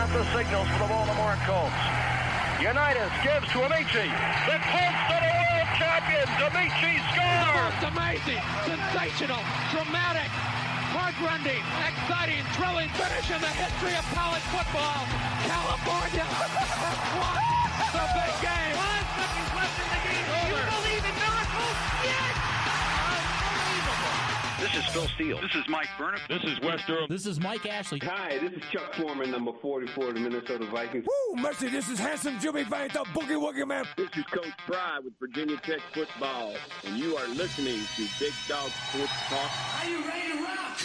out the signals for the Baltimore Colts. Unitas gives to Amici. The Colts are the world champions. Amici scores. It's amazing, sensational, dramatic, heart-rending, exciting, thrilling finish in the history of college football. California has won the big game. 5 seconds left in the game. You believe in miracles? Yes! This is Phil Steele. This is Mike Burnham. This is Wes Durham. This is Mike Ashley. Hi, this is Chuck Foreman, number 44 of the Minnesota Vikings. Woo, mercy, this is handsome Jimmy Vine, the Boogie Woogie Man. This is Coach Fry with Virginia Tech Football, and you are listening to Big Dog Sports Talk. Are you ready to rock?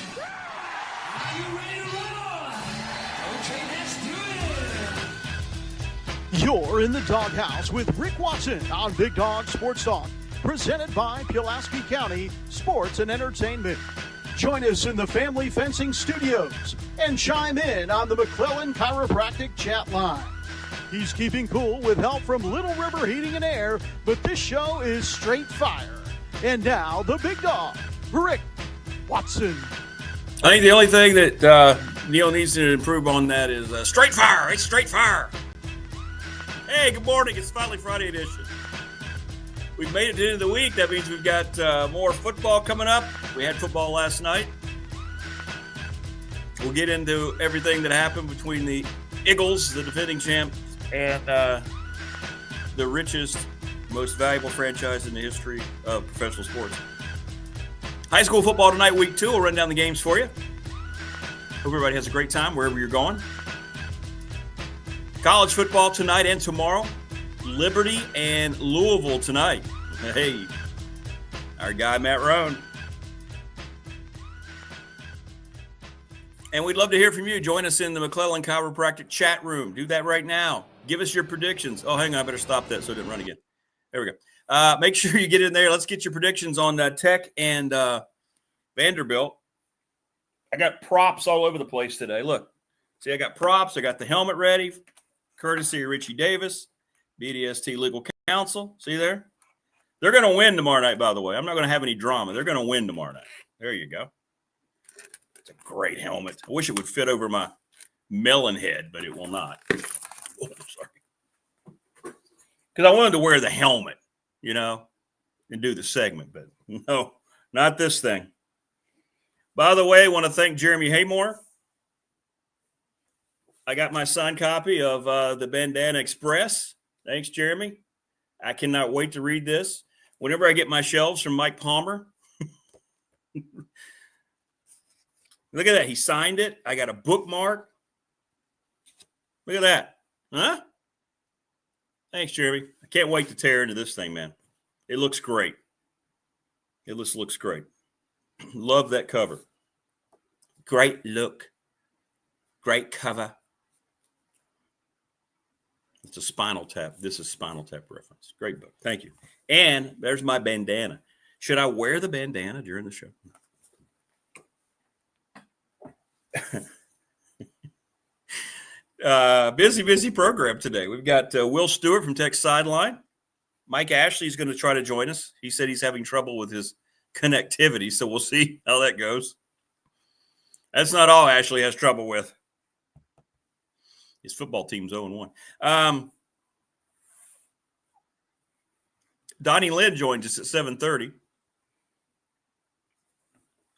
Are you ready to roll? Okay, let's do it. You're in the Doghouse with Rick Watson on Big Dog Sports Talk, presented by Pulaski County Sports and Entertainment. Join us in the Family Fencing Studios and chime in on the McClellan Chiropractic chat line. He's keeping cool with help from Little River Heating and Air, but this show is straight fire. And now, the big dog, Rick Watson. I think the only thing that Neil needs to improve on that is straight fire. It's straight fire. Hey, good morning. It's finally Friday edition. We've made it to the end of the week. That means we've got more football coming up. We had football last night. We'll get into everything that happened between the Eagles, the defending champs, and the richest, most valuable franchise in the history of professional sports. High school football tonight, week 2. We'll run down the games for you. Hope everybody has a great time wherever you're going. College football tonight and tomorrow. Liberty and Louisville tonight. Hey, our guy Matt Roan. And we'd love to hear from you. Join us in the McClellan Chiropractic chat room. Do that right now. Give us your predictions. Oh, hang on. I better stop that so it didn't run again. There we go. Make sure you get in there. Let's get your predictions on Tech and Vanderbilt. I got props all over the place today. Look. See, I got props. I got the helmet ready. Courtesy of Richie Davis. BDST Legal Counsel. See there? They're going to win tomorrow night, by the way. I'm not going to have any drama. They're going to win tomorrow night. There you go. It's a great helmet. I wish it would fit over my melon head, but it will not. Oh, sorry. Because I wanted to wear the helmet, and do the segment, but no, not this thing. By the way, I want to thank Jeremy Haymore. I got my signed copy of the Bandana Express. Thanks, Jeremy. I cannot wait to read this. Whenever I get my shelves from Mike Palmer. Look at that. He signed it. I got a bookmark. Look at that. Huh? Thanks, Jeremy. I can't wait to tear into this thing, man. It looks great. It just looks great. Love that cover. Great look. Great cover. It's a Spinal Tap. This is Spinal Tap reference. Great book. Thank you. And there's my bandana. Should I wear the bandana during the show? Busy program today. We've got Will Stewart from Tech Sideline. Mike Ashley is going to try to join us. He said he's having trouble with his connectivity, so we'll see how that goes. That's not all Ashley has trouble with. His football team's 0-1. Donny Lind joins us at 7:30.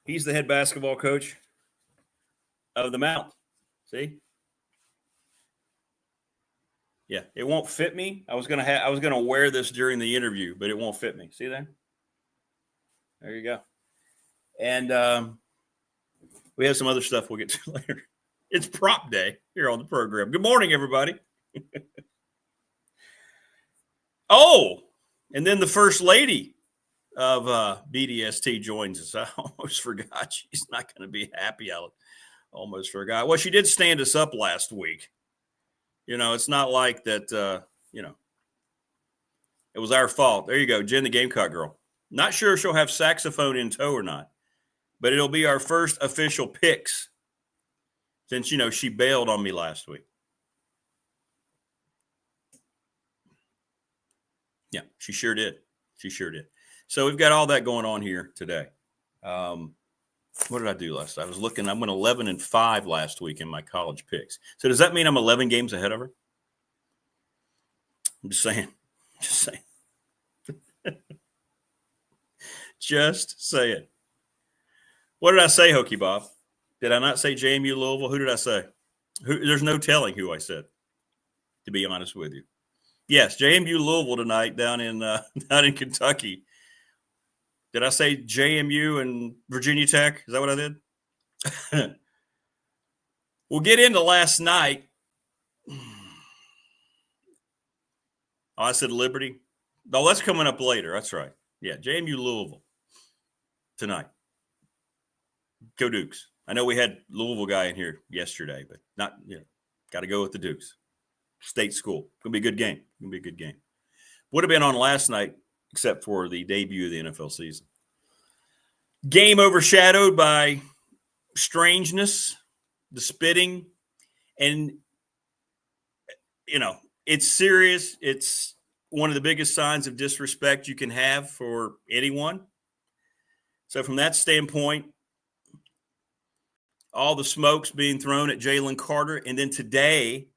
He's the head basketball coach of the Mount. See? Yeah, it won't fit me. I was gonna wear this during the interview, but it won't fit me. See that? There you go. And we have some other stuff we'll get to later. It's prop day here on the program. Good morning, everybody. Oh, and then the first lady of BDST joins us. I almost forgot. She's not going to be happy. I almost forgot. Well, she did stand us up last week. It's not like that, it was our fault. There you go, Jen the Gamecock Girl. Not sure if she'll have saxophone in tow or not, but it'll be our first official picks since, she bailed on me last week. Yeah, she sure did. So we've got all that going on here today. What did I do last night? I was looking. I went 11-5 last week in my college picks. So does that mean I'm 11 games ahead of her? I'm just saying. Just saying. Just saying. What did I say, Hokey Bob? Did I not say JMU Louisville? Who did I say? There's no telling who I said, to be honest with you. Yes, JMU Louisville tonight down in Kentucky. Did I say JMU and Virginia Tech? Is that what I did? We'll get into last night. Oh, I said Liberty. Oh, that's coming up later. That's right. Yeah, JMU Louisville tonight. Go Dukes. I know we had Louisville guy in here yesterday, but not, got to go with the Dukes. State school. Going to be a good game. Going to be a good game. Would have been on last night, except for the debut of the NFL season. Game overshadowed by strangeness, the spitting, and, it's serious. It's one of the biggest signs of disrespect you can have for anyone. So from that standpoint, all the smoke's being thrown at Jalen Carter. And then today,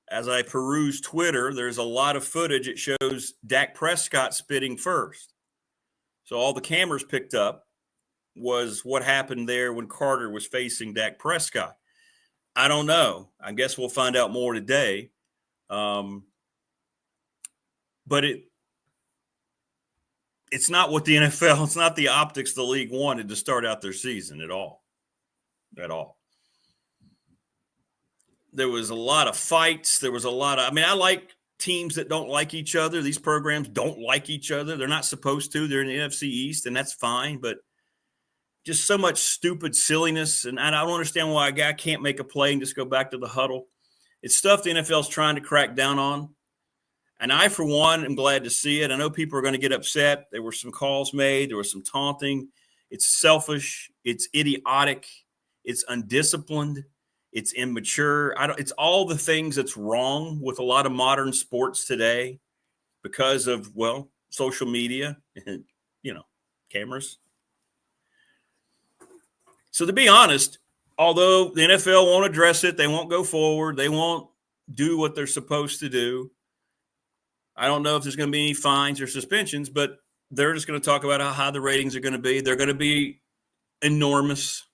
as I peruse Twitter, there's a lot of footage. It shows Dak Prescott spitting first. So all the cameras picked up was what happened there when Carter was facing Dak Prescott. I don't know. I guess we'll find out more today. But it's not what the NFL, it's not the optics the league wanted to start out their season at all. At all. There was a lot of fights. There was a lot of, I like teams that don't like each other. These programs don't like each other. They're not supposed to. They're in the NFC East, and that's fine. But just so much stupid silliness. And I don't understand why a guy can't make a play and just go back to the huddle. It's stuff the NFL's trying to crack down on. And I, for one, am glad to see it. I know people are going to get upset. There were some calls made. There was some taunting. It's selfish. It's idiotic. It's undisciplined. It's immature. It's all the things that's wrong with a lot of modern sports today because of, social media and, cameras. So to be honest, although the NFL won't address it, they won't go forward, they won't do what they're supposed to do. I don't know if there's going to be any fines or suspensions, but they're just going to talk about how high the ratings are going to be. They're going to be enormous.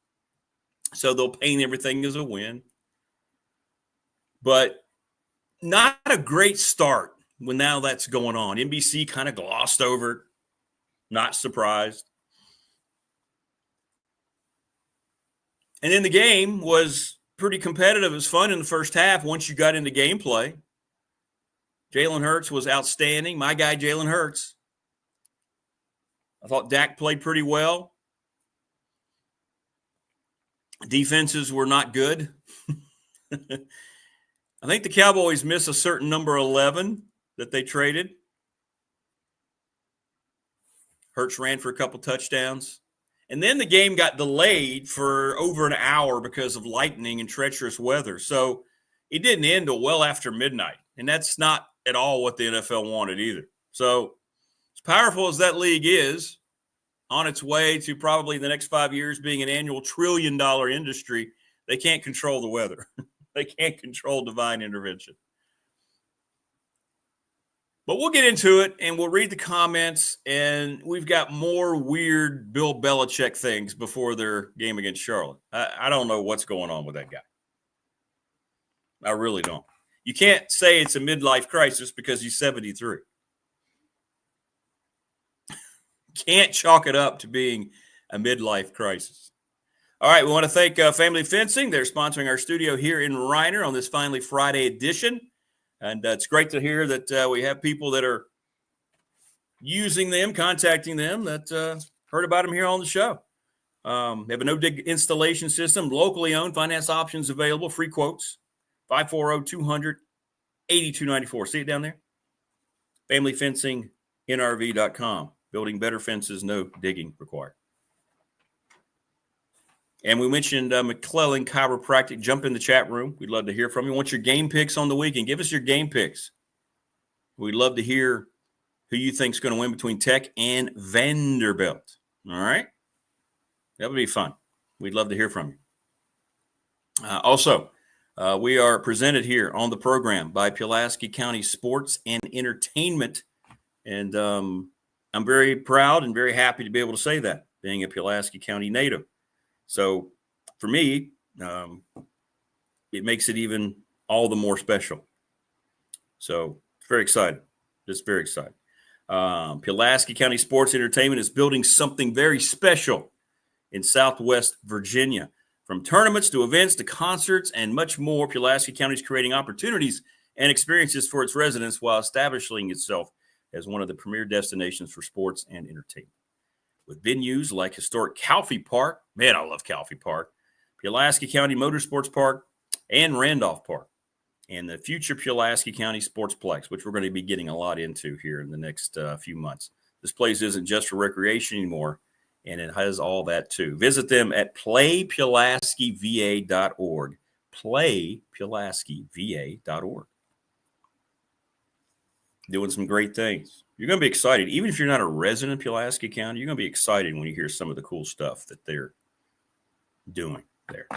So they'll paint everything as a win. But not a great start when now that's going on. NBC kind of glossed over it. Not surprised. And then the game was pretty competitive. It was fun in the first half once you got into gameplay. Jalen Hurts was outstanding. My guy, Jalen Hurts. I thought Dak played pretty well. Defenses were not good. I think the Cowboys miss a certain number 11 that they traded. Hurts ran for a couple touchdowns. And then the game got delayed for over an hour because of lightning and treacherous weather. So it didn't end till well after midnight. And that's not at all what the NFL wanted either. So as powerful as that league is, on its way to probably the next 5 years being an annual $1 trillion industry, they can't control the weather. They can't control divine intervention. But we'll get into it, and we'll read the comments, and we've got more weird Bill Belichick things before their game against Charlotte. I don't know what's going on with that guy. I really don't. You can't say it's a midlife crisis because he's 73. Can't chalk it up to being a midlife crisis. All right, we want to thank Family Fencing. They're sponsoring our studio here in Reiner on this Finally Friday edition. And it's great to hear that we have people that are using them, contacting them, that heard about them here on the show. They have a no-dig installation system, locally owned, finance options available, free quotes, 540-200-8294. See it down there? FamilyFencingNRV.com. Building better fences, no digging required. And we mentioned McClellan Chiropractic. Jump in the chat room. We'd love to hear from you. Want your game picks on the weekend? Give us your game picks. We'd love to hear who you think is going to win between Tech and Vanderbilt. All right? That would be fun. We'd love to hear from you. Also, we are presented here on the program by Pulaski County Sports and Entertainment. And I'm very proud and very happy to be able to say that, being a Pulaski County native. So for me, it makes it even all the more special. So very excited. Just very excited. Pulaski County Sports Entertainment is building something very special in Southwest Virginia. From tournaments to events to concerts and much more, Pulaski County is creating opportunities and experiences for its residents while establishing itself as one of the premier destinations for sports and entertainment. With venues like historic Calfee Park, man, I love Calfee Park, Pulaski County Motorsports Park, and Randolph Park, and the future Pulaski County Sportsplex, which we're going to be getting a lot into here in the next few months. This place isn't just for recreation anymore, and it has all that too. Visit them at playpulaskiva.org, playpulaskiva.org. Doing some great things. You're going to be excited. Even if you're not a resident of Pulaski County, you're going to be excited when you hear some of the cool stuff that they're doing there.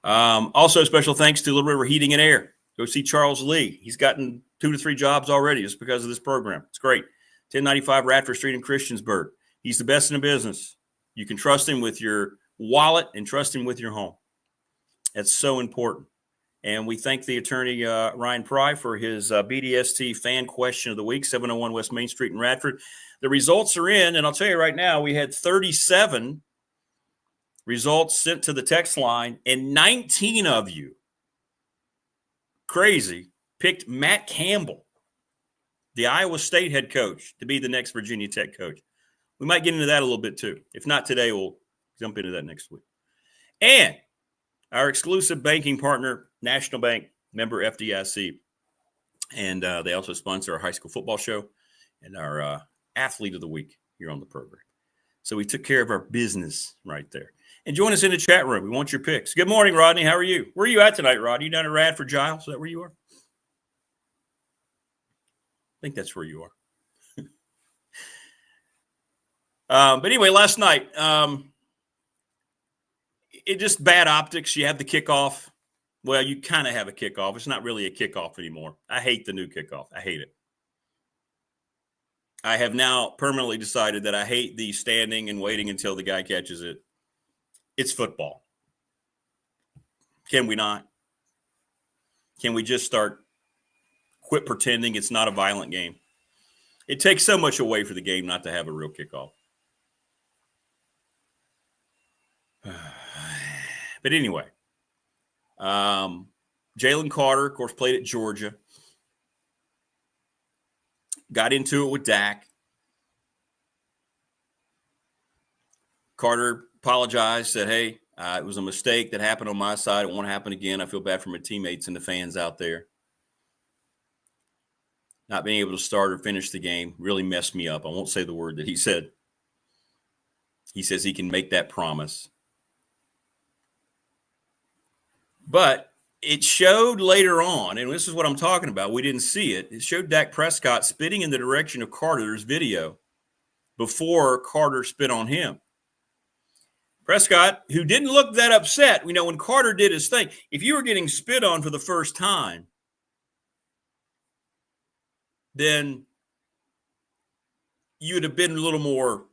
Also, special thanks to Little River Heating and Air. Go see Charles Lee. He's gotten 2 to 3 jobs already just because of this program. It's great. 1095 Radford Street in Christiansburg. He's the best in the business. You can trust him with your wallet and trust him with your home. That's so important. And we thank the attorney, Ryan Pry, for his BDST fan question of the week, 701 West Main Street in Radford. The results are in, and I'll tell you right now, we had 37 results sent to the text line, and 19 of you, crazy, picked Matt Campbell, the Iowa State head coach, to be the next Virginia Tech coach. We might get into that a little bit too. If not today, we'll jump into that next week. And our exclusive banking partner, National Bank, member FDIC. And they also sponsor our high school football show and our athlete of the week here on the program. So we took care of our business right there. And join us in the chat room. We want your picks. Good morning, Rodney. How are you? Where are you at tonight, Rodney? You down at Radford Giles? Is that where you are? I think that's where you are. But anyway, last night, it just bad optics. You have the kickoff. Well, you kind of have a kickoff. It's not really a kickoff anymore. I hate the new kickoff. I hate it. I have now permanently decided that I hate the standing and waiting until the guy catches it. It's football. Can we not? Can we just quit pretending it's not a violent game? It takes so much away from the game not to have a real kickoff. But anyway, Jalen Carter, of course, played at Georgia. Got into it with Dak. Carter apologized, said, hey, it was a mistake that happened on my side. It won't happen again. I feel bad for my teammates and the fans out there. Not being able to start or finish the game really messed me up. I won't say the word that he said. He says he can make that promise. But it showed later on, and this is what I'm talking about. We didn't see it. It showed Dak Prescott spitting in the direction of Carter's video before Carter spit on him. Prescott, who didn't look that upset, when Carter did his thing, if you were getting spit on for the first time, then you would have been a little more,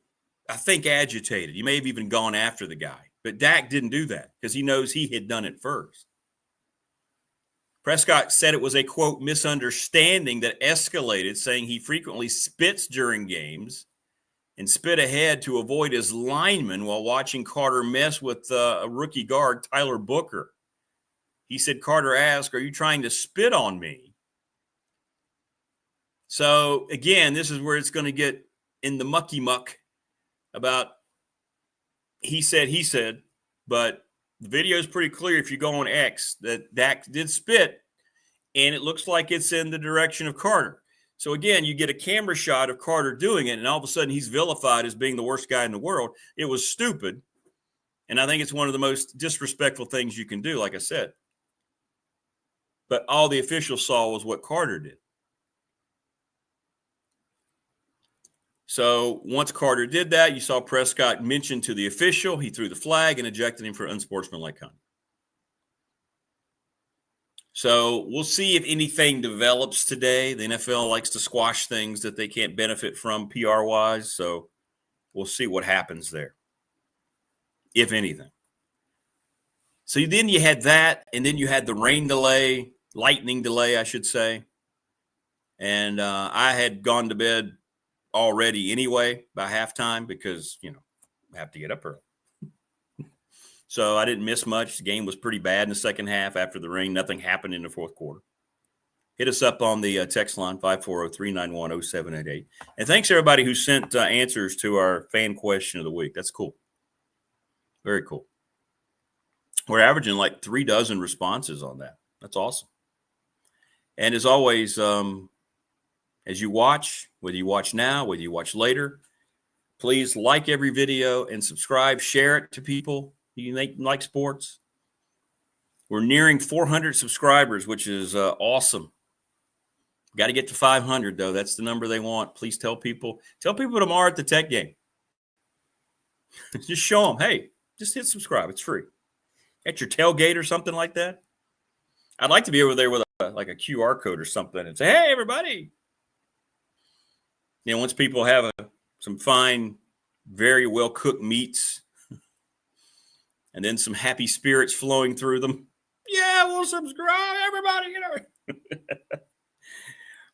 I think, agitated. You may have even gone after the guy. But Dak didn't do that because he knows he had done it first. Prescott said it was a, quote, misunderstanding that escalated, saying he frequently spits during games and spit ahead to avoid his lineman while watching Carter mess with a rookie guard, Tyler Booker. He said Carter asked, are you trying to spit on me? So, again, this is where it's going to get in the mucky muck about he said, but the video is pretty clear if you go on X that Dak did spit, and it looks like it's in the direction of Carter. So, again, you get a camera shot of Carter doing it, and all of a sudden he's vilified as being the worst guy in the world. It was stupid, and I think it's one of the most disrespectful things you can do, like I said. But all the officials saw was what Carter did. So once Carter did that, you saw Prescott mention to the official. He threw the flag and ejected him for unsportsmanlike conduct. So we'll see if anything develops today. The NFL likes to squash things that they can't benefit from PR-wise. So we'll see what happens there, if anything. So then you had that, and then you had the lightning delay, I should say. And I had gone to bed already anyway by halftime because, I have to get up early. So I didn't miss much. The game was pretty bad in the second half after the rain. Nothing happened in the fourth quarter. Hit us up on the text line, 540-391-0788. And thanks, everybody who sent answers to our fan question of the week. That's cool. Very cool. We're averaging like 36 responses on that. That's awesome. And as always, as you watch, whether you watch now, whether you watch later, please like every video and subscribe, share it to people you like sports. We're nearing 400 subscribers, which is awesome. Got to get to 500, though. That's the number they want. Please tell people tomorrow at the Tech game. Just show them, hey, just hit subscribe. It's free. At your tailgate or something like that. I'd like to be over there with a QR code or something and say, hey, everybody. Once people have some fine, very well-cooked meats and then some happy spirits flowing through them, yeah, we'll subscribe, everybody.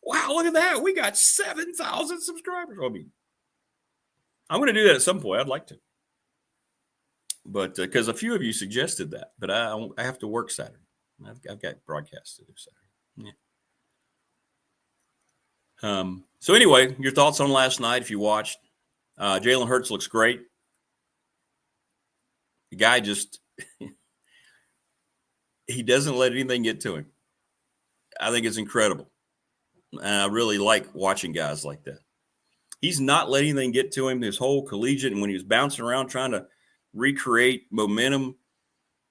Wow, look at that. We got 7,000 subscribers. I'm going to do that at some point. I'd like to. But because a few of you suggested that, but I have to work Saturday. I've got broadcasts to do Saturday. Yeah. So anyway, your thoughts on last night if you watched. Jalen Hurts looks great. The guy just he doesn't let anything get to him. I think it's incredible. And I really like watching guys like that. He's not letting anything get to him. This whole collegiate, and when he was bouncing around trying to recreate momentum,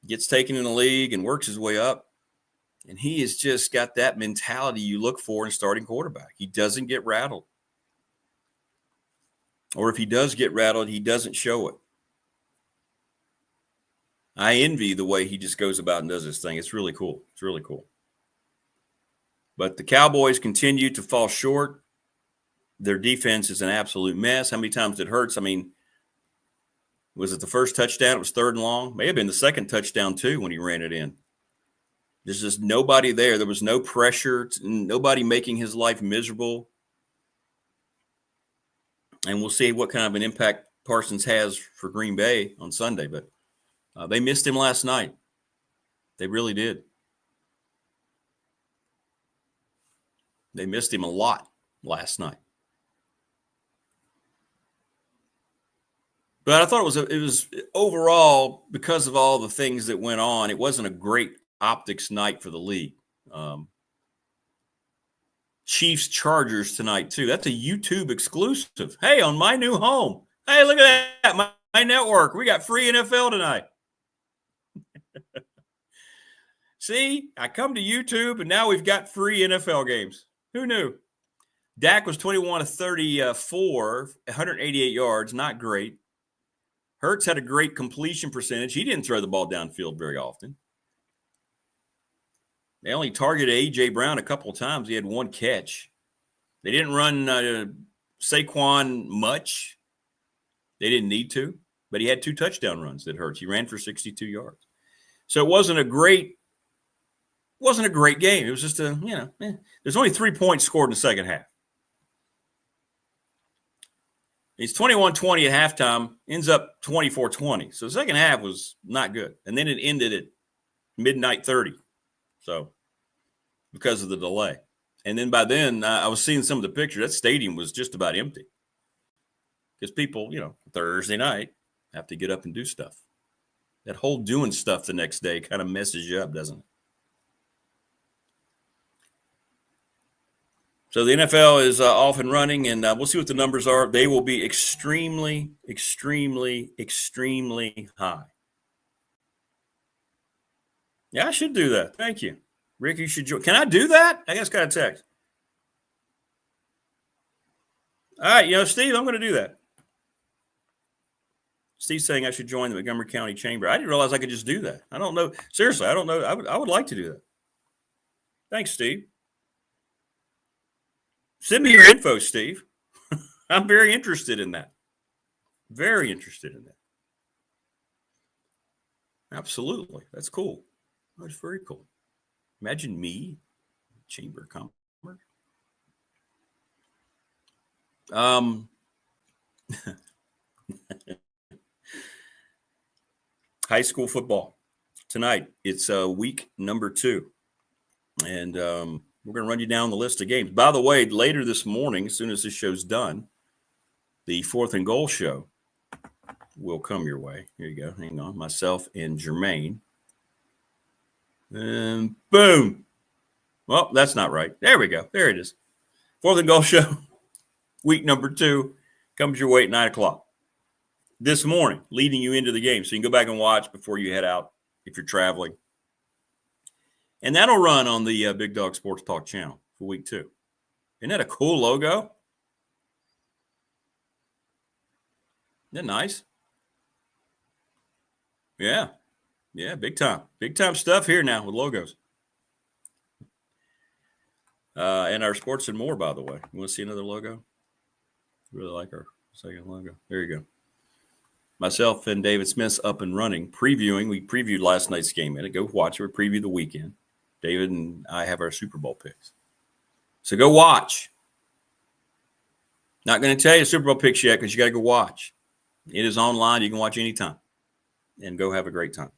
gets taken in the league and works his way up. And he has just got that mentality you look for in a starting quarterback. He doesn't get rattled. Or if he does get rattled, he doesn't show it. I envy the way he just goes about and does this thing. It's really cool. It's really cool. But the Cowboys continue to fall short. Their defense is an absolute mess. How many times did it hurt? Was it the first touchdown? It was 3rd and long. May have been the second touchdown, too, when he ran it in. There's just nobody there. There was no pressure, nobody making his life miserable. And we'll see what kind of an impact Parsons has for Green Bay on Sunday. But they missed him last night. They really did. They missed him a lot last night. But I thought it was overall, because of all the things that went on, it wasn't a great optics night for the league. Chiefs Chargers tonight too. That's a YouTube exclusive. Hey, on my new home. Hey, look at that. My network. We got free NFL tonight. See, I come to YouTube and now we've got free NFL games. Who knew? Dak was 21 of 34, 188 yards. Not great. Hurts had a great completion percentage. He didn't throw the ball downfield very often. They only targeted A.J. Brown a couple of times. He had one catch. They didn't run Saquon much. They didn't need to, but he had 2 touchdown runs that Hurts. He ran for 62 yards. So it wasn't a great game. It was just there's only 3 points scored in the second half. He's 21-20 at halftime, ends up 24-20. So the second half was not good. And then it ended at midnight 30. So because of the delay. And then by then, I was seeing some of the pictures. That stadium was just about empty. Because people, Thursday night have to get up and do stuff. That whole doing stuff the next day kind of messes you up, doesn't it? So the NFL is off and running, and we'll see what the numbers are. They will be extremely, extremely, extremely high. Yeah, I should do that. Thank you. Rick, you should join. Can I do that? I just got a text. All right, Steve, I'm going to do that. Steve's saying I should join the Montgomery County Chamber. I didn't realize I could just do that. I don't know. Seriously, I don't know. I would like to do that. Thanks, Steve. Send me your info, Steve. I'm very interested in that. Very interested in that. Absolutely. That's cool. That's very cool. Imagine me, Chamber of Commerce. High school football tonight. It's week number 2. And we're going to run you down the list of games. By the way, later this morning, as soon as this show's done, the 4th and Goal show will come your way. Here you go. Hang on. Myself and Jermaine. And boom. Well, that's not right. There we go. There it is. 4th and Goal show, week number 2, comes your way at 9 o'clock this morning, leading you into the game. So you can go back and watch before you head out if you're traveling. And that'll run on the Big Dog Sports Talk channel for week 2. Isn't that a cool logo? Isn't that nice? Yeah. Yeah, big time. Big time stuff here now with logos. And our sports and more, by the way. You want to see another logo? Really like our second logo. There you go. Myself and David Smith's up and running, previewing. We previewed last night's game. And go watch it. We preview the weekend. David and I have our Super Bowl picks. So go watch. Not going to tell you Super Bowl picks yet because you got to go watch. It is online. You can watch anytime and go have a great time.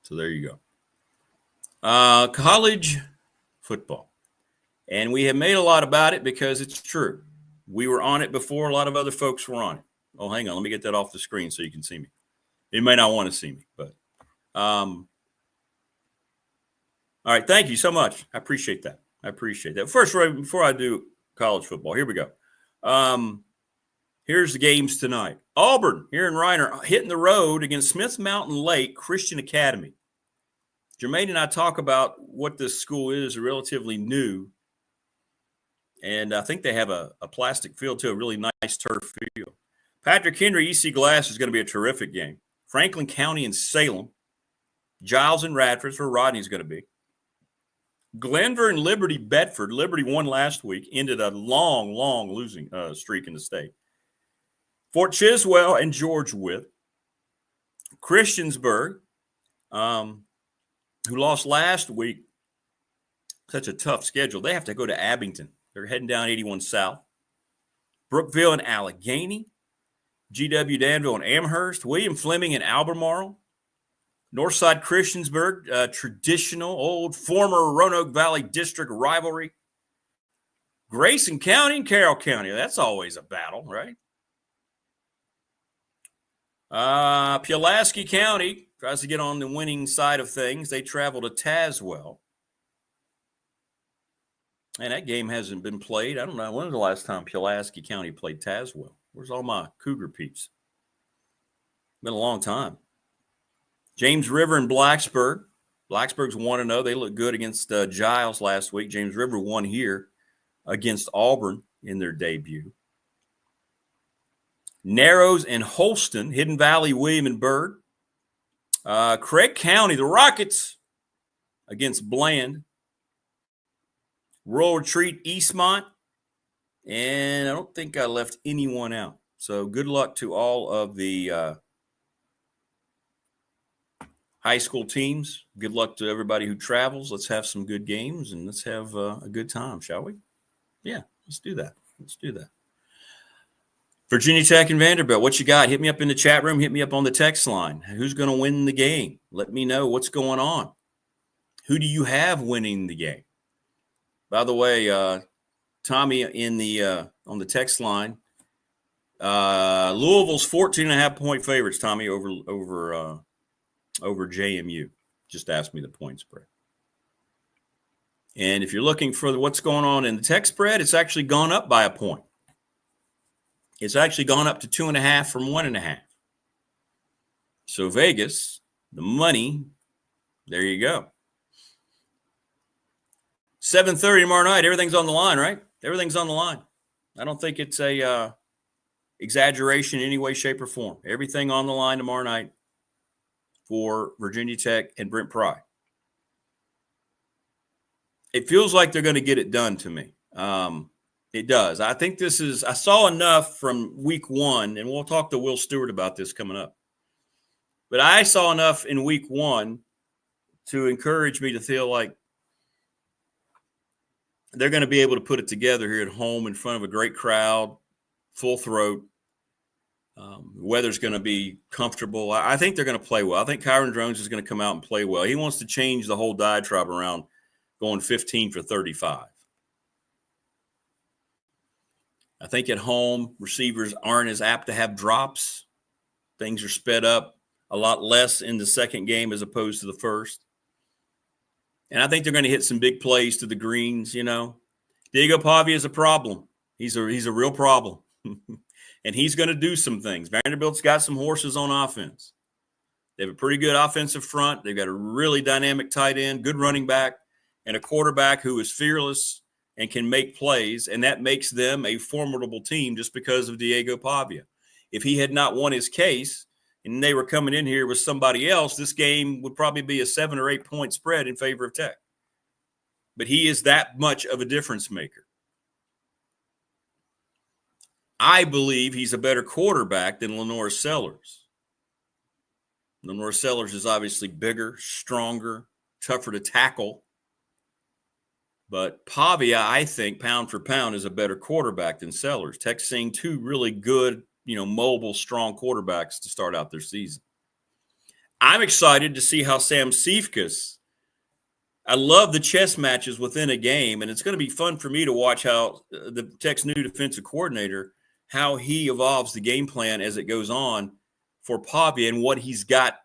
So there you go. College football. And we have made a lot about it because it's true. We were on it before a lot of other folks were on it. Oh, hang on. Let me get that off the screen so you can see me. You may not want to see me, but all right. Thank you so much. I appreciate that. First, right before I do college football, here we go. Here's the games tonight. Auburn here in Reiner hitting the road against Smith Mountain Lake Christian Academy. Jermaine and I talk about what this school is, relatively new. And I think they have a plastic field, too, a really nice turf field. Patrick Henry, EC Glass is going to be a terrific game. Franklin County and Salem. Giles and Radford's where Rodney's going to be. Glenver and Liberty Bedford. Liberty won last week, ended a long, long losing streak in the state. Fort Chiswell and George Wythe. Christiansburg, who lost last week, such a tough schedule. They have to go to Abington. They're heading down 81 South. Brookville and Allegheny. GW Danville and Amherst. William Fleming and Albemarle. Northside Christiansburg, traditional, old, former Roanoke Valley District rivalry. Grayson County and Carroll County. That's always a battle, right? Pulaski County tries to get on the winning side of things. They travel to Tazewell. And that game hasn't been played. I don't know. When was the last time Pulaski County played Tazewell? Where's all my Cougar peeps? Been a long time. James River and Blacksburg. Blacksburg's 1-0. They look good against Giles last week. James River won here against Auburn in their debut. Narrows and Holston. Hidden Valley, William and Byrd. Craig County, the Rockets against Bland. Rural Retreat, Eastmont. And I don't think I left anyone out. So good luck to all of the high school teams. Good luck to everybody who travels. Let's have some good games and let's have a good time, shall we? Yeah, let's do that. Virginia Tech and Vanderbilt, what you got? Hit me up in the chat room. Hit me up on the text line. Who's going to win the game? Let me know what's going on. Who do you have winning the game? By the way, Tommy in the on the text line, Louisville's 14.5-point favorites, Tommy, over JMU. Just ask me the point spread. And if you're looking for what's going on in the tech spread, it's actually gone up by a point. It's actually gone up to 2.5 from 1.5. So Vegas, the money, there you go. 7:30 tomorrow night. Everything's on the line, right? Everything's on the line. I don't think it's a exaggeration in any way, shape, or form. Everything on the line tomorrow night for Virginia Tech and Brent Pry. It feels like they're going to get it done to me. It does. I think I saw enough from week one, and we'll talk to Will Stewart about this coming up. But I saw enough in week one to encourage me to feel like they're going to be able to put it together here at home in front of a great crowd, full throat. The weather's going to be comfortable. I think they're going to play well. I think Kyron Drones is going to come out and play well. He wants to change the whole diatribe around going 15 for 35. I think at home, receivers aren't as apt to have drops. Things are sped up a lot less in the second game as opposed to the first. And I think they're going to hit some big plays to the greens, Diego Pavia is a problem. He's a real problem. And he's going to do some things. Vanderbilt's got some horses on offense. They have a pretty good offensive front. They've got a really dynamic tight end, good running back, and a quarterback who is fearless and can make plays, and that makes them a formidable team just because of Diego Pavia. If he had not won his case and they were coming in here with somebody else, this game would probably be a 7 or 8 point spread in favor of Tech. But he is that much of a difference maker. I believe he's a better quarterback than Lenore Sellers. Lenore Sellers is obviously bigger, stronger, tougher to tackle. But Pavia, I think, pound for pound, is a better quarterback than Sellers. Tech's seeing two really good, mobile, strong quarterbacks to start out their season. I'm excited to see how Sam Cephas. I love the chess matches within a game, and it's going to be fun for me to watch how the Tech's new defensive coordinator, how he evolves the game plan as it goes on for Pavia and what he's got,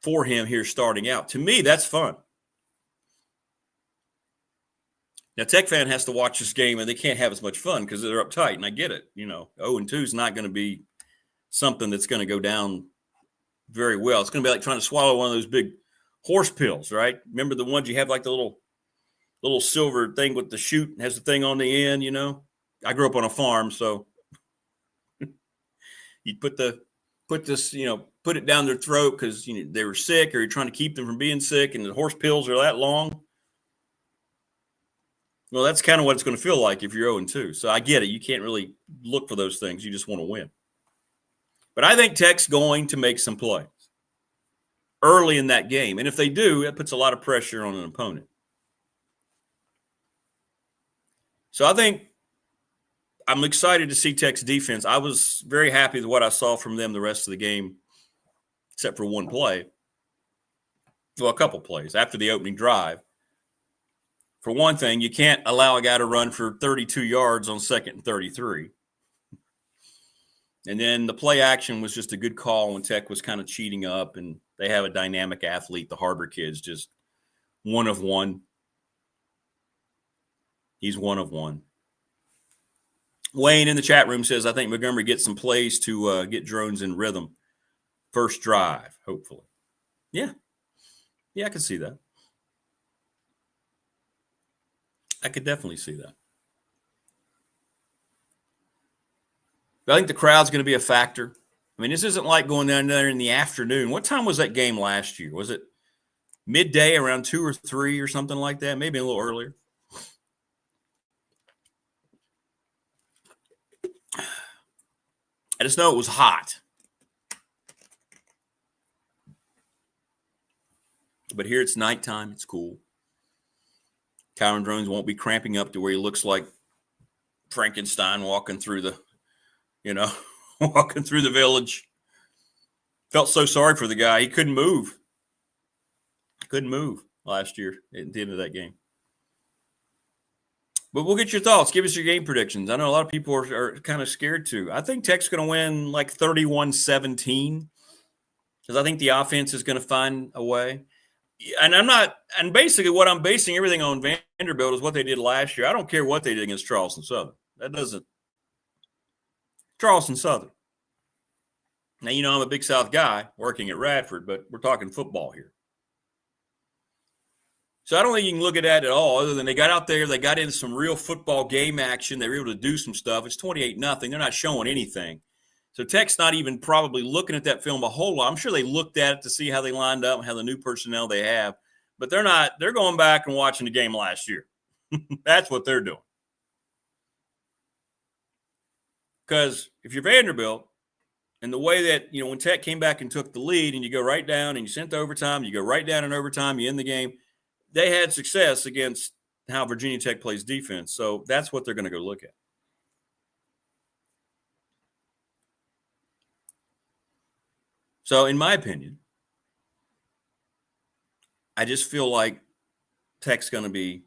for him here starting out. To me, that's fun. Now, Tech fan has to watch this game, and they can't have as much fun because they're uptight, and I get it. 0-2 is not going to be something that's going to go down very well. It's going to be like trying to swallow one of those big horse pills, right? Remember the ones you have, like the little silver thing with the chute, has the thing on the end, I grew up on a farm, so you put it down their throat because they were sick, or you're trying to keep them from being sick, and the horse pills are that long. Well, that's kind of what it's going to feel like if you're 0-2. So I get it. You can't really look for those things. You just want to win. But I think Tech's going to make some plays early in that game. And if they do, it puts a lot of pressure on an opponent. So I think I'm excited to see Tech's defense. I was very happy with what I saw from them the rest of the game, except for one play. Well, a couple plays after the opening drive. For one thing, you can't allow a guy to run for 32 yards on 2nd and 33. And then the play action was just a good call when Tech was kind of cheating up, and they have a dynamic athlete, the Harbor kids, just one of one. He's one of one. Wayne in the chat room says, I think Montgomery gets some plays to get Drones in rhythm. First drive, hopefully. Yeah, I can see that. I could definitely see that. But I think the crowd's going to be a factor. I mean, this isn't like going down there in the afternoon. What time was that game last year? Was it midday, around 2 or 3 or something like that? Maybe a little earlier. I just know it was hot. But here it's nighttime. It's cool. Kyron Drones won't be cramping up to where he looks like Frankenstein walking through the, walking through the village. Felt so sorry for the guy. He couldn't move. Last year at the end of that game. But we'll get your thoughts. Give us your game predictions. I know a lot of people are kind of scared too. I think Tech's going to win like 31-17 because I think the offense is going to find a way. And basically what I'm basing everything on Vanderbilt is what they did last year. I don't care what they did against Charleston Southern. Charleston Southern. Now, I'm a Big South guy working at Radford, but we're talking football here. So I don't think you can look at that at all, other than they got out there, they got into some real football game action. They were able to do some stuff. It's 28-0. They're not showing anything. So Tech's not even probably looking at that film a whole lot. I'm sure they looked at it to see how they lined up and how the new personnel they have. But they're not. They're going back and watching the game last year. That's what they're doing. Because if you're Vanderbilt, and the way that, when Tech came back and took the lead and you go right down and you sent to overtime, you go right down in overtime, you end the game, they had success against how Virginia Tech plays defense. So that's what they're going to go look at. So in my opinion, I just feel like Tech's going to be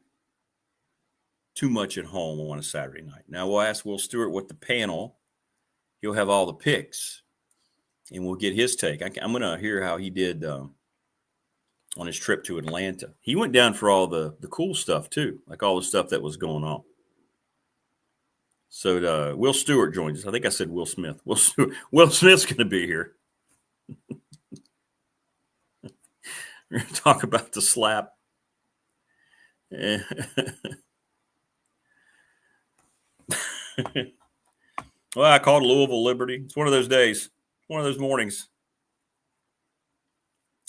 too much at home on a Saturday night. Now we'll ask Will Stewart what the panel, he'll have all the picks, and we'll get his take. I'm going to hear how he did on his trip to Atlanta. He went down for all the cool stuff too, like all the stuff that was going on. So Will Stewart joins us. I think I said Will Smith. Will Smith's going to be here. We're going to talk about the slap. Well, I called Louisville Liberty. It's one of those days, one of those mornings.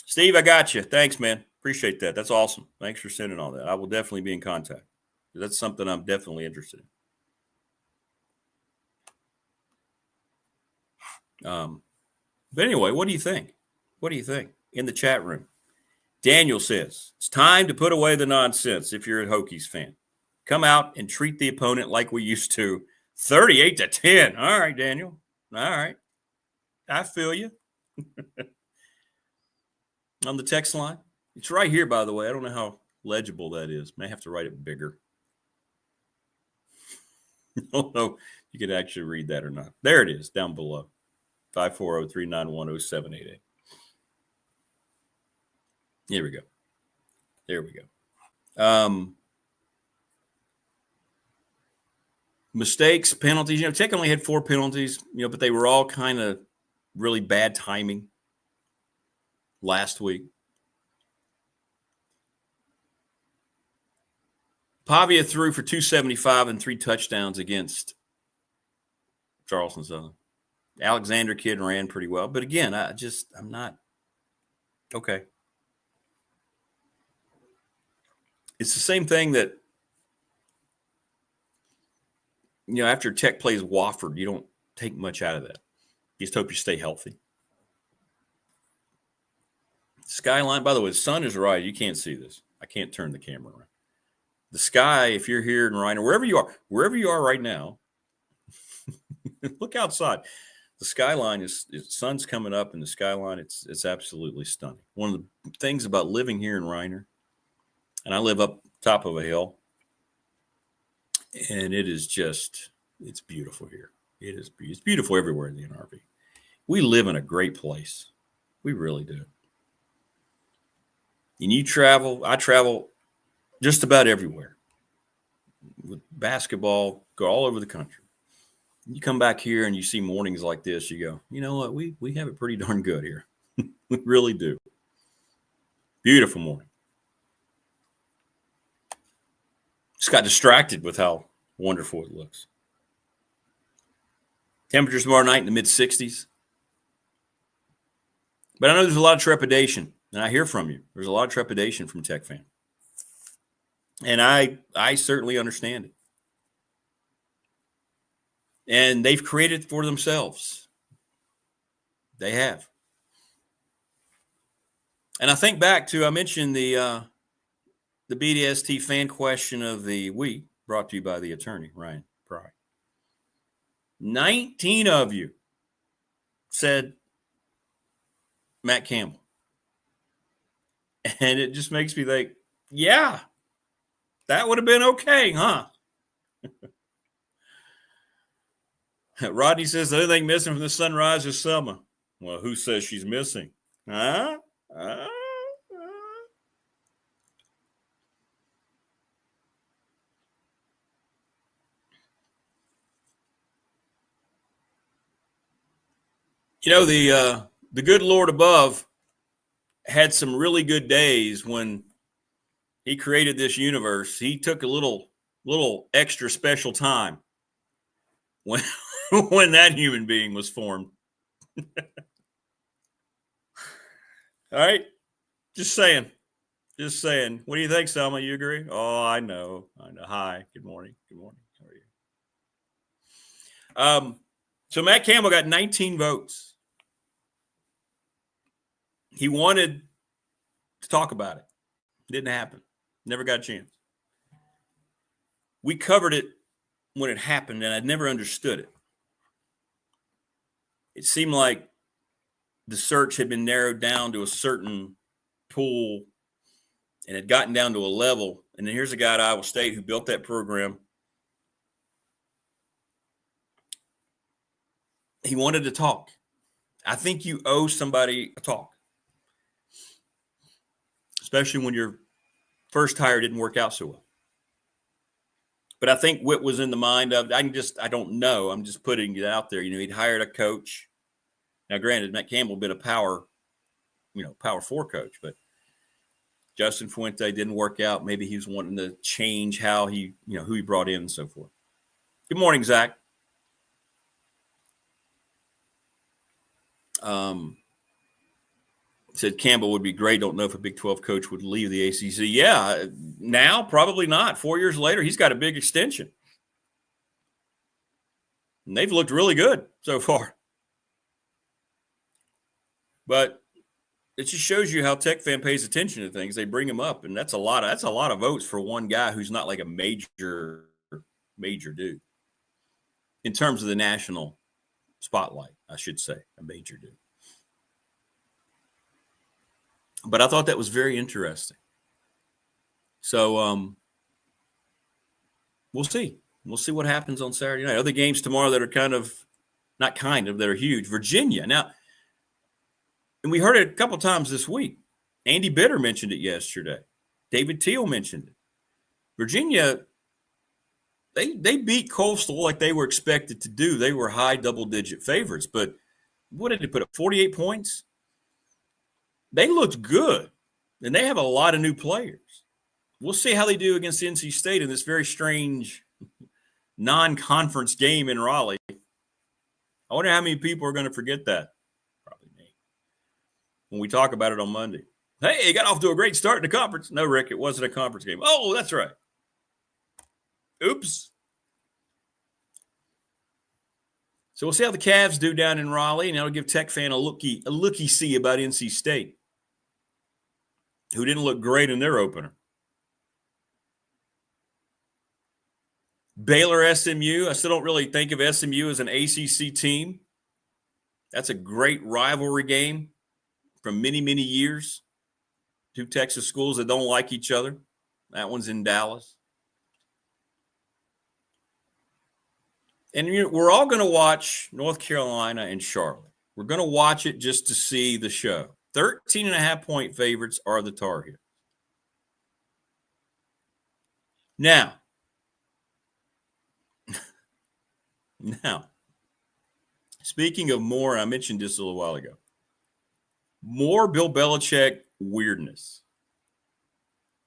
Steve, I got you. Thanks, man. Appreciate that. That's awesome. Thanks for sending all that. I will definitely be in contact. That's something I'm definitely interested in. But anyway, what do you think? What do you think? In the chat room, Daniel says, it's time to put away the nonsense if you're a Hokies fan. Come out and treat the opponent like we used to. 38-10. All right, Daniel. All right. I feel you. On the text line. It's right here, by the way. I don't know how legible that is. May have to write it bigger. I don't know if you could actually read that or not. There it is, down below. 540-391-0788. Here we go. There we go. Mistakes, penalties. Tech only had 4 penalties, but they were all kind of really bad timing last week. Pavia threw for 275 and 3 touchdowns against Charleston Southern. Alexander kid ran pretty well. But again, I'm not okay. It's the same thing that, after Tech plays Wofford, you don't take much out of that. You just hope you stay healthy. Skyline, by the way, the sun is right. You can't see this. I can't turn the camera around. The sky, if you're here in Rhino, wherever you are right now, look outside. The skyline is sun's coming up, and the skyline, it's absolutely stunning. One of the things about living here in Reiner, and I live up top of a hill, and it's beautiful here. It's beautiful everywhere in the NRV. We live in a great place. We really do. And I travel just about everywhere with basketball, go all over the country. You come back here and you see mornings like this, you go, you know what? We have it pretty darn good here. We really do. Beautiful morning. Just got distracted with how wonderful it looks. Temperatures tomorrow night in the mid-60s. But I know there's a lot of trepidation, and I hear from you. There's a lot of trepidation from Tech fan. And I certainly understand it. And they've created it for themselves. They have. And I think back to, I mentioned the BDST fan question of the week, brought to you by the attorney, Ryan Pry. 19 of you said Matt Campbell. And it just makes me think, yeah, that would have been okay, huh? Rodney says the only thing missing from the sunrise is Selma. Well, who says she's missing? Huh? The good Lord above had some really good days when He created this universe. He took a little extra special time when when that human being was formed. All right. Just saying. What do you think, Selma? You agree? Oh, I know. Hi. Good morning. How are you? So Matt Campbell got 19 votes. He wanted to talk about it. Didn't happen. Never got a chance. We covered it when it happened, and I'd never understood it. It seemed like the search had been narrowed down to a certain pool and had gotten down to a level. And then here's a guy at Iowa State who built that program. He wanted to talk. I think you owe somebody a talk, especially when your first hire didn't work out so well. But I think what was in the mind of, I don't know. I'm just putting it out there. He'd hired a coach. Now, granted, Matt Campbell been a power 4 coach, but Justin Fuente didn't work out. Maybe he was wanting to change how he, who he brought in and so forth. Good morning, Zach. Said Campbell would be great. Don't know if a Big 12 coach would leave the ACC. Yeah, now probably not. 4 years later, he's got a big extension. And they've looked really good so far. But it just shows you how Tech fan pays attention to things. They bring him up, and that's a lot of votes for one guy who's not like a major dude. In terms of the national spotlight, I should say, a major dude. But I thought that was very interesting. So we'll see. We'll see what happens on Saturday night. Other games tomorrow that are that are huge. Virginia. Now, and we heard it a couple times this week. Andy Bitter mentioned it yesterday. David Teal mentioned it. Virginia, they beat Coastal like they were expected to do. They were high double-digit favorites. But what did they put up, 48 points? They looked good, and they have a lot of new players. We'll see how they do against NC State in this very strange non-conference game in Raleigh. I wonder how many people are going to forget that. Probably me. When we talk about it on Monday. Hey, you got off to a great start in the conference. No, Rick, it wasn't a conference game. Oh, that's right. Oops. So we'll see how the Cavs do down in Raleigh, and that'll give Tech fan a looky-see about NC State, who didn't look great in their opener. Baylor SMU, I still don't really think of SMU as an ACC team. That's a great rivalry game from many, many years. Two Texas schools that don't like each other. That one's in Dallas. And we're all going to watch North Carolina and Charlotte. We're going to watch it just to see the show. 13.5-point favorites are the Tar Heels. Now, speaking of more, I mentioned this a little while ago, more Bill Belichick weirdness.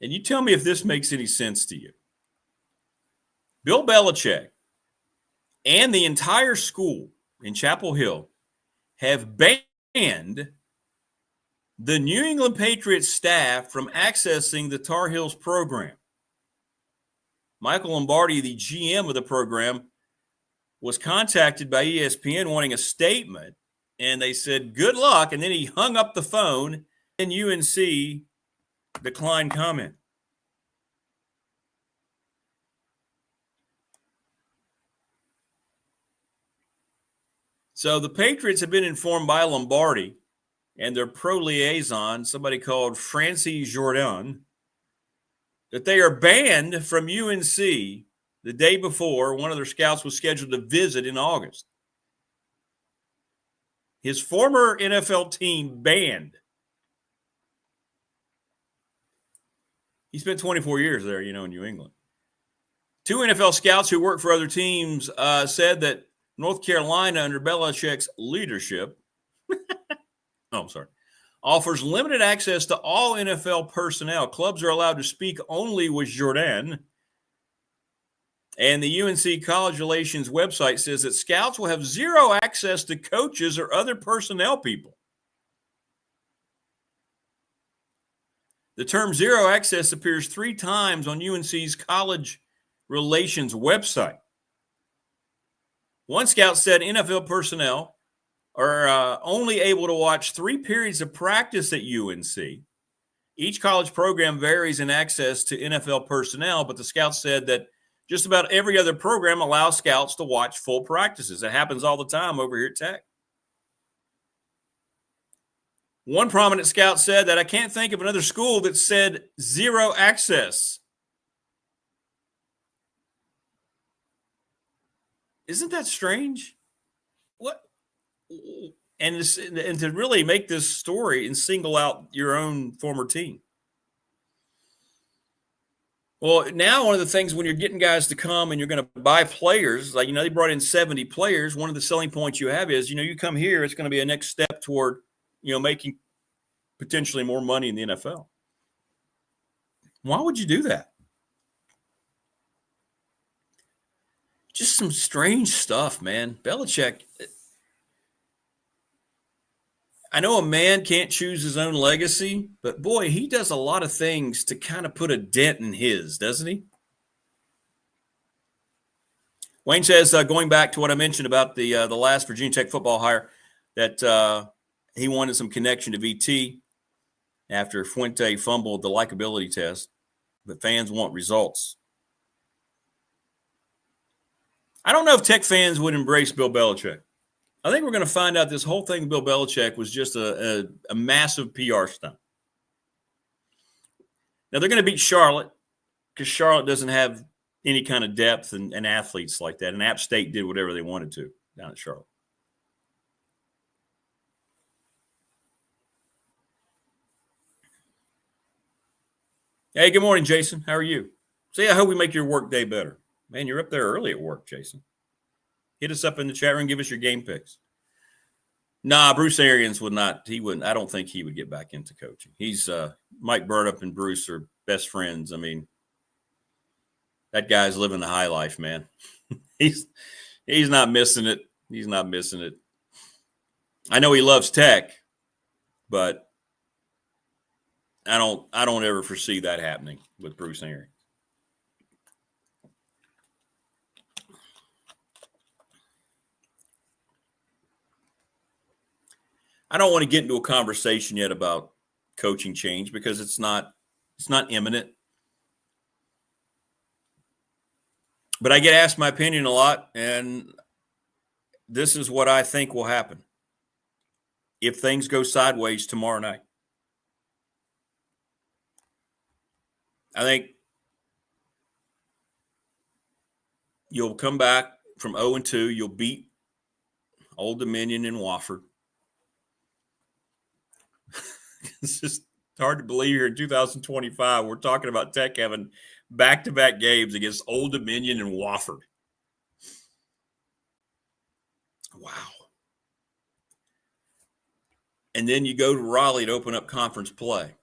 And you tell me if this makes any sense to you. Bill Belichick and the entire school in Chapel Hill have banned the New England Patriots staff from accessing the Tar Heels program. Michael Lombardi, the GM of the program, was contacted by ESPN wanting a statement, and they said, good luck, and then he hung up the phone, and UNC declined comment. So the Patriots have been informed by Lombardi and their pro liaison, somebody called Francis Jordan, that they are banned from UNC the day before one of their scouts was scheduled to visit in August. His former NFL team banned. He spent 24 years there, in New England. Two NFL scouts who work for other teams said that North Carolina, under Belichick's leadership, offers limited access to all NFL personnel. Clubs are allowed to speak only with Jordan. And the UNC College Relations website says that scouts will have zero access to coaches or other personnel people. The term zero access appears 3 times on UNC's College Relations website. One scout said NFL personnel are only able to watch 3 periods of practice at UNC. Each college program varies in access to NFL personnel, but the scouts said that just about every other program allows scouts to watch full practices. It happens all the time over here at Tech. One prominent scout said that I can't think of another school that said zero access. Isn't that strange? What? And to really make this story and single out your own former team. Well, now one of the things when you're getting guys to come and you're going to buy players, like, they brought in 70 players. One of the selling points you have is, you come here, it's going to be a next step toward, making potentially more money in the NFL. Why would you do that? Just some strange stuff, man. Belichick, I know a man can't choose his own legacy, but boy, he does a lot of things to kind of put a dent in his, doesn't he? Wayne says, going back to what I mentioned about the last Virginia Tech football hire, that he wanted some connection to VT after Fuente fumbled the likability test, but fans want results. I don't know if Tech fans would embrace Bill Belichick. I think we're going to find out this whole thing with Bill Belichick was just a massive PR stunt. Now, they're going to beat Charlotte because Charlotte doesn't have any kind of depth and athletes like that. And App State did whatever they wanted to down at Charlotte. Hey, good morning, Jason. How are you? Say, I hope we make your work day better. Man, you're up there early at work, Jason. Hit us up in the chat room. Give us your game picks. Nah, Bruce Arians would not. He wouldn't. I don't think he would get back into coaching. He's Mike Burdup and Bruce are best friends. I mean, that guy's living the high life, man. He's not missing it. He's not missing it. I know he loves Tech, but I don't ever foresee that happening with Bruce Arians. I don't want to get into a conversation yet about coaching change because it's not imminent. But I get asked my opinion a lot, and this is what I think will happen if things go sideways tomorrow night. I think you'll come back from 0-2. You'll beat Old Dominion and Wofford. It's just hard to believe here in 2025 we're talking about Tech having back-to-back games against Old Dominion and Wofford. Wow. And then you go to Raleigh to open up conference play.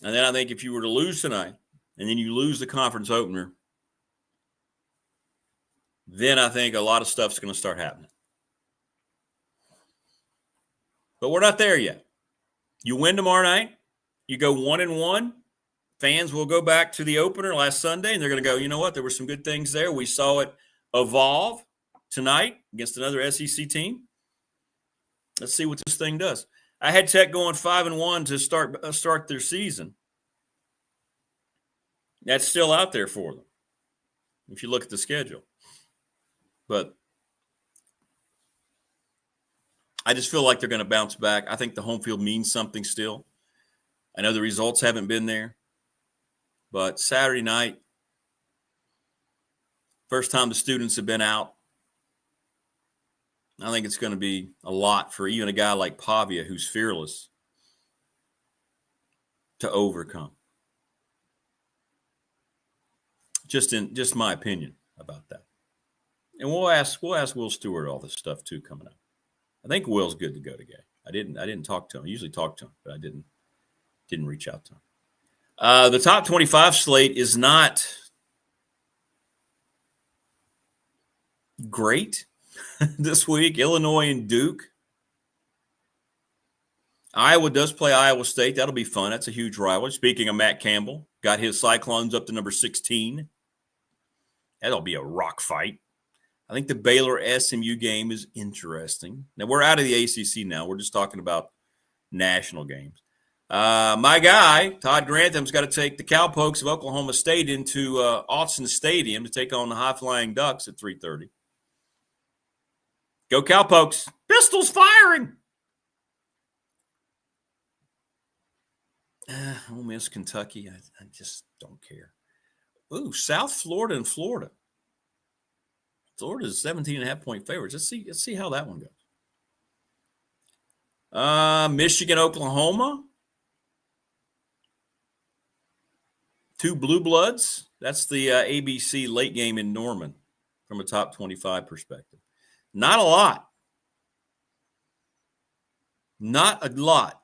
And then I think if you were to lose tonight and then you lose the conference opener, then I think a lot of stuff's going to start happening. But we're not there yet. You win tomorrow night, you go 1-1. Fans will go back to the opener last Sunday, and they're going to go, you know what? There were some good things there. We saw it evolve tonight against another SEC team. Let's see what this thing does. I had Tech going 5-1 to start their season. That's still out there for them if you look at the schedule. But I just feel like they're going to bounce back. I think the home field means something still. I know the results haven't been there. But Saturday night, first time the students have been out, I think it's going to be a lot for even a guy like Pavia, who's fearless, to overcome. Just my opinion about that. And we'll ask Will Stewart all this stuff too coming up. I think Will's good to go today. I didn't talk to him. I usually talk to him, but I didn't reach out to him. The top 25 slate is not great this week. Illinois and Duke. Iowa does play Iowa State. That'll be fun. That's a huge rivalry. Speaking of Matt Campbell, got his Cyclones up to number 16. That'll be a rock fight. I think the Baylor SMU game is interesting. Now, we're out of the ACC now. We're just talking about national games. My guy, Todd Grantham's got to take the Cowpokes of Oklahoma State into Austin Stadium to take on the High-Flying Ducks at 3:30. Go Cowpokes. Pistols firing. Ole Miss, Kentucky. I just don't care. Ooh, South Florida and Florida. Florida is 17.5-point favorites. Let's see how that one goes. Michigan, Oklahoma. 2 Blue Bloods. That's the ABC late game in Norman from a top 25 perspective. Not a lot. Not a lot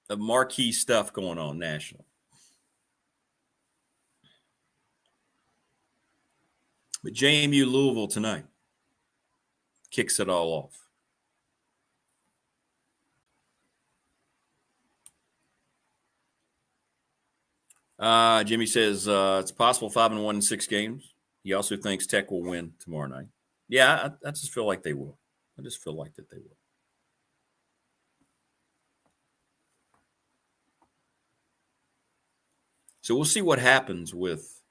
of marquee stuff going on nationally. But JMU Louisville tonight kicks it all off. Jimmy says it's possible 5-1 in 6 games. He also thinks Tech will win tomorrow night. Yeah, I just feel like they will. I just feel like that they will. So we'll see what happens with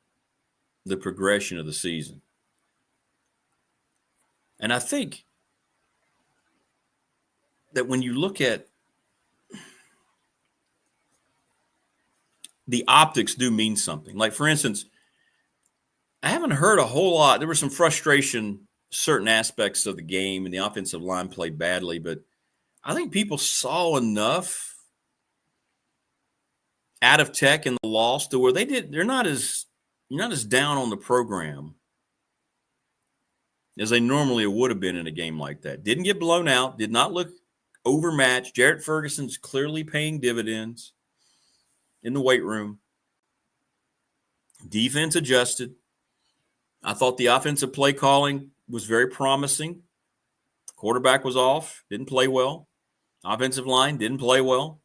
the progression of the season. And I think that when you look at the optics do mean something. Like, for instance, I haven't heard a whole lot. There was some frustration, certain aspects of the game, and the offensive line played badly, but I think people saw enough out of Tech in the loss to where they're not as down on the program as they normally would have been in a game like that. Didn't get blown out, did not look overmatched. Jarrett Ferguson's clearly paying dividends in the weight room. Defense adjusted. I thought the offensive play calling was very promising. Quarterback was off, didn't play well. Offensive line didn't play well.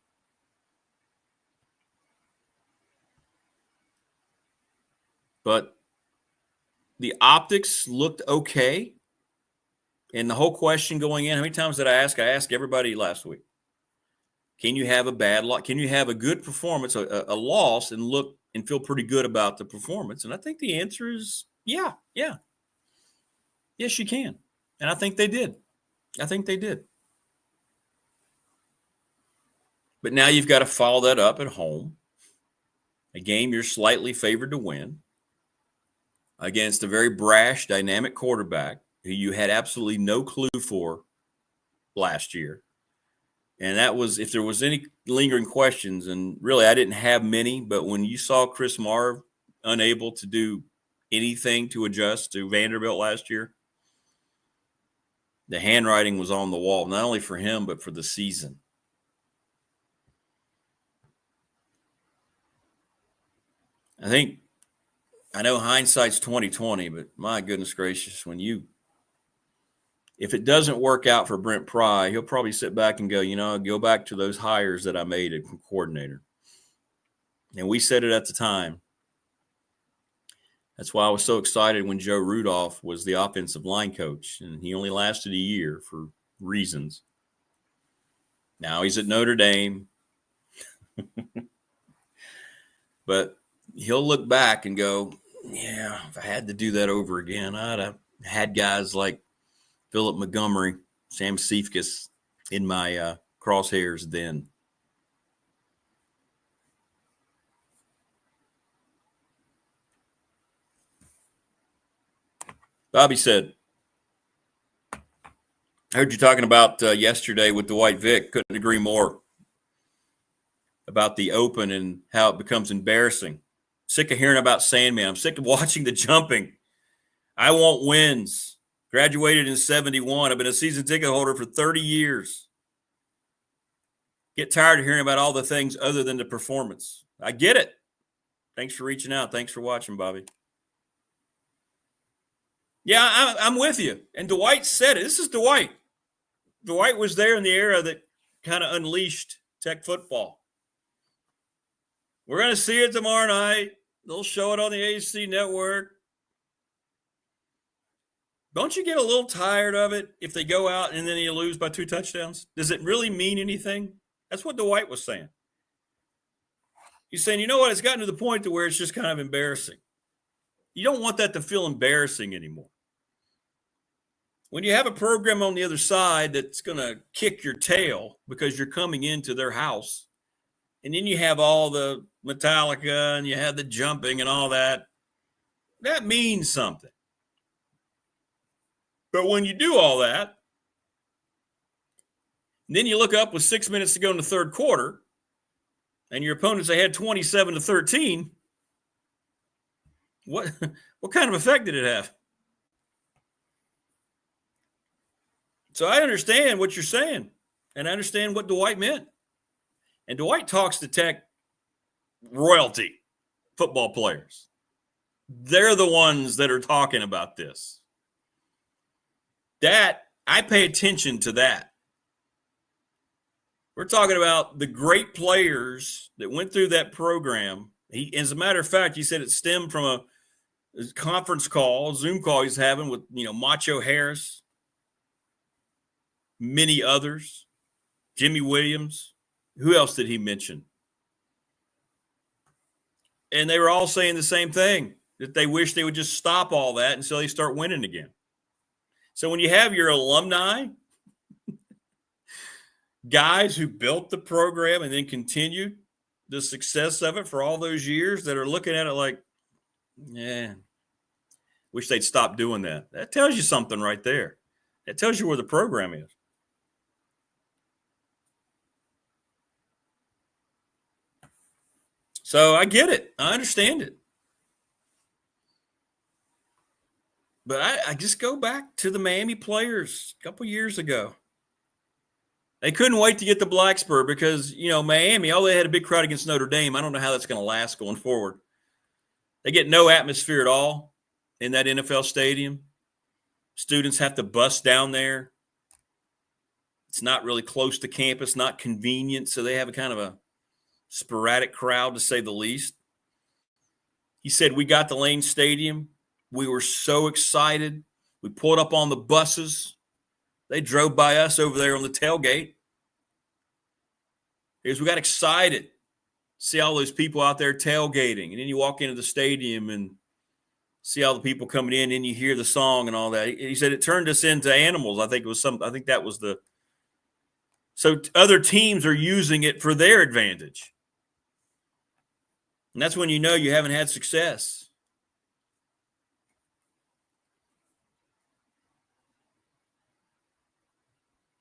But the optics looked okay. And the whole question going in, how many times did I ask? I asked everybody last week. Can you have a bad loss? Can you have a good performance, a loss, and look and feel pretty good about the performance? And I think the answer is yeah. Yes, you can. And I think they did. But now you've got to follow that up at home. A game you're slightly favored to win against a very brash, dynamic quarterback who you had absolutely no clue for last year. And that was, if there was any lingering questions, and really I didn't have many, but when you saw Chris Marv unable to do anything to adjust to Vanderbilt last year, the handwriting was on the wall, not only for him, but for the season. I know hindsight's 20/20, but my goodness gracious, if it doesn't work out for Brent Pry, he'll probably sit back and go, go back to those hires that I made at coordinator. And we said it at the time. That's why I was so excited when Joe Rudolph was the offensive line coach, and he only lasted a year for reasons. Now he's at Notre Dame. But he'll look back and go, yeah, if I had to do that over again, I'd have had guys like Philip Montgomery, Sam Cephas in my crosshairs then. Bobby said, I heard you talking about yesterday with Dwight Vick. Couldn't agree more about the open and how it becomes embarrassing. Sick of hearing about Sandman. I'm sick of watching the jumping. I want wins. Graduated in 71. I've been a season ticket holder for 30 years. get tired of hearing about all the things other than the performance. I get it. Thanks for reaching out. Thanks for watching, Bobby. Yeah, I'm with you. And Dwight said it. This is Dwight. Dwight was there in the era that kind of unleashed Tech football. We're going to see it tomorrow night. They'll show it on the AC network. Don't you get a little tired of it if they go out and then you lose by 2 touchdowns? Does it really mean anything? That's what Dwight was saying. He's saying, you know what? It's gotten to the point to where it's just kind of embarrassing. You don't want that to feel embarrassing anymore. When you have a program on the other side that's going to kick your tail because you're coming into their house, and then you have all the Metallica and you have the jumping and all that, that means something. But when you do all that, then you look up with 6 minutes to go in the third quarter, and your opponents ahead 27-13, what kind of effect did it have? So I understand what you're saying, and I understand what Dwight meant. And Dwight talks to Tech royalty, football players. They're the ones that are talking about this. That, I pay attention to that. We're talking about the great players that went through that program. As a matter of fact, he said it stemmed from a conference call, Zoom call he's having with, Macho Harris, many others, Jimmy Williams. Who else did he mention? And they were all saying the same thing, that they wish they would just stop all that until they start winning again. So when you have your alumni, guys who built the program and then continued the success of it for all those years that are looking at it like, wish they'd stop doing that. That tells you something right there. That tells you where the program is. So I get it. I understand it. But I just go back to the Miami players a couple years ago. They couldn't wait to get to Blacksburg because, Miami, they had a big crowd against Notre Dame. I don't know how that's going to last going forward. They get no atmosphere at all in that NFL stadium. Students have to bus down there. It's not really close to campus, not convenient, so they have a kind of a sporadic crowd, to say the least. He said, we got the Lane Stadium. We were so excited. We pulled up on the buses. They drove by us over there on the tailgate. We got excited. See all those people out there tailgating. And then you walk into the stadium and see all the people coming in, and you hear the song and all that. He said it turned us into animals. I think that was so other teams are using it for their advantage. And that's when you know you haven't had success.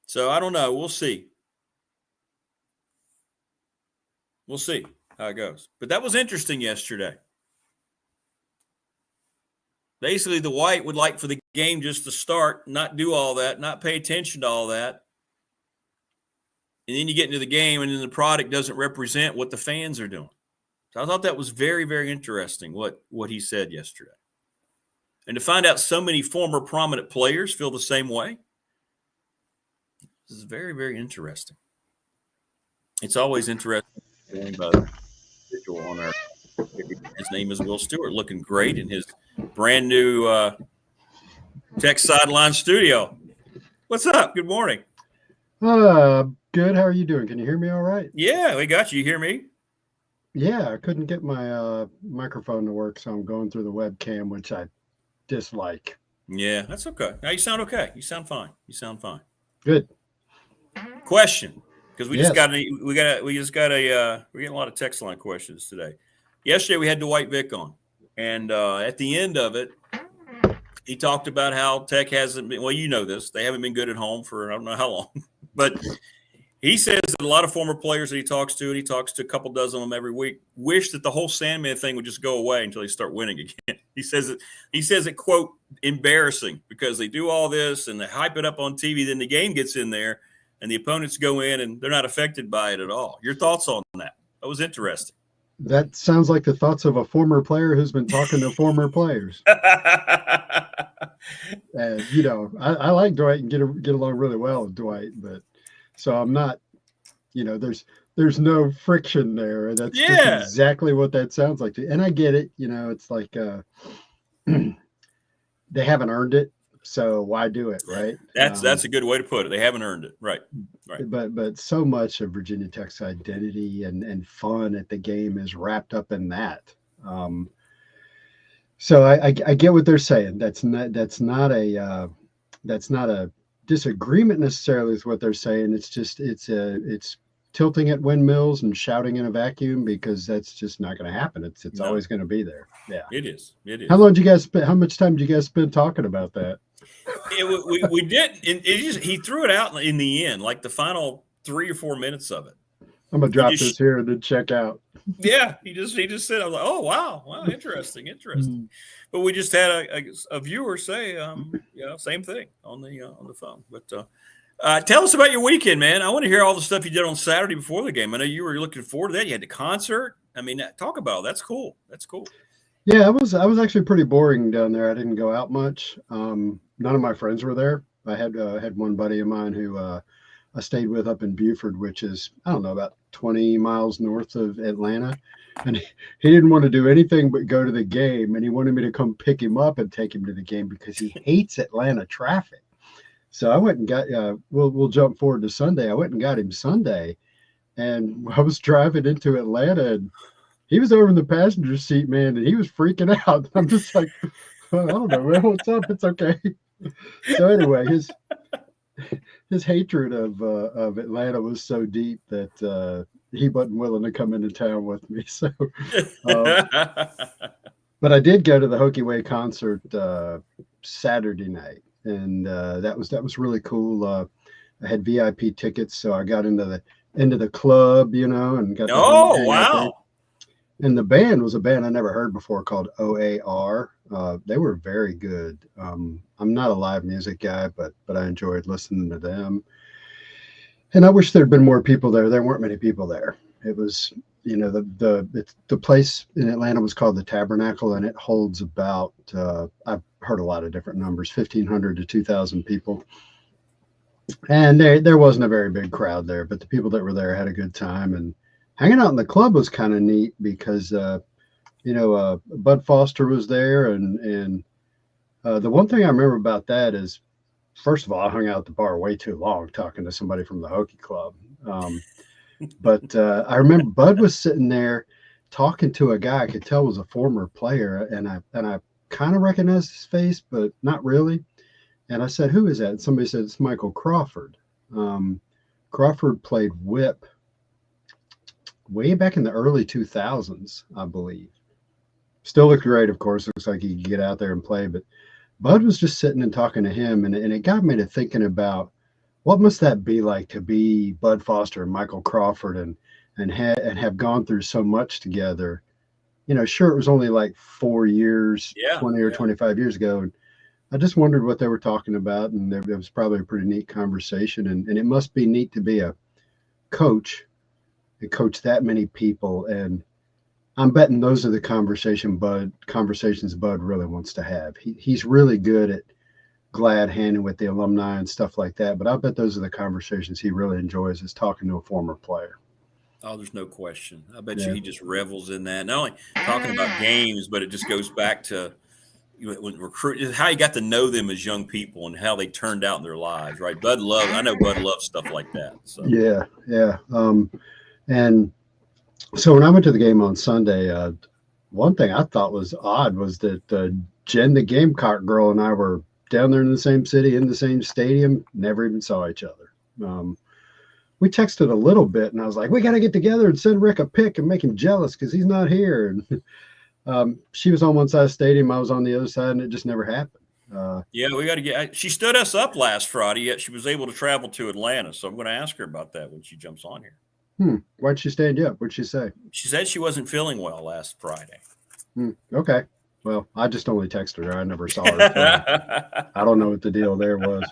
So I don't know. We'll see. We'll see how it goes. But that was interesting yesterday. Basically, the White would like for the game just to start, not do all that, not pay attention to all that. And then you get into the game, and then the product doesn't represent what the fans are doing. So I thought that was very, very interesting, what he said yesterday. And to find out so many former prominent players feel the same way, this is very, very interesting. It's always interesting. On our, his name is Will Stewart, looking great in his brand new Tech Sideline studio. What's up? Good morning. Good. How are you doing? Can you hear me all right? Yeah, we got you. You hear me? Yeah, I couldn't get my microphone to work, so I'm going through the webcam, which I dislike. Yeah, that's okay. Now you sound okay. You sound fine. Good. Question, because we're getting a lot of text line questions today. Yesterday we had Dwight Vick on, and at the end of it, he talked about how Tech hasn't been. Well, you know this; they haven't been good at home for I don't know how long, but he says that a lot of former players that he talks to, and he talks to a couple dozen of them every week, wish that the whole Sandman thing would just go away until they start winning again. He says it, quote, embarrassing because they do all this and they hype it up on TV. Then the game gets in there. and the opponents go in and they're not affected by it at all. Your thoughts on that? That was interesting. That sounds like the thoughts of a former player who's been talking to former players. And I like Dwight and get along really well with Dwight, but so I'm not, there's no friction there. That's just exactly what that sounds like. And I get it. It's like they haven't earned it, so why do it, right? That's a good way to put it. They haven't earned it, right? But so much of Virginia Tech's identity and fun at the game is wrapped up in that. So I get what they're saying. That's not a disagreement necessarily with what they're saying. It's just it's tilting at windmills and shouting in a vacuum, because that's just not going to happen. It's always going to be there. Yeah, it is. How long did you guys spend? How much time did you guys spend talking about that? We did. He threw it out in the end, like the final 3 or 4 minutes of it. I'm gonna drop this here and then check out. Yeah, he just said, I was like, oh wow, interesting. But we just had a viewer say, same thing on the phone. But tell us about your weekend, man. I want to hear all the stuff you did on Saturday before the game. I know you were looking forward to that. You had the concert. I mean, talk about it. That's cool. Yeah, I was actually pretty boring down there. I didn't go out much. None of my friends were there. I had one buddy of mine who I stayed with up in Buford, which is, I don't know, about 20 miles north of Atlanta. And he didn't want to do anything but go to the game. And he wanted me to come pick him up and take him to the game because he hates Atlanta traffic. So I went and got, we'll jump forward to Sunday. I went and got him Sunday. And I was driving into Atlanta, and he was over in the passenger seat, man, and he was freaking out. I'm just like, I don't know, man, what's up? It's okay. So anyway, his hatred of Atlanta was so deep that he wasn't willing to come into town with me. So, but I did go to the Hokie Way concert Saturday night, and that was really cool. I had VIP tickets, so I got into the club, and got. Oh wow! And the band was a band I never heard before called OAR. They were very good. I'm not a live music guy, but I enjoyed listening to them. And I wish there'd been more people there. There weren't many people there. It was, the place in Atlanta was called the Tabernacle, and it holds about, I've heard a lot of different numbers, 1,500 to 2,000 people. And there wasn't a very big crowd there, but the people that were there had a good time. And hanging out in the club was kind of neat because, Bud Foster was there. And the one thing I remember about that is, first of all, I hung out at the bar way too long talking to somebody from the Hokie Club. But I remember Bud was sitting there talking to a guy I could tell was a former player. And I kind of recognized his face, but not really. And I said, who is that? And somebody said, it's Michael Crawford. Crawford played whip way back in the early 2000s, I believe. Still looked great, of course. Looks like he could get out there and play. But Bud was just sitting and talking to him, and it got me to thinking about what must that be like to be Bud Foster and Michael Crawford and have gone through so much together. Sure, it was only like 4 years, 20 or 25 years ago. And I just wondered what they were talking about, and it was probably a pretty neat conversation. And it must be neat to be a coach and coach that many people. And I'm betting those are the conversations Bud really wants to have. He's really good at glad handing with the alumni and stuff like that. But I bet those are the conversations he really enjoys, is talking to a former player. Oh, there's no question. I bet you he just revels in that. Not only talking about games, but it just goes back to how you got to know them as young people and how they turned out in their lives, right? I know Bud loves stuff like that. So. Yeah. And so when I went to the game on Sunday, one thing I thought was odd was that Jen the Gamecock Girl and I were down there in the same city, in the same stadium, never even saw each other. We texted a little bit, and I was like, we got to get together and send Rick a pic and make him jealous because he's not here. And she was on one side of the stadium, I was on the other side, and it just never happened. We got to get. She stood us up last Friday, yet she was able to travel to Atlanta. So I'm going to ask her about that when she jumps on here. Why'd she stand you up? What'd she say? She said she wasn't feeling well last Friday. Okay. Well, I just only texted her. I never saw her. So I don't know what the deal there was.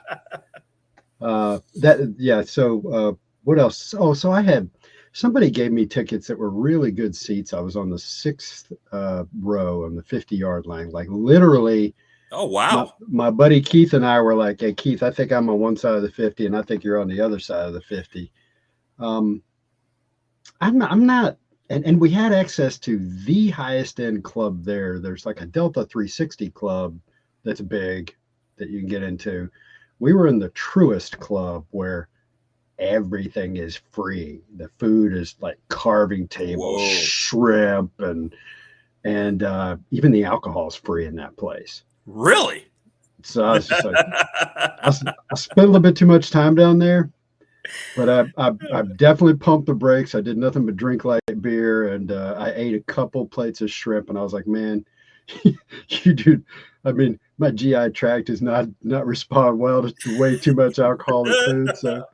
So what else? Oh, so somebody gave me tickets that were really good seats. I was on the sixth row on the 50-yard line, like literally. Oh, wow. My buddy Keith and I were like, "Hey, Keith, I think I'm on one side of the 50, and I think you're on the other side of the 50." I'm not, and we had access to the highest end club there. There's like a Delta 360 club that's big that you can get into. We were in the truest club where everything is free. The food is like carving tables, shrimp, and even the alcohol is free in that place. Really? So I was just like, I spent a little bit too much time down there, but I definitely pumped the brakes. I did nothing but drink light beer, and I ate a couple plates of shrimp, and I was like, man, you do. I mean, my GI tract is not respond well to way too much alcohol and food. So,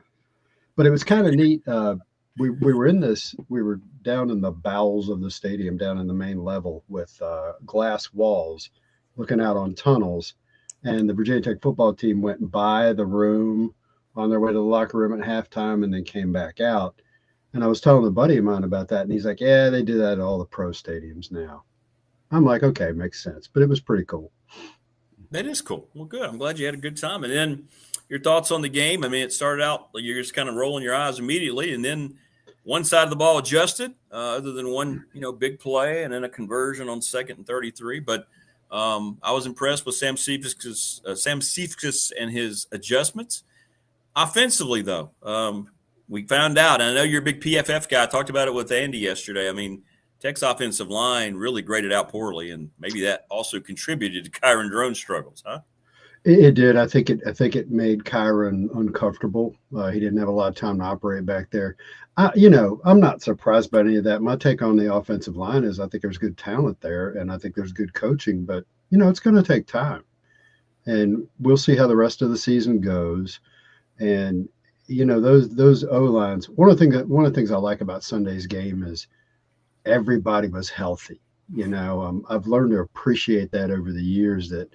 but it was kind of neat. We were down in the bowels of the stadium, down in the main level with glass walls, looking out on tunnels, and the Virginia Tech football team went by the room on their way to the locker room at halftime and then came back out. And I was telling a buddy of mine about that, and he's like, yeah, they do that at all the pro stadiums now. I'm like, okay, makes sense. But it was pretty cool. That is cool. Well, good. I'm glad you had a good time. And then your thoughts on the game. I mean, it started out like you're just kind of rolling your eyes immediately, and then one side of the ball adjusted, other than one, big play and then a conversion on 2nd and 33. But I was impressed with Sam Cephas and his adjustments. Offensively, though, we found out, and I know you're a big PFF guy. I talked about it with Andy yesterday. I mean, Tech's offensive line really graded out poorly, and maybe that also contributed to Kyron Drone's struggles, huh? It did. I think it made Kyron uncomfortable. He didn't have a lot of time to operate back there. I'm not surprised by any of that. My take on the offensive line is I think there's good talent there, and I think there's good coaching, but it's going to take time, and we'll see how the rest of the season goes. And those O lines. One of the things I like about Sunday's game is everybody was healthy. I've learned to appreciate that over the years. That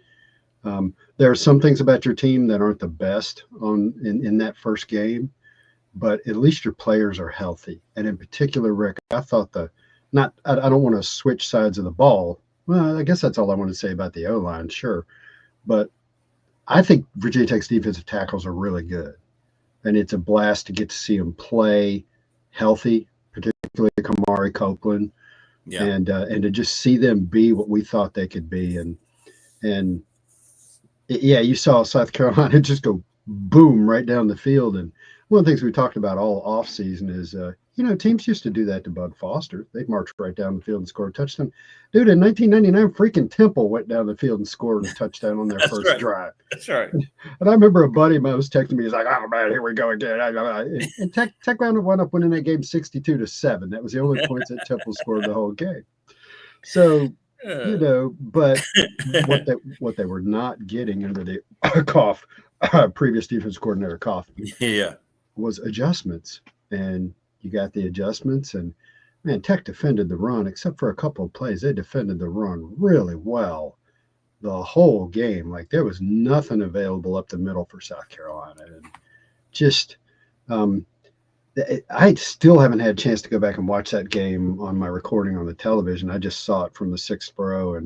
there are some things about your team that aren't the best in that first game, but at least your players are healthy. And in particular, Rick, I thought I don't want to switch sides of the ball. Well, I guess that's all I want to say about the O line, sure, but I think Virginia Tech's defensive tackles are really good, and it's a blast to get to see them play healthy, particularly Kamari Copeland, and to just see them be what we thought they could be. And you saw South Carolina just go boom right down the field. And one of the things we talked about all off season is, teams used to do that to Bud Foster. They'd march right down the field and score a touchdown. Dude, in 1999, freaking Temple went down the field and scored a touchdown on their first drive. That's right. And I remember a buddy of mine was texting me. He's like, "Oh man, here we go again." And Tech wound up winning that game 62-7. That was the only points that Temple scored the whole game. So, but what they were not getting under the previous defense coordinator was adjustments. And you got the adjustments, and man, Tech defended the run, except for a couple of plays. They defended the run really well the whole game. Like there was nothing available up the middle for South Carolina. And just, I still haven't had a chance to go back and watch that game on my recording on the television. I just saw it from the 6th row,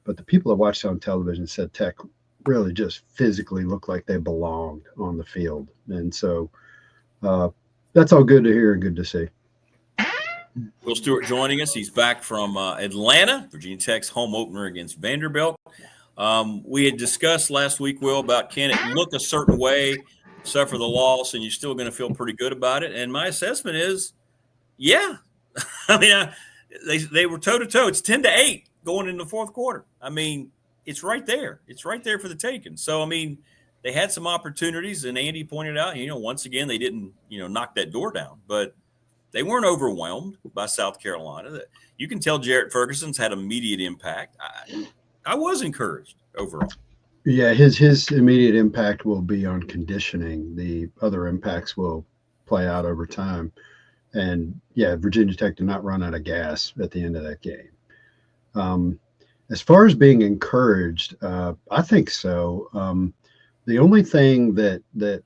but the people that watched it on television said Tech really just physically looked like they belonged on the field. And so, that's all good to hear and good to see. Will Stewart joining us. He's back from Atlanta, Virginia Tech's home opener against Vanderbilt. We had discussed last week, Will, about can it look a certain way, suffer the loss, and you're still going to feel pretty good about it. And my assessment is, yeah. I mean, they were toe-to-toe. It's 10-8 going into the fourth quarter. I mean, it's right there. It's right there for the taking. So, I mean, they had some opportunities, and Andy pointed out, once again, they didn't, knock that door down, but they weren't overwhelmed by South Carolina. You can tell Jarrett Ferguson's had immediate impact. I was encouraged overall. Yeah, his immediate impact will be on conditioning. The other impacts will play out over time. And yeah, Virginia Tech did not run out of gas at the end of that game. As far as being encouraged, I think so. The only thing that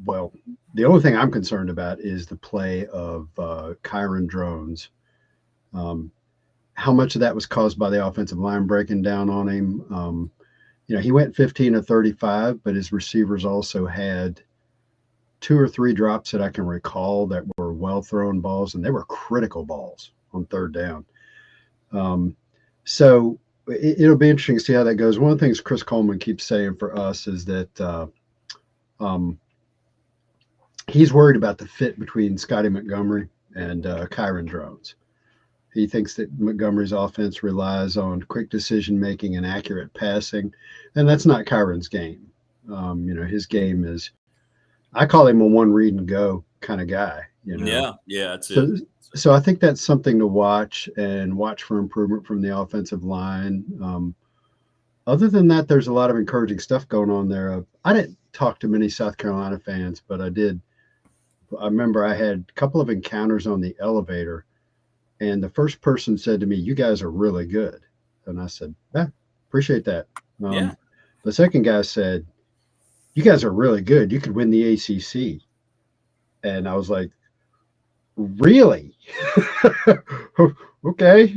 well, the only thing I'm concerned about is the play of Kyron Drones. How much of that was caused by the offensive line breaking down on him? He went 15 of 35, but his receivers also had 2 or 3 drops that I can recall that were well-thrown balls, and they were critical balls on third down. So it'll be interesting to see how that goes. One of the things Chris Coleman keeps saying for us is that he's worried about the fit between Scotty Montgomery and Kyron Drones. He thinks that Montgomery's offense relies on quick decision-making and accurate passing, and that's not Kyron's game. His game is, I call him a one read and go kind of guy. Yeah, that's it. So I think that's something to watch for improvement from the offensive line. Other than that, there's a lot of encouraging stuff going on there. I didn't talk to many South Carolina fans, but I did. I remember I had a couple of encounters on the elevator, and the first person said to me, "You guys are really good." And I said, "Yeah, appreciate that." The second guy said, "You guys are really good. You could win the ACC." And I was like, "Really?" Okay.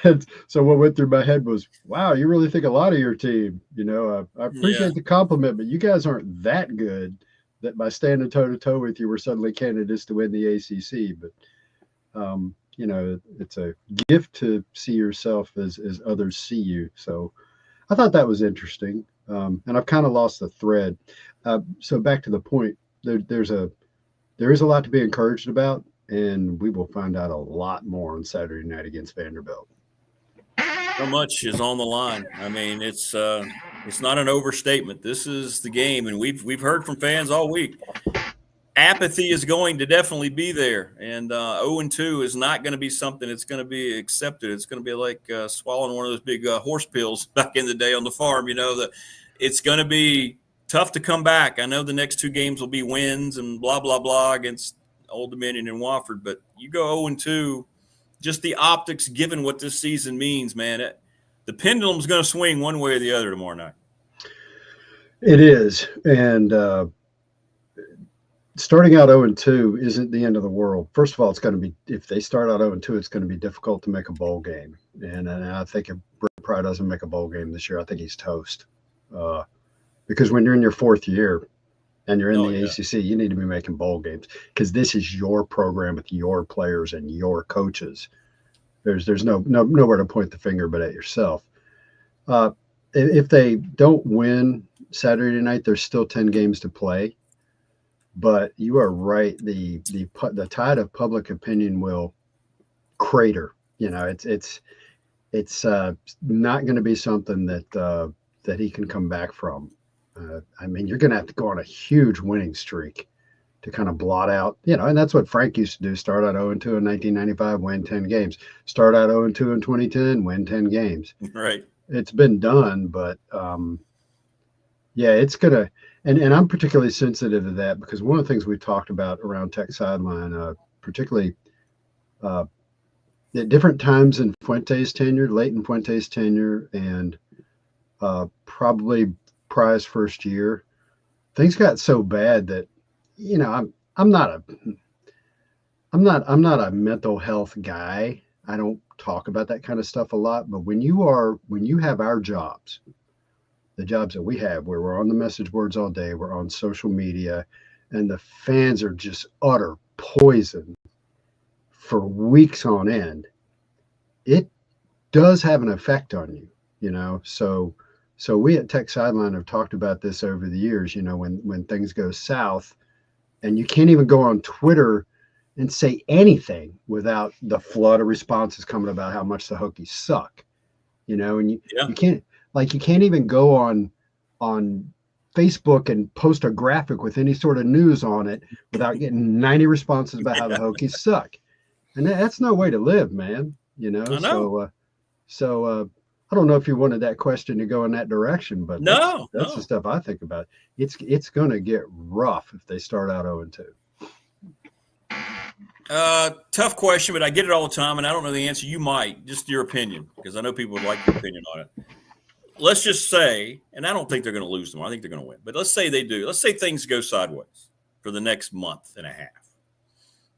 And so what went through my head was, wow, you really think a lot of your team. I appreciate the compliment, but you guys aren't that good that by standing toe-to-toe with you, we're suddenly candidates to win the ACC. But, it's a gift to see yourself as others see you. So I thought that was interesting. And I've kind of lost the thread. So back to the point, there is a lot to be encouraged about, and we will find out a lot more on Saturday night against Vanderbilt. So much is on the line. I mean, it's not an overstatement. This is the game, and we've heard from fans all week. Apathy is going to definitely be there, and 0-2 is not going to be something that's going to be accepted. It's going to be like swallowing one of those big horse pills back in the day on the farm. It's going to be tough to come back. I know the next 2 games will be wins and blah, blah, blah against Old Dominion and Wofford, but you go 0-2, just the optics given what this season means, man. The pendulum's going to swing one way or the other tomorrow night. It is, and starting out 0-2 isn't the end of the world. First of all, it's going to be, if they start out 0-2, it's going to be difficult to make a bowl game. And I think if Brett Pry doesn't make a bowl game this year, I think he's toast. Because when you're in your 4th year and you're in the ACC, you need to be making bowl games because this is your program with your players and your coaches. There's nowhere to point the finger but at yourself. If they don't win Saturday night, there's still 10 games to play. But you are right. The tide of public opinion will crater. It's not going to be something that he can come back from. You're going to have to go on a huge winning streak to kind of blot out, and that's what Frank used to do. Start out 0-2 in 1995, win 10 games. Start out 0-2 in 2010, win 10 games. Right. It's been done, but it's going to. And I'm particularly sensitive to that because one of the things we talked about around Tech Sideline, particularly at different times in Fuente's tenure, late in Fuente's tenure, and probably Pry's first year, things got so bad that I'm not a mental health guy. I don't talk about that kind of stuff a lot. But when you have our jobs, the jobs that we have, where we're on the message boards all day, we're on social media, and the fans are just utter poison for weeks on end, it does have an effect on you, So we at Tech Sideline have talked about this over the years, when things go south and you can't even go on Twitter and say anything without the flood of responses coming about how much the Hokies suck, and you can't. Like you can't even go on Facebook and post a graphic with any sort of news on it without getting 90 responses about how the Hokies suck. And that's no way to live, man. I know. So I don't know if you wanted that question to go in that direction, but that's the stuff I think about. It's going to get rough if they start out 0-2. Tough question, but I get it all the time, and I don't know the answer. You might, just your opinion, because I know people would like your opinion on it. let's just say, and I don't think they're going to lose tomorrow. I think they're going to win. But let's say they do. Let's say things go sideways for the next month and a half,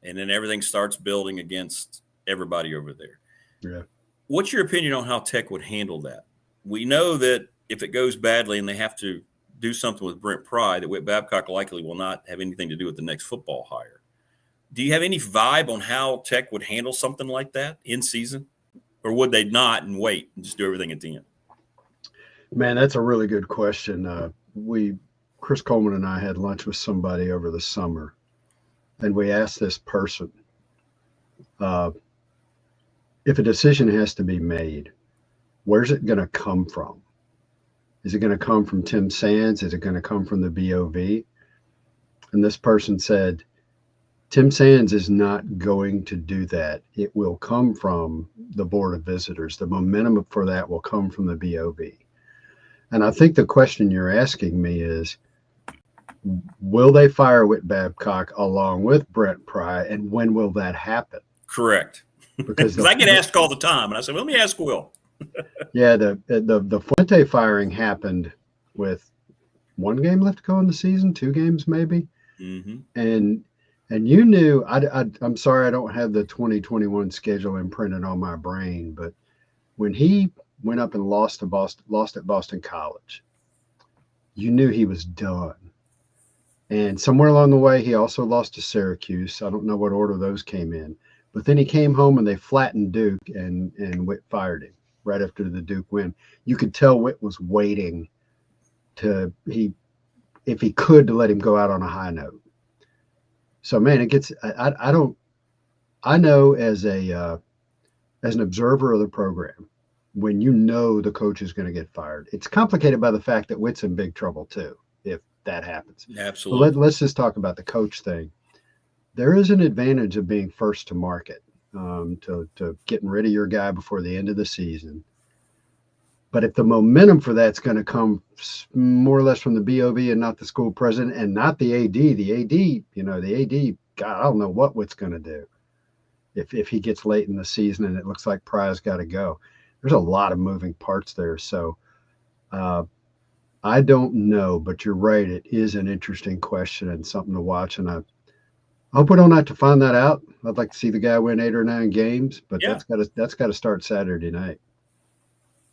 and then everything starts building against everybody over there. Yeah. What's your opinion on how Tech would handle that? We know that if it goes badly and they have to do something with Brent Pry, that Whit Babcock likely will not have anything to do with the next football hire. Do you have any vibe on how Tech would handle something like that in season? Or would they not and wait and just do everything at the end? Man, that's a really good question. Chris Coleman and I had lunch with somebody over the summer, and we asked this person, if a decision has to be made, where's it going to come from? Is it going to come from Tim Sands? Is it going to come from the BOV? And this person said, Tim Sands is not going to do that. It will come from the Board of Visitors. The momentum for that will come from the BOV. And I think the question you're asking me is, will they fire Whit Babcock along with Brent Pry, and when will that happen? Correct. Because I get asked all the time, and I said, well, let me ask Will. Yeah, the Fuente firing happened with 1 game left to go in the season, 2 games maybe. Mm-hmm. And you knew, I'm sorry I don't have the 2021 schedule imprinted on my brain, but when he went up and lost at Boston College, you knew he was done. And somewhere along the way, he also lost to Syracuse. I don't know what order those came in. But then he came home and they flattened Duke, and Whit fired him right after the Duke win. You could tell Whit was waiting if he could, to let him go out on a high note. So, man, it gets. I know as an observer of the program, when you know the coach is going to get fired, it's complicated by the fact that Whit's in big trouble too if that happens. Absolutely. But let's just talk about the coach thing. There is an advantage of being first to market, to getting rid of your guy before the end of the season. But if the momentum for that's going to come more or less from the BOV and not the school president and not the AD, God, I don't know what Whit's going to do if he gets late in the season and it looks like Pry's got to go. There's a lot of moving parts there. So I don't know, but you're right. It is an interesting question and something to watch. And I hope we don't have to find that out. I'd like to see the guy win 8 or 9 games, but yeah, that's got to start Saturday night.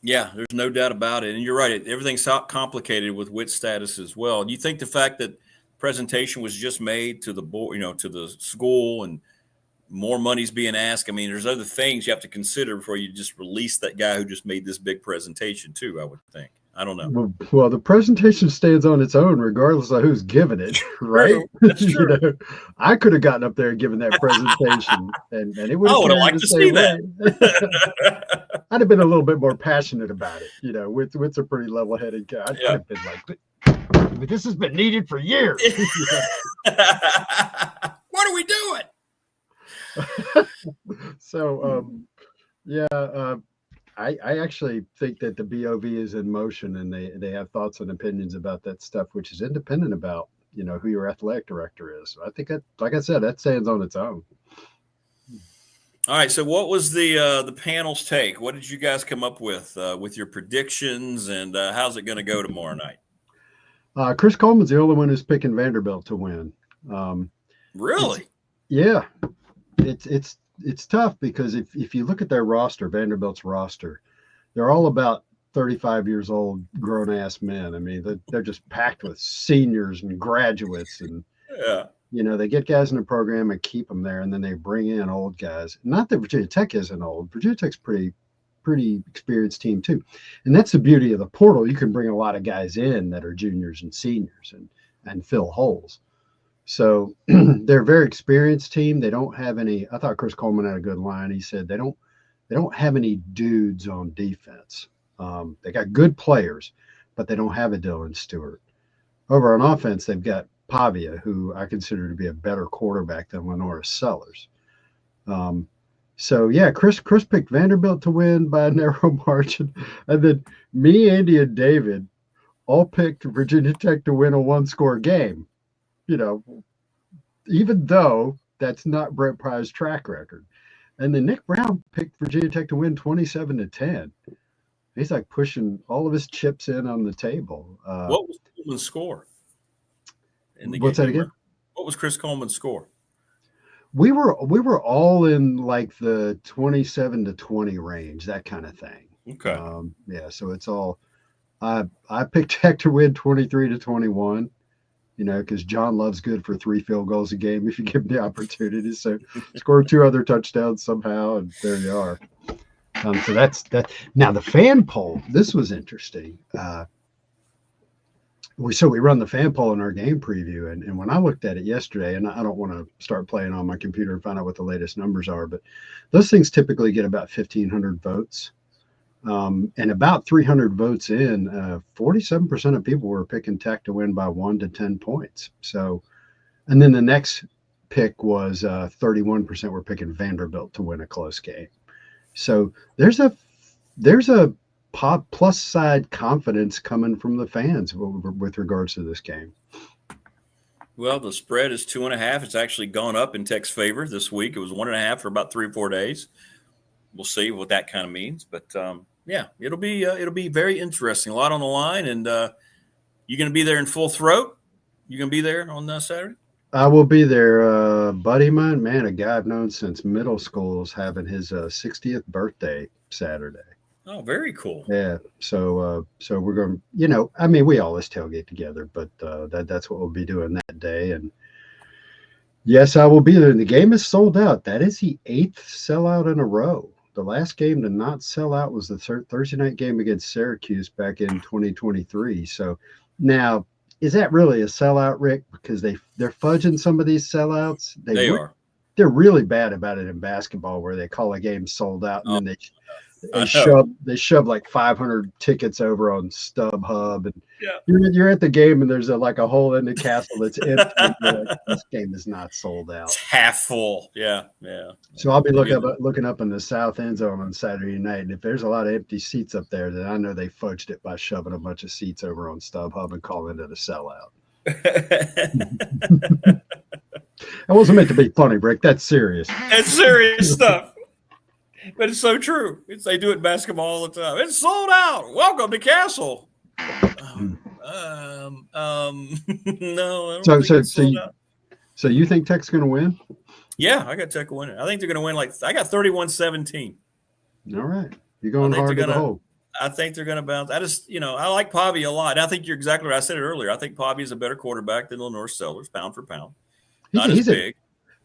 Yeah, there's no doubt about it. And you're right. Everything's complicated with Whit's status as well. Do you think the fact that presentation was just made to the board, to the school, and more money's being asked? I mean, there's other things you have to consider before you just release that guy who just made this big presentation too, I would think. I don't know. Well, the presentation stands on its own regardless of who's giving it, right? That's true. I could have gotten up there and given that presentation, and it would have. I would have liked to see that. I'd have been a little bit more passionate about it. Whit's a pretty level-headed guy. I'd have been like, but this has been needed for years. What are we doing? So, I actually think that the BOV is in motion, and they have thoughts and opinions about that stuff, which is independent about, who your athletic director is. So I think that, like I said, that stands on its own. All right. So what was the panel's take? What did you guys come up with your predictions, and how's it going to go tomorrow night? Chris Coleman's the only one who's picking Vanderbilt to win. Really? Yeah. It's tough because if you look at their roster, Vanderbilt's roster, they're all about 35 years old, grown-ass men. I mean, they're just packed with seniors and graduates, and they get guys in the program and keep them there, and then they bring in old guys. Not that Virginia Tech isn't old. Virginia Tech's pretty experienced team too, and that's the beauty of the portal. You can bring a lot of guys in that are juniors and seniors and fill holes. So they're a very experienced team. They don't have any. I thought Chris Coleman had a good line. He said they don't have any dudes on defense. They got good players, but they don't have a Dylan Stewart. Over on offense, they've got Pavia, who I consider to be a better quarterback than Lenora Sellers. Chris picked Vanderbilt to win by a narrow margin, and then me, Andy, and David all picked Virginia Tech to win a 1-score game. Even though that's not Brent Pry's track record. And then Nick Brown picked Virginia Tech to win 27-10. He's like pushing all of his chips in on the table. What was Coleman's score in the What's game? that again? What was Chris Coleman's score? We were all in like the 27 to 20 range, that kind of thing. Okay. Yeah, so it's all. I picked Tech to win 23 to 21. Because John Love's good for 3 field goals a game if you give him the opportunity. So scored 2 other touchdowns somehow, and there you are. So that's that. Now the fan poll. This was interesting. We run the fan poll in our game preview, and when I looked at it yesterday, and I don't want to start playing on my computer and find out what the latest numbers are, but those things typically get about 1,500 votes. And about 300 votes in, 47% of people were picking Tech to win by 1 to 10 points. So, and then the next pick was 31% were picking Vanderbilt to win a close game. So there's a plus side confidence coming from the fans with regards to this game. Well, the spread is 2.5. It's actually gone up in Tech's favor this week. It was 1.5 for about 3 or 4 days. We'll see what that kind of means, but yeah, it'll be very interesting. A lot on the line, and you going to be there in full throat? You going to be there on Saturday? I will be there. Buddy of mine, man, a guy I've known since middle school, is having his 60th birthday Saturday. Oh, very cool. Yeah, so we're going. We always tailgate together, but that's what we'll be doing that day. And yes, I will be there. And the game is sold out. That is the 8th sellout in a row. The last game to not sell out was the Thursday night game against Syracuse back in 2023. So now, is that really a sellout, Rick? Because they're fudging some of these sellouts. They are. They're really bad about it in basketball, where they call a game sold out and then they shove like 500 tickets over on StubHub, and you're at the game and there's a hole in the castle that's empty. Like, this game is not sold out. It's half full. Yeah. So I'll be looking up in the south end zone on Saturday night, and if there's a lot of empty seats up there, then I know they fudged it by shoving a bunch of seats over on StubHub and calling it a sellout. That wasn't meant to be funny, Rick. That's serious. It's serious stuff. But it's so true. They do it in basketball all the time. It's sold out. Welcome to Castle. No. I don't think it's sold out. So you think Tech's going to win? Yeah, I got Tech winning. I think they're going to win. I got 31-17. All right, you're going hard to the hole. I think they're going to bounce. I like Pavy a lot. I think you're exactly right. I said it earlier. I think Pavy is a better quarterback than Lenore Sellers, pound for pound. He's big.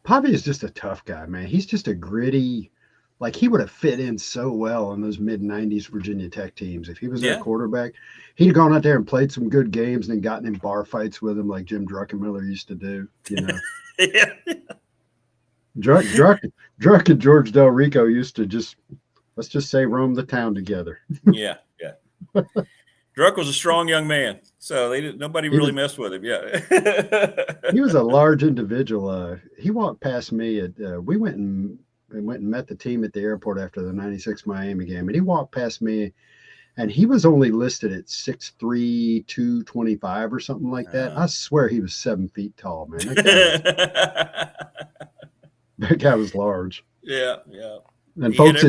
Pavy is just a tough guy, man. He's just a gritty. Like, he would have fit in so well on those mid-'90s Virginia Tech teams. If he was their quarterback, he'd have gone out there and played some good games and then gotten in bar fights with him like Jim Druckenmiller used to do, Yeah. Druck and George Del Rico used to let's just say roam the town together. Yeah. Druck was a strong young man, so nobody really messed with him. Yeah. He was a large individual. He walked past me we went and met the team at the airport after the 96 Miami game. And he walked past me, and he was only listed at 6'3", 225 or something like that. I swear he was 7 feet tall, man. That guy was large. Yeah. And folks,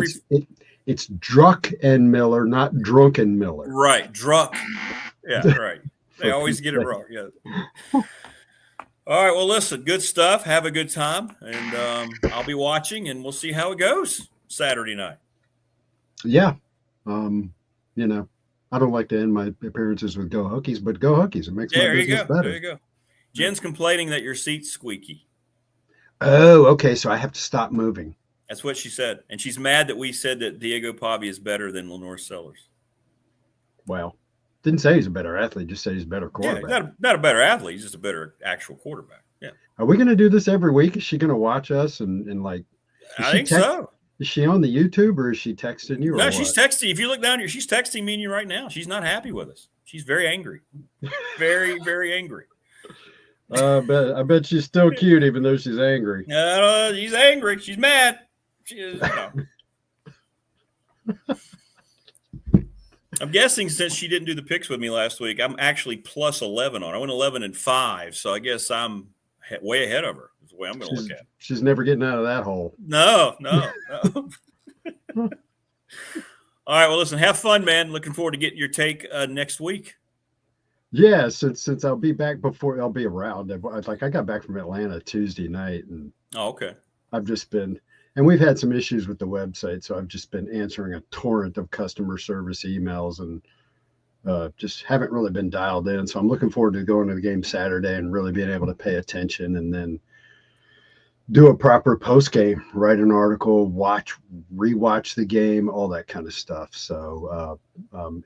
it's Druck and Miller, not Drunken Miller. Right. Druck. Yeah, right. They always get it wrong. Yeah. All right. Well, listen, good stuff. Have a good time. And I'll be watching, and we'll see how it goes Saturday night. Yeah. I don't like to end my appearances with Go Hokies, but Go Hokies. It makes my business better. There you go. Jen's complaining that your seat's squeaky. Oh, okay. So I have to stop moving. That's what she said. And she's mad that we said that Diego Pavy is better than Lenore Sellers. Well, didn't say he's a better athlete, just said he's a better quarterback. Yeah, not a better athlete. He's just a better actual quarterback. Yeah. Are we going to do this every week? Is she going to watch us and like? I think so. Is she on the YouTube, or is she texting you? No, she's texting. If you look down here, she's texting me and you right now. She's not happy with us. She's very angry. Very, very angry. I bet she's still cute, even though she's angry. She's angry. She's mad. She is. I'm guessing since she didn't do the picks with me last week, I'm actually plus 11 on her. I went 11-5, so I guess I'm way ahead of her. Is the way I'm going to look at it. She's never getting out of that hole. No. All right. Well, listen, have fun, man. Looking forward to getting your take next week. Yeah, since I'll be back before I'll be around. Like I got back from Atlanta Tuesday night, and okay. I've just been, and we've had some issues with the website, so I've just been answering a torrent of customer service emails and just haven't really been dialed in. So I'm looking forward to going to the game Saturday and really being able to pay attention, and then do a proper post game, write an article, rewatch the game, all that kind of stuff. So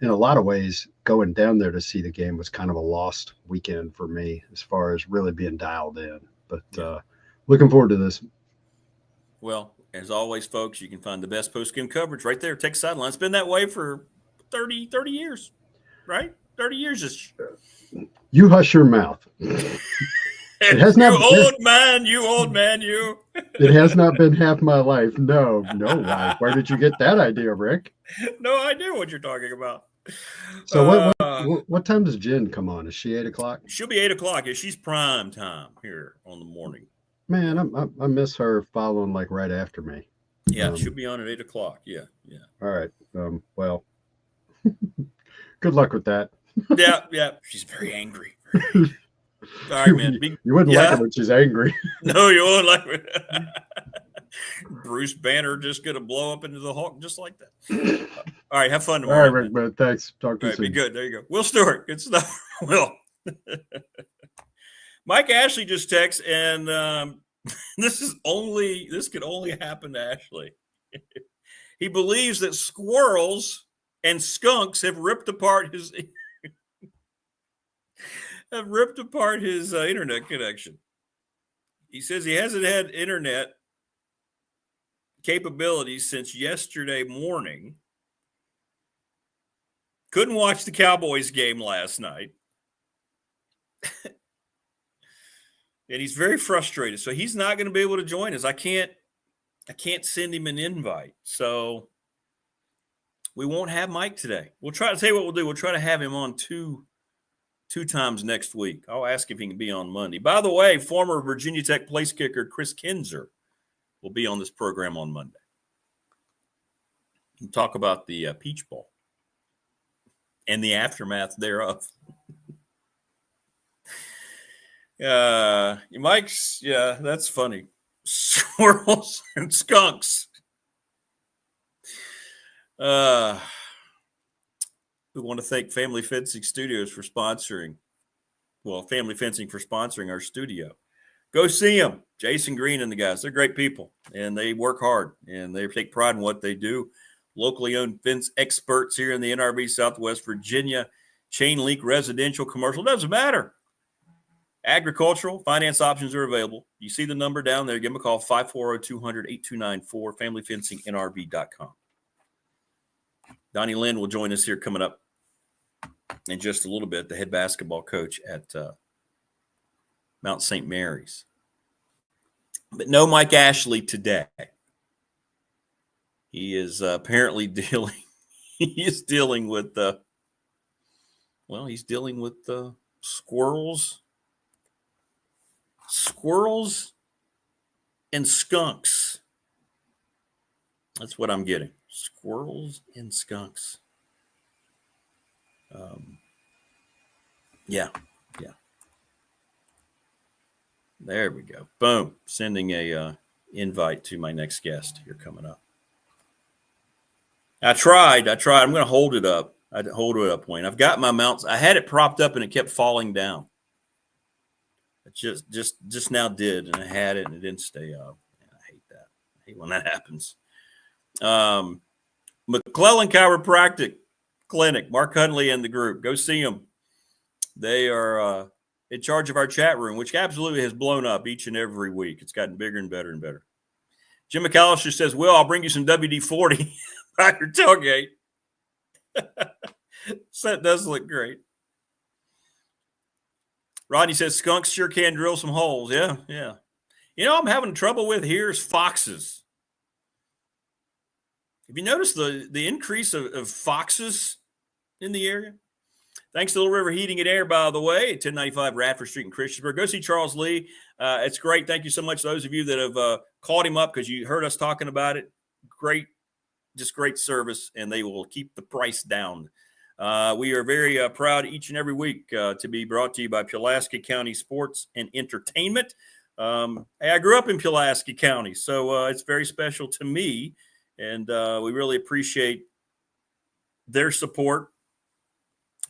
in a lot of ways, going down there to see the game was kind of a lost weekend for me as far as really being dialed in. But looking forward to this. Well, as always, folks, you can find the best post game coverage right there. Tech Sideline. It's been that way for 30 years, right? 30 years. You hush your mouth. It has not. You old man, you. It has not been half my life. No life. Where did you get that idea, Rick? No idea what you're talking about. So what time does Jen come on? Is she 8 o'clock? She'll be 8 o'clock. Yeah, she's prime time here on the morning. Man, I miss her following like right after me. Yeah, she'll be on at 8 o'clock. Yeah. All right. Well, good luck with that. Yeah. She's very angry. All right, man. You wouldn't like it when she's angry. No, you won't like it. Bruce Banner just going to blow up into the Hawk just like that. All right, have fun tomorrow. All right, Rick, man. Thanks. Talk to you soon. Be good. There you go. Will Stewart. Good stuff. Will. Mike Ashley just texts, and this could only happen to Ashley. He believes that squirrels and skunks have ripped apart his internet connection. He says he hasn't had internet capabilities since yesterday morning. Couldn't watch the Cowboys game last night. And he's very frustrated. So he's not going to be able to join us. I can't send him an invite. So we won't have Mike today. We'll try to tell you what we'll do. We'll try to have him on two times next week. I'll ask if he can be on Monday. By the way, former Virginia Tech place kicker Chris Kinzer will be on this program on Monday. We'll talk about the Peach Bowl and the aftermath thereof. Mike's, that's funny. Squirrels and skunks. We want to thank Family Fencing Studios for sponsoring. Well, Family Fencing for sponsoring our studio. Go see them. Jason Green and the guys. They're great people, and they work hard, and they take pride in what they do. Locally owned fence experts here in the NRV Southwest Virginia. Chain link residential, commercial. Doesn't matter. Agricultural, finance options are available. You see the number down there. Give them a call, 540-200-8294, familyfencingnrv.com. Donny Lind will join us here coming up in just a little bit, the head basketball coach at Mount St. Mary's. But no Mike Ashley today. He is apparently dealing with squirrels and skunks. That's what I'm getting. Squirrels and skunks. Yeah. There we go. Boom. Sending a invite to my next guest here coming up. I tried. I'm going to hold it up. I hold it up, Wayne. I've got my mounts. I had it propped up and it kept falling down. It just now did, and I had it and it didn't stay up. Man, I hate that. I hate when that happens. McClellan Chiropractic Clinic, Mark Hundley and the group. Go see them. They are in charge of our chat room, which absolutely has blown up each and every week. It's gotten bigger and better and better. Jim McAllister says, Will, I'll bring you some WD-40 by your tailgate. So that does look great. Rodney says, skunks sure can drill some holes. Yeah. You know, I'm having trouble with here is foxes. Have you noticed the increase of foxes in the area? Thanks to Little River Heating and Air, by the way, at 1095 Radford Street in Christiansburg. Go see Charles Lee. It's great. Thank you so much to those of you that have called him up because you heard us talking about it. Great just great service, and they will keep the price down. We are very proud each and every week to be brought to you by Pulaski County Sports and Entertainment. I grew up in Pulaski County, so it's very special to me, and we really appreciate their support.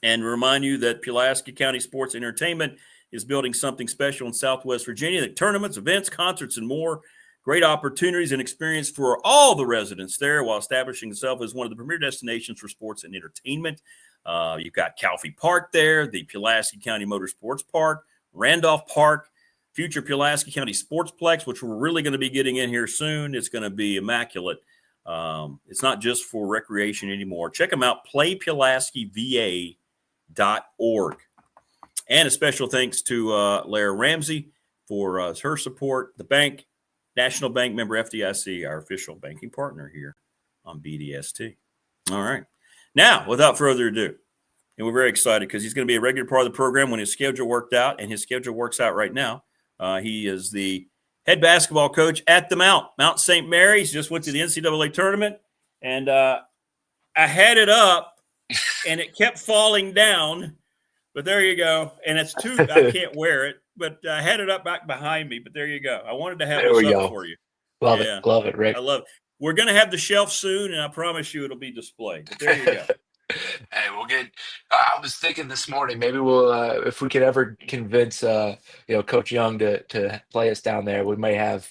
And remind you that Pulaski County Sports and Entertainment is building something special in Southwest Virginia, like tournaments, events, concerts, and more. Great opportunities and experience for all the residents there while establishing itself as one of the premier destinations for sports and entertainment. You've got Calfee Park there, the Pulaski County Motorsports Park, Randolph Park, future Pulaski County Sportsplex, which we're really going to be getting in here soon. It's going to be immaculate. It's not just for recreation anymore. Check them out, playpulaskiva.org. And a special thanks to Lara Ramsey for her support, the bank, National Bank member FDIC, our official banking partner here on BDST. All right. Now, without further ado, and we're very excited because he's going to be a regular part of the program when his schedule worked out, and his schedule works out right now. He is the head basketball coach at the Mount St. Mary's. Just went to the NCAA tournament, and I had it up, and it kept falling down. But there you go. And it's I can't wear it. But I had it up back behind me, but there you go. I wanted to have this up for you. Love it, Rick. I love it. We're going to have the shelf soon, and I promise you it'll be displayed. But there you go. Hey, we'll get. I was thinking this morning, maybe we'll, if we could ever convince, Coach Young to play us down there, we may have,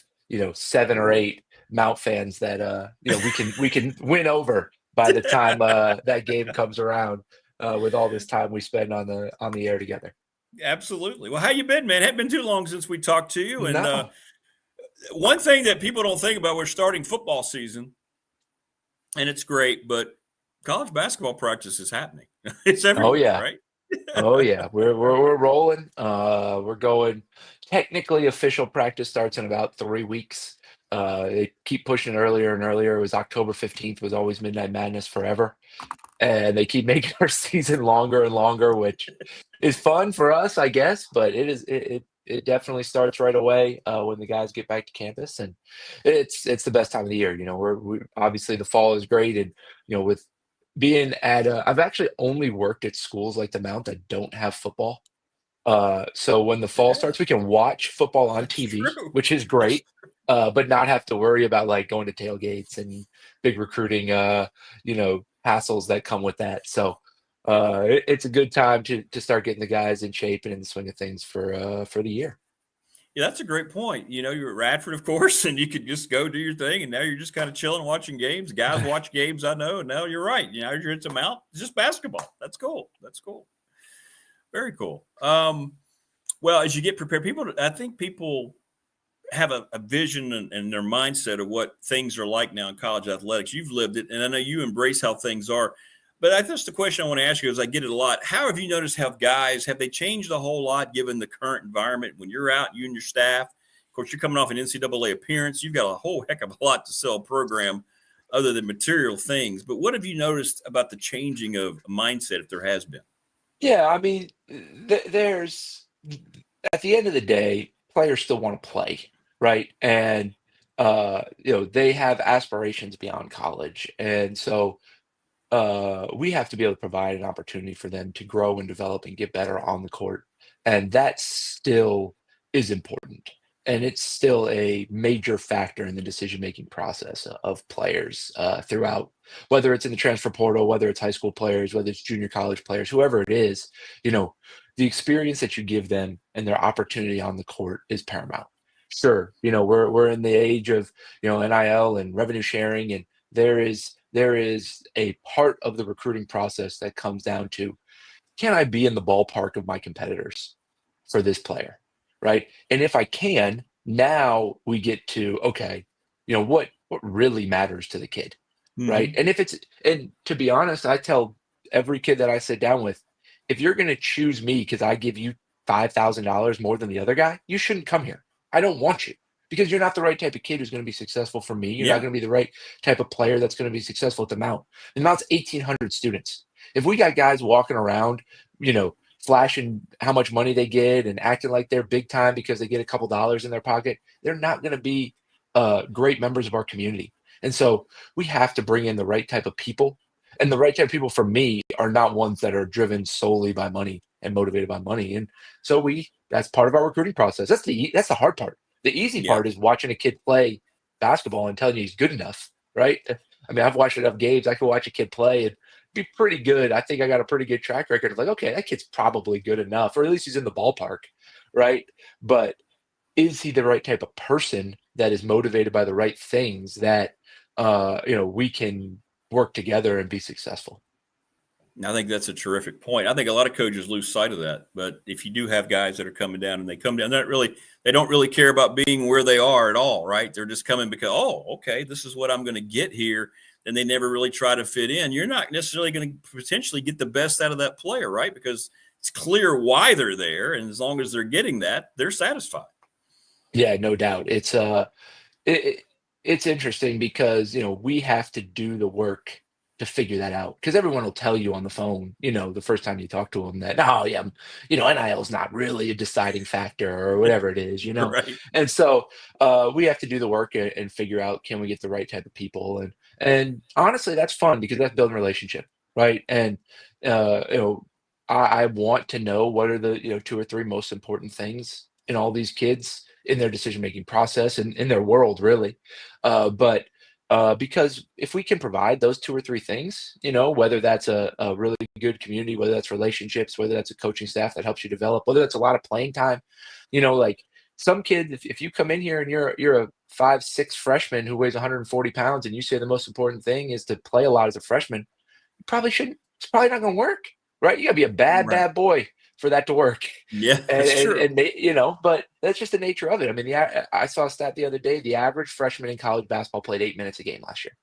7 or 8 Mount fans that, we can win over by the time that game comes around, with all this time we spend on the air together. Absolutely. Well, how you been, man? It hadn't been too long since we talked to you. And No. One thing that people don't think about, we're starting football season, and it's great, but college basketball practice is happening. It's everywhere, Oh yeah. right? Oh yeah, we're rolling. We're going. Technically, official practice starts in about 3 weeks. They keep pushing earlier and earlier. It was October 15th. Was always Midnight Madness forever, and they keep making our season longer and longer, which is fun for us, I guess. But it definitely starts right away when the guys get back to campus, and it's the best time of the year. We obviously the fall is great, and with being at I've actually only worked at schools like the Mount that don't have football. So when the fall starts, we can watch football on TV, which is great, but not have to worry about like going to tailgates and big recruiting, hassles that come with that. So it's a good time to start getting the guys in shape and in the swing of things for the year. Yeah, that's a great point. You're at Radford, of course, and you could just go do your thing, and now you're just kind of chilling, watching games. Guys watch games, I know, and now you're right. You're at the Mount. It's just basketball. That's cool. Very cool. Well, as you get prepared, I think people have a vision and their mindset of what things are like now in college athletics. You've lived it, and I know you embrace how things are. But I guess the question I want to ask you is, I get it a lot. How have you noticed have they changed a whole lot given the current environment when you're out, you and your staff? Of course, you're coming off an NCAA appearance. You've got a whole heck of a lot to sell a program other than material things. But what have you noticed about the changing of mindset, if there has been? Yeah, I mean, there's at the end of the day, players still want to play, right? And they have aspirations beyond college, and so we have to be able to provide an opportunity for them to grow and develop and get better on the court, and that still is important. And it's still a major factor in the decision-making process of players throughout, whether it's in the transfer portal, whether it's high school players, whether it's junior college players, whoever it is, the experience that you give them and their opportunity on the court is paramount. Sure, we're in the age of, NIL and revenue sharing, and there is a part of the recruiting process that comes down to, can I be in the ballpark of my competitors for this player? Right. And if I can, now we get to, okay, what really matters to the kid. Mm-hmm. Right. And to be honest, I tell every kid that I sit down with, if you're going to choose me because I give you $5,000 more than the other guy, you shouldn't come here. I don't want you, because you're not the right type of kid who's going to be successful for me. You're not going to be the right type of player that's going to be successful at the Mount. The Mount's 1,800 students. If we got guys walking around, flashing how much money they get and acting like they're big time because they get a couple dollars in their pocket, they're not going to be great members of our community. And so we have to bring in the right type of people. And the right type of people for me are not ones that are driven solely by money and motivated by money. And so that's part of our recruiting process. That's the hard part. The easy part is watching a kid play basketball and telling you he's good enough, right? I mean, I've watched enough games. I can watch a kid play and be pretty good. I think I got a pretty good track record of like, okay, that kid's probably good enough, or at least he's in the ballpark, right? But is he the right type of person that is motivated by the right things that we can work together and be successful? I think that's a terrific point. I think a lot of coaches lose sight of that. But if you do have guys that are coming down and they come down, they don't really care about being where they are at all, right? They're just coming because, oh, okay, this is what I'm going to get here. And they never really try to fit in. You're not necessarily going to potentially get the best out of that player, right? Because it's clear why they're there. And as long as they're getting that, they're satisfied. Yeah, no doubt. It's interesting because, we have to do the work to figure that out, because everyone will tell you on the phone, the first time you talk to them that, oh yeah, NIL is not really a deciding factor or whatever it is, Right. And so we have to do the work and figure out, can we get the right type of people? And honestly, that's fun because that's building relationship, right? And I want to know what are the 2 or 3 most important things in all these kids in their decision-making process and in their world, really. But because if we can provide those 2 or 3 things, whether that's a really good community, whether that's relationships, whether that's a coaching staff that helps you develop, whether that's a lot of playing time, like some kids, if you come in here and you're a 5'6" freshman who weighs 140 pounds and you say the most important thing is to play a lot as a freshman, you probably shouldn't. It's probably not going to work, right? You got to be a bad boy for that to work. Yeah, that's true. But that's just the nature of it. I mean, I saw a stat the other day. The average freshman in college basketball played 8 minutes a game last year.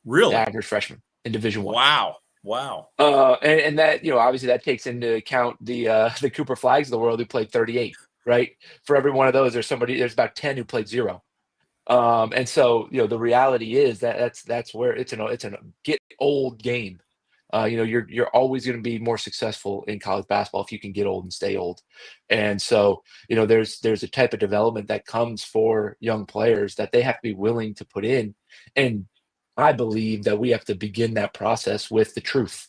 Really? The average freshman in Division I. Wow. And that, obviously that takes into account the Cooper Flags of the world who played 38, right? For every one of those, there's about 10 who played 0. And so, the reality is that's where it's a get old game. You're always going to be more successful in college basketball if you can get old and stay old. And so, there's a type of development that comes for young players that they have to be willing to put in. And I believe that we have to begin that process with the truth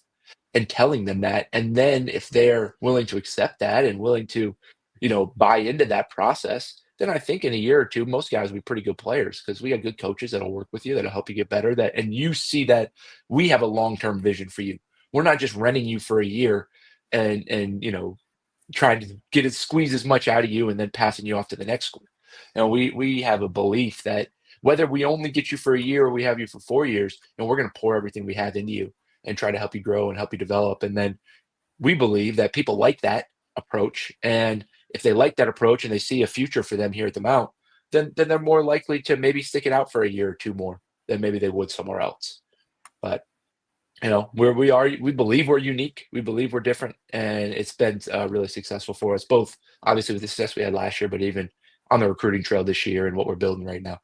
and telling them that. And then if they're willing to accept that and willing to, buy into that process, then I think in a year or 2, most guys will be pretty good players because we have good coaches that'll work with you, that'll help you get better. And you see that we have a long-term vision for you. We're not just renting you for a year and trying to squeeze as much out of you and then passing you off to the next school. We have a belief that whether we only get you for a year or we have you for 4 years, we're going to pour everything we have into you and try to help you grow and help you develop. And then we believe that people like that approach. And if they like that approach and they see a future for them here at the Mount, then they're more likely to maybe stick it out for a year or 2 more than maybe they would somewhere else. But we believe we're unique. We believe we're different, and it's been really successful for us, both obviously with the success we had last year, but even on the recruiting trail this year and what we're building right now.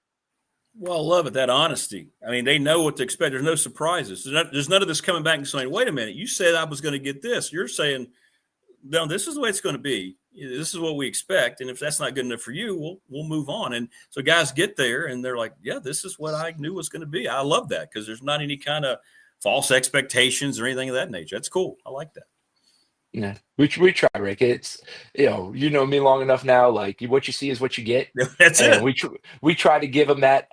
Well, I love it, that honesty. I mean, they know what to expect. There's no surprises. There's none of this coming back and saying, wait a minute, you said I was going to get this. You're saying, no, this is the way it's going to be. This is what we expect. And if that's not good enough for you, we'll move on. And so guys get there and they're like, yeah, this is what I knew was going to be. I love that because there's not any kind of false expectations or anything of that nature. That's cool. I like that. Yeah, we try, Rick. It's, you know me long enough now, like what you see is what you get. That's it. We try to give them that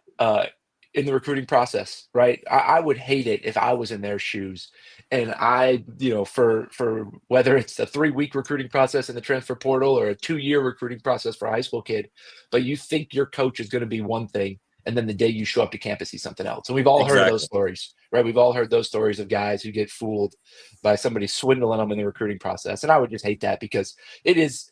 in the recruiting process, right? I would hate it if I was in their shoes and I, for whether it's a 3-week recruiting process in the transfer portal or a 2-year recruiting process for a high school kid, but you think your coach is going to be one thing, and then the day you show up to campus, he's something else. And we've all heard those stories, right? We've all heard those stories of guys who get fooled by somebody swindling them in the recruiting process. And I would just hate that because it is,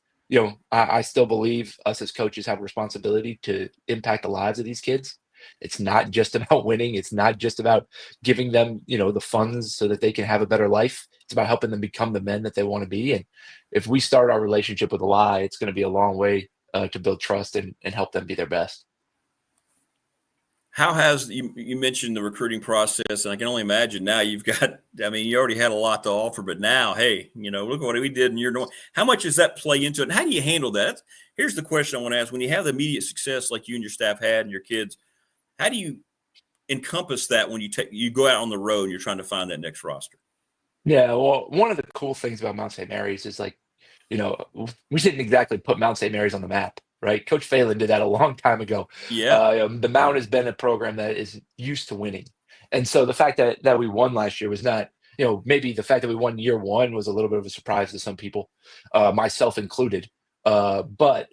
I still believe us as coaches have a responsibility to impact the lives of these kids. It's not just about winning. It's not just about giving them, the funds so that they can have a better life. It's about helping them become the men that they want to be. And if we start our relationship with a lie, it's going to be a long way to build trust and help them be their best. How has you mentioned the recruiting process, and I can only imagine now you've got, you already had a lot to offer, but now, hey, look what we did and you're doing. How much does that play into it? And how do you handle that? Here's the question I want to ask. When you have the immediate success like you and your staff had and your kids, how do you encompass that when you go out on the road and you're trying to find that next roster? Yeah, well, one of the cool things about Mount St. Mary's is like, we didn't exactly put Mount St. Mary's on the map, right? Coach Phelan did that a long time ago. Yeah. The Mount has been a program that is used to winning. And so the fact that we won last year was not, maybe the fact that we won year one was a little bit of a surprise to some people, myself included. But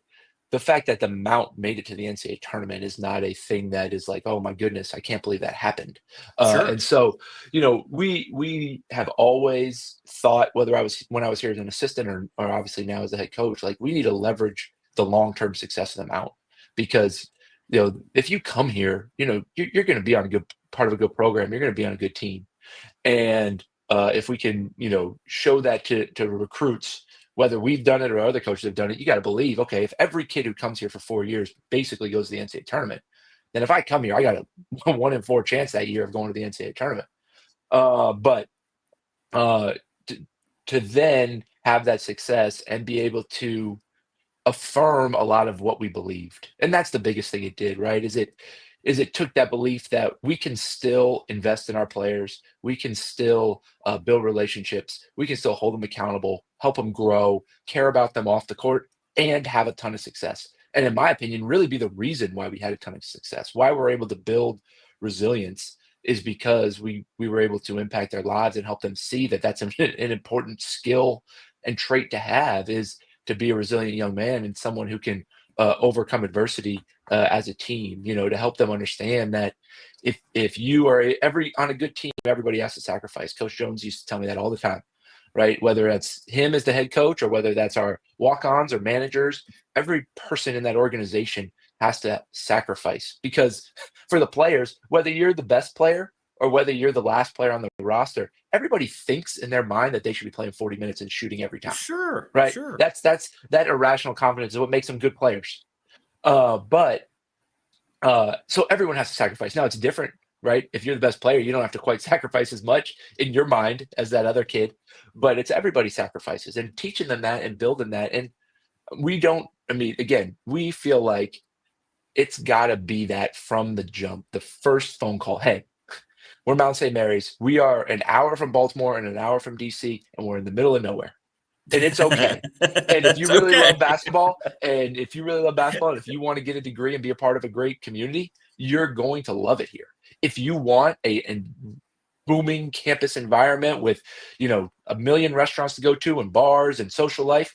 the fact that the Mount made it to the NCAA tournament is not a thing that is like, oh my goodness, I can't believe that happened. Sure. And so, we have always thought, when I was here as an assistant or obviously now as a head coach, like we need to leverage the long-term success of the Mount, because if you come here, you're going to be on a good part of a good program. You're going to be on a good team. And if we can, show that to recruits, whether we've done it or other coaches have done it, you got to believe, okay, if every kid who comes here for 4 years basically goes to the NCAA tournament, then if I come here, I got a 1 in 4 chance that year of going to the NCAA tournament. But to then have that success and be able to affirm a lot of what we believed. And that's the biggest thing it did, right? Is it took that belief that we can still invest in our players. We can still build relationships. We can still hold them accountable, help them grow, care about them off the court, and have a ton of success. And in my opinion, really be the reason why we had a ton of success, why we're able to build resilience, is because we were able to impact their lives and help them see that that's an important skill and trait to have, is to be a resilient young man and someone who can overcome adversity as a team, to help them understand that if you are on a good team, everybody has to sacrifice. Coach Jones used to tell me that all the time, right? Whether that's him as the head coach or whether that's our walk-ons or managers, every person in that organization has to sacrifice, because for the players, whether you're the best player or whether you're the last player on the roster, everybody thinks in their mind that they should be playing 40 minutes and shooting every time. Sure. Right. Sure. That's that irrational confidence is what makes them good players. So everyone has to sacrifice. Now it's different, right? If you're the best player, you don't have to quite sacrifice as much in your mind as that other kid, but it's everybody sacrifices, and teaching them that and building that. And we feel like it's got to be that from the jump, the first phone call. Hey, we're Mount St. Mary's. We are an hour from Baltimore and an hour from DC, and we're in the middle of nowhere. And it's okay. And if you really love basketball, and if you want to get a degree and be a part of a great community, you're going to love it here. If you want a booming campus environment with, a million restaurants to go to and bars and social life,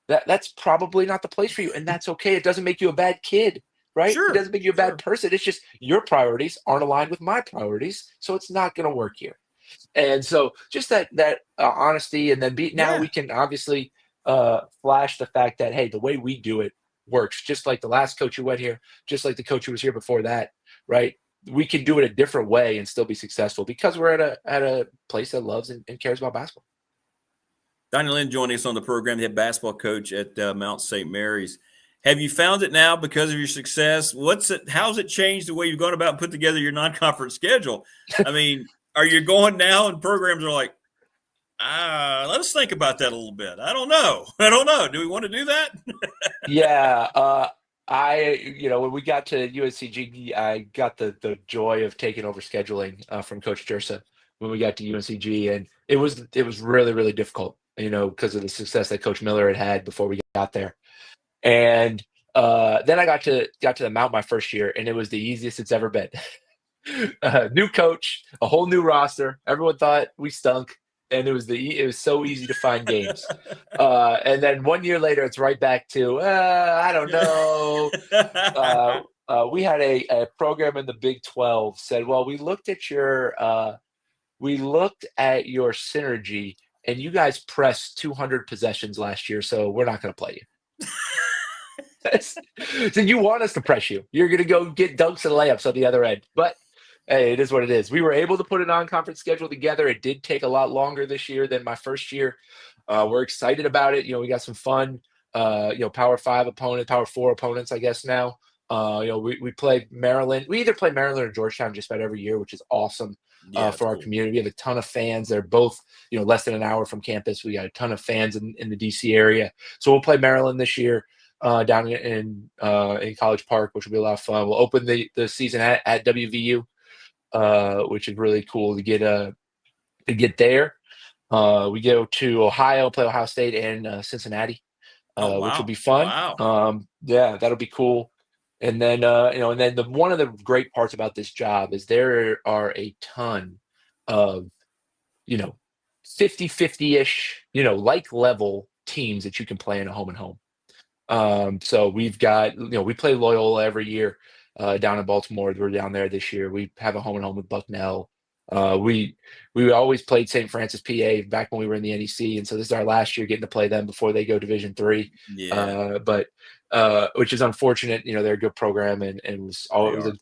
that's probably not the place for you. And that's okay. It doesn't make you a bad kid. Right? Sure, it doesn't make you a bad person. It's just your priorities aren't aligned with my priorities, so it's not going to work here. And so just that honesty, and then we can obviously flash the fact that, hey, the way we do it works, just like the last coach who went here, just like the coach who was here before that, right? We can do it a different way and still be successful because we're at a place that loves and cares about basketball. Donny Lind joining us on the program, the head basketball coach at Mount St. Mary's. Have you found it now because of your success? How's it changed the way you've gone about and put together your non-conference schedule? I mean, are you going now and programs are like, let us think about that a little bit. I don't know. Do we want to do that? Yeah. When we got to UNCG, I got the joy of taking over scheduling from Coach Jersa when we got to UNCG, and it was really, really difficult, because of the success that Coach Miller had before we got there. And then I got to the Mount my first year, and it was the easiest it's ever been. New coach, a whole new roster. Everyone thought we stunk, and it was so easy to find games. And then 1 year later, it's right back to I don't know. We had a program in the Big 12 said, well, we looked at your synergy, and you guys pressed 200 possessions last year, so we're not going to play you. So you want us to press you. You're going to go get dunks and layups on the other end. But hey, it is what it is. We were able to put a non-conference schedule together. It did take a lot longer this year than my first year. We're excited about it. We got some fun, Power 5 opponents, Power 4 opponents, I guess now. We play Maryland. We either play Maryland or Georgetown just about every year, which is awesome for our community. We have a ton of fans. They're both, less than an hour from campus. We got a ton of fans in the DC area. So we'll play Maryland this year down in College Park, which will be a lot of fun. We'll open the season at WVU. which is really cool to get there. We go to Ohio, play Ohio State and Cincinnati, Oh, which will wow. be fun. Wow. Yeah, that'll be cool. And then one of the great parts about this job is there are a ton of 50-50-ish, like level teams that you can play in a home and home. So we've got, we play Loyola every year down in Baltimore. We're down there this year. We have a home and home with Bucknell. We always played St. Francis, PA back when we were in the NEC. And so this is our last year getting to play them before they go Division III. Yeah. But which is unfortunate. They're a good program and it was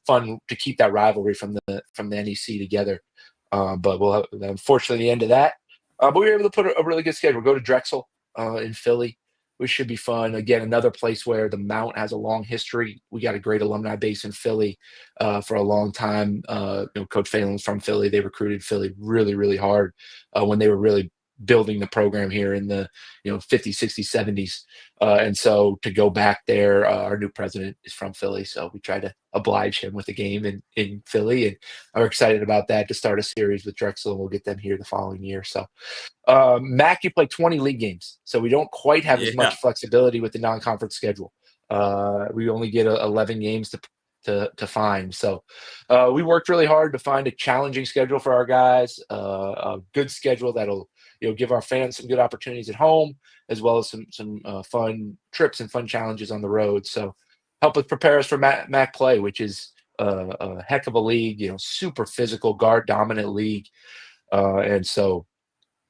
fun to keep that rivalry from the NEC together. But we'll have, unfortunately, the end of that. But we were able to put a really good schedule. Go to Drexel in Philly, which should be fun. Again, another place where the Mount has a long history. We got a great alumni base in Philly for a long time. Coach Phelan's from Philly. They recruited Philly really, really hard when they were really building the program here in the 50s, 60s, 70s. And so to go back there, our new president is from Philly. So we try to oblige him with a game in Philly. And are excited about that to start a series with Drexel. And we'll get them here the following year. So MAC, you play 20 league games. So we don't quite have as much flexibility with the non-conference schedule. We only get 11 games to find. So we worked really hard to find a challenging schedule for our guys, a good schedule that'll give our fans some good opportunities at home, as well as some fun trips and fun challenges on the road. So help us prepare us for MAC play, which is a heck of a league, super physical, guard dominant league. And so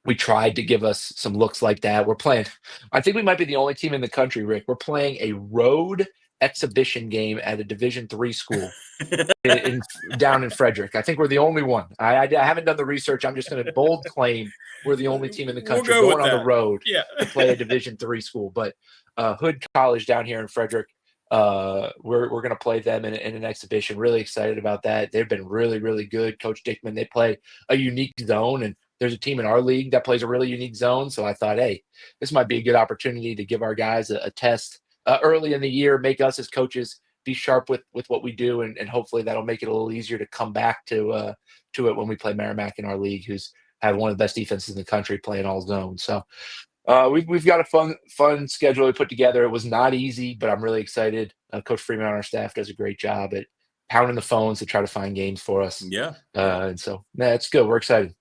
we tried to give us some looks like that. We're playing, I think we might be the only team in the country, Rick. We're playing a road exhibition game at a Division III school down in Frederick. I think we're the only one. I haven't done the research. I'm just going to bold claim we're the only team in the country going on the road to play a Division III school. But Hood College down here in Frederick, we're going to play them in an exhibition. Really excited about that. They've been really, really good. Coach Dickman, they play a unique zone, and there's a team in our league that plays a really unique zone. So I thought, hey, this might be a good opportunity to give our guys a test early in the year, make us as coaches be sharp with what we do, and hopefully that'll make it a little easier to come back to it when we play Merrimack in our league, who's have one of the best defenses in the country playing all zones. So we've got a fun schedule we put together. It was not easy, but I'm really excited. Coach Freeman on our staff does a great job at pounding the phones to try to find games for us. And so it's good. We're excited.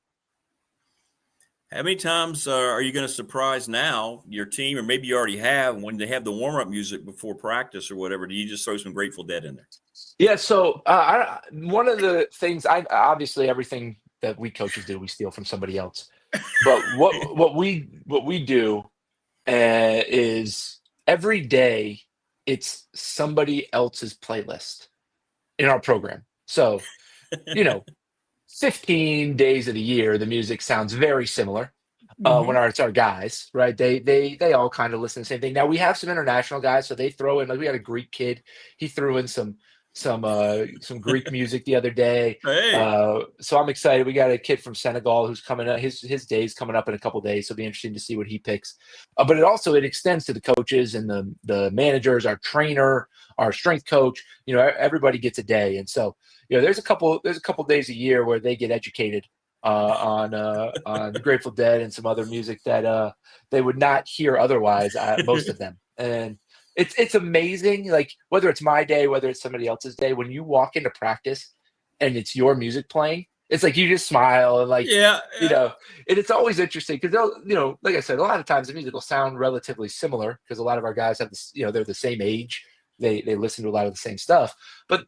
How many times are you going to surprise now your team, or maybe you already have, when they have the warm-up music before practice or whatever? Do you just throw some Grateful Dead in there? Yeah, so one of the things, obviously everything that we coaches do, we steal from somebody else. But what we do is every day it's somebody else's playlist in our program. So, 15 days of the year, the music sounds very similar when it's our guys, right? They all kind of listen to the same thing. Now we have some international guys, so they throw in, like we had a Greek kid. He threw in some Greek music the other day. So I'm excited. We got a kid from Senegal who's coming up. His day's coming up in a couple of days. So it'll be interesting to see what he picks. But it extends to the coaches and the managers, our trainer, our strength coach. Everybody gets a day. And so, there's a couple days a year where they get educated on the Grateful Dead and some other music that they would not hear otherwise. Most of them. And it's amazing, like whether it's my day, whether it's somebody else's day, when you walk into practice and it's your music playing, it's like you just smile and and it's always interesting because they'll, like I said, a lot of times the music will sound relatively similar because a lot of our guys have this, they're the same age, they listen to a lot of the same stuff, but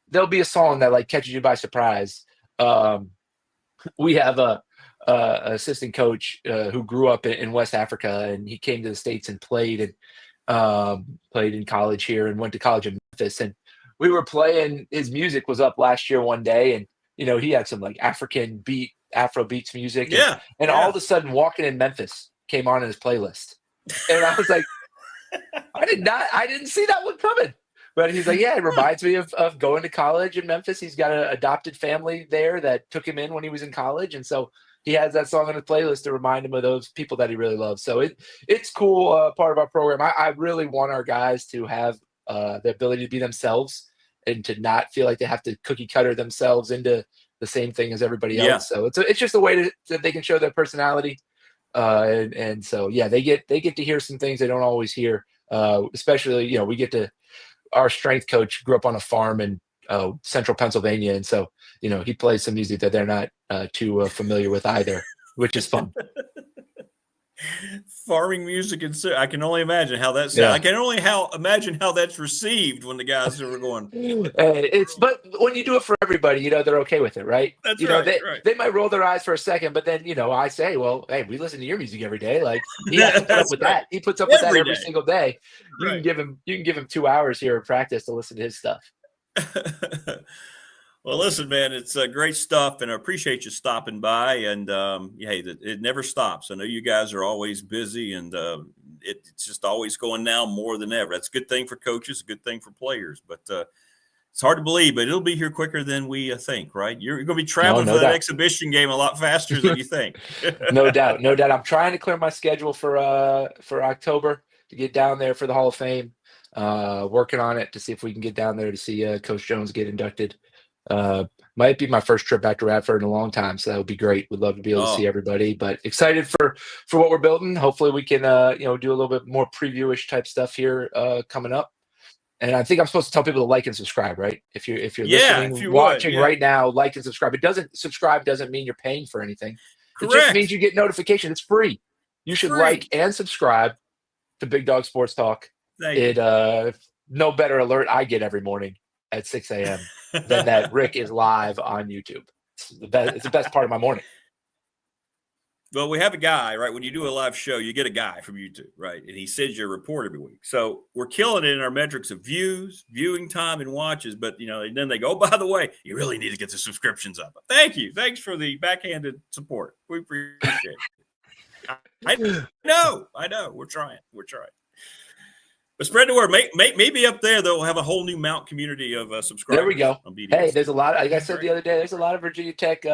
there'll be a song that like catches you by surprise. We have a assistant coach who grew up in West Africa, and he came to the States and played in college here and went to college in Memphis. And we were playing, his music was up last year one day, and he had some like Afro beats music. And all of a sudden Walking in Memphis came on in his playlist. And I was like, I didn't see that one coming. But he's like, yeah, it reminds me of going to college in Memphis. He's got an adopted family there that took him in when he was in college. And so he has that song on his playlist to remind him of those people that he really loves. So it's cool, part of our program. I really want our guys to have the ability to be themselves and to not feel like they have to cookie cutter themselves into the same thing as everybody else. So it's just a way that they can show their personality. And so, yeah, they get to hear some things they don't always hear. Especially, we get to, our strength coach grew up on a farm in central Pennsylvania. And so, he plays some music that they're not too familiar with either, which is fun. Farming music, and I can only imagine how that's. Yeah. I can only imagine how that's received when the guys are going. But when you do it for everybody, they're okay with it, right? That's right. They might roll their eyes for a second, but then I say, well, hey, we listen to your music every day. Like he has to put up with that. He puts up with that every single day. You can give him 2 hours here of practice to listen to his stuff. Well, listen, man, it's great stuff, and I appreciate you stopping by. And hey, it never stops. I know you guys are always busy, and it's just always going now more than ever. That's a good thing for coaches, a good thing for players. But it's hard to believe, but it'll be here quicker than we think, right? You're going to be traveling for that exhibition game a lot faster than you think. No doubt. I'm trying to clear my schedule for October to get down there for the Hall of Fame. Working on it to see if we can get down there to see Coach Jones get inducted. Might be my first trip back to Radford in a long time, so that would be great. We'd love to be able to see everybody, but excited for what we're building. Hopefully we can do a little bit more preview-ish type stuff here coming up. And I think I'm supposed to tell people to like and subscribe, right? If you're listening, watching right now, like and subscribe. Subscribe doesn't mean you're paying for anything. Correct. It just means you get notification. It's free. You should like and subscribe to Big Dog Sports Talk. No better alert I get every morning at 6 a.m. than that Rick is live on YouTube. It's the best part of my morning. Well, we have a guy, right? When you do a live show, you get a guy from YouTube, right? And he sends you a report every week. So we're killing it in our metrics of views, viewing time, and watches. But, and then they go, by the way, you really need to get the subscriptions up. Thank you. Thanks for the backhanded support. We appreciate it. I know. We're trying. But spread the word. Maybe up there they'll have a whole new Mount community of subscribers. There we go. Hey, there's a lot. Like I said the other day, there's a lot of Virginia Tech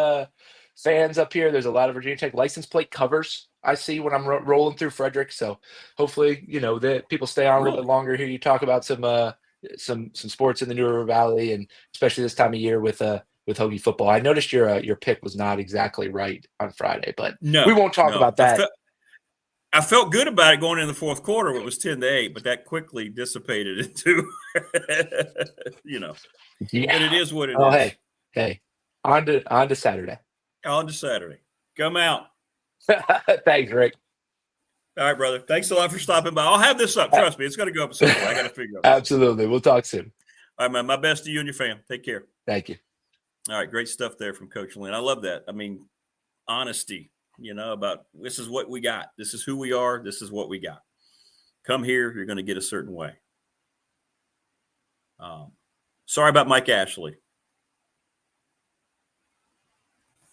fans up here. There's a lot of Virginia Tech license plate covers I see when I'm rolling through Frederick. So hopefully, that people stay on a little bit longer. Hear you talk about some sports in the New River Valley, and especially this time of year with Hokie football. I noticed your pick was not exactly right on Friday, but we won't talk about that. I felt good about it going into the fourth quarter. It was 10-8, but that quickly dissipated into, Yeah. And it is what it is. Hey, on to Saturday. On to Saturday. Come out. Thanks, Rick. All right, brother. Thanks a lot for stopping by. I'll have this up. Trust me, it's going to go up soon. I got to figure out. Absolutely. We'll talk soon. All right, man. My best to you and your fam. Take care. Thank you. All right, great stuff there from Coach Lynn. I love that. I mean, honesty. About this is what we got. This is who we are. This is what we got. Come here. You're going to get a certain way. Sorry about Mike Ashley.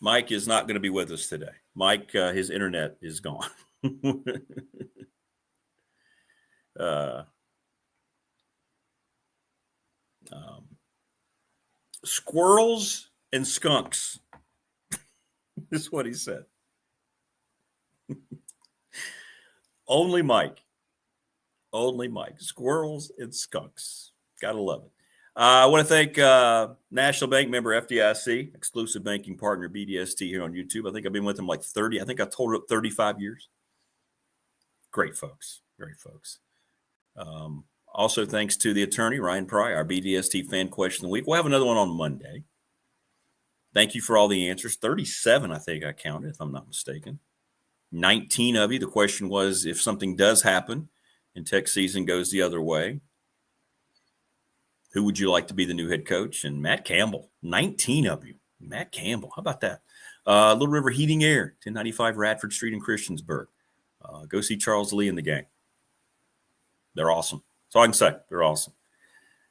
Mike is not going to be with us today. Mike, his internet is gone. Squirrels and skunks. This is what he said. Only Mike. Squirrels and skunks. Gotta love it. I want to thank National Bank member FDIC, exclusive banking partner BDST here on YouTube. I think I've been with them like 30. I think I told it 35 years. Great folks. Also, thanks to the attorney, Ryan Pry, our BDST fan question of the week. We'll have another one on Monday. Thank you for all the answers. 37, I think I counted, if I'm not mistaken. 19 of you. The question was, if something does happen and Tech season goes the other way, who would you like to be the new head coach? And Matt Campbell, 19 of you. Matt Campbell, how about that? Little River Heating Air, 1095 Radford Street in Christiansburg. Go see Charles Lee and the gang. They're awesome. That's all I can say. They're awesome.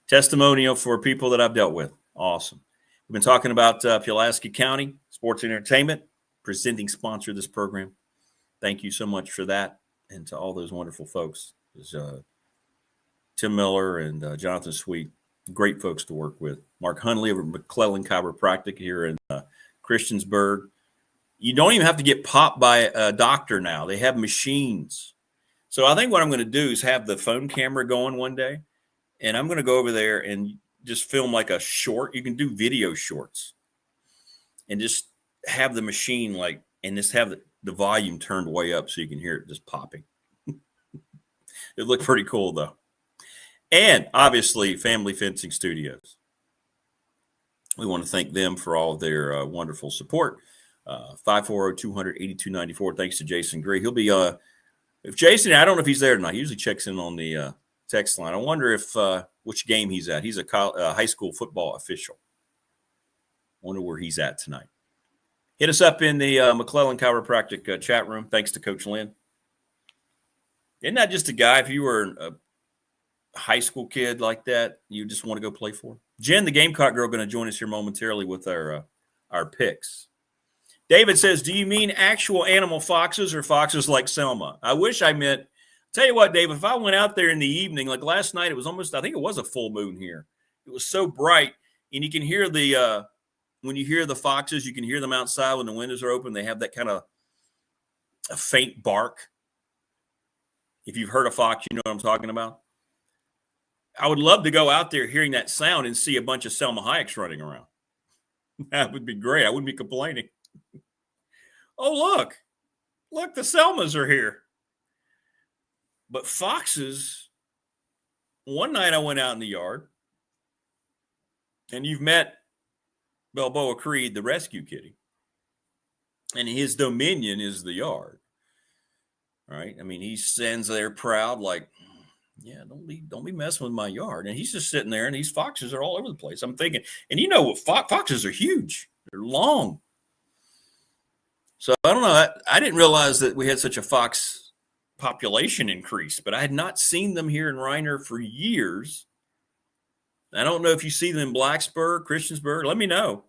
Testimonial for people that I've dealt with. Awesome. We've been talking about Pulaski County Sports and Entertainment, presenting sponsor of this program. Thank you so much for that, and to all those wonderful folks. There's Tim Miller and Jonathan Sweet, great folks to work with. Mark Hundley over at McClellan Chiropractic here in Christiansburg. You don't even have to get popped by a doctor now. They have machines. So I think what I'm going to do is have the phone camera going one day, and I'm going to go over there and just film like a short. You can do video shorts and just have the machine and just have the volume turned way up so you can hear it just popping. It looked pretty cool though. And obviously Family Fencing Studios. We want to thank them for all of their wonderful support. 540-200-8294. Thanks to Jason Gray. He'll be if Jason, I don't know if he's there tonight. He usually checks in on the text line. I wonder if which game he's at. He's a high school football official. I wonder where he's at tonight. Hit us up in the McClellan Chiropractic chat room. Thanks to Coach Lynn. Isn't that just a guy, if you were a high school kid like that, you just want to go play for? Jen, the Gamecock Girl, going to join us here momentarily with our picks. David says, do you mean actual animal foxes or foxes like Selma? I wish I meant, tell you what, Dave, if I went out there in the evening, like last night, it was almost, I think it was a full moon here. It was so bright, and you can hear when you hear the foxes, you can hear them outside when the windows are open. They have that kind of a faint bark. If you've heard a fox, you know what I'm talking about. I would love to go out there hearing that sound and see a bunch of Selma Hayeks running around. That would be great. I wouldn't be complaining. Oh, look, the Selmas are here. But foxes, one night I went out in the yard, and you've met Balboa Creed, the rescue kitty, and his dominion is the yard. Right? I mean, he stands there proud, like, yeah, don't be messing with my yard. And he's just sitting there, and these foxes are all over the place. I'm thinking, and you know what? Foxes are huge. They're long. So I don't know. I didn't realize that we had such a fox population increase, but I had not seen them here in Reiner for years. I don't know if you see them in Blacksburg, Christiansburg. Let me know.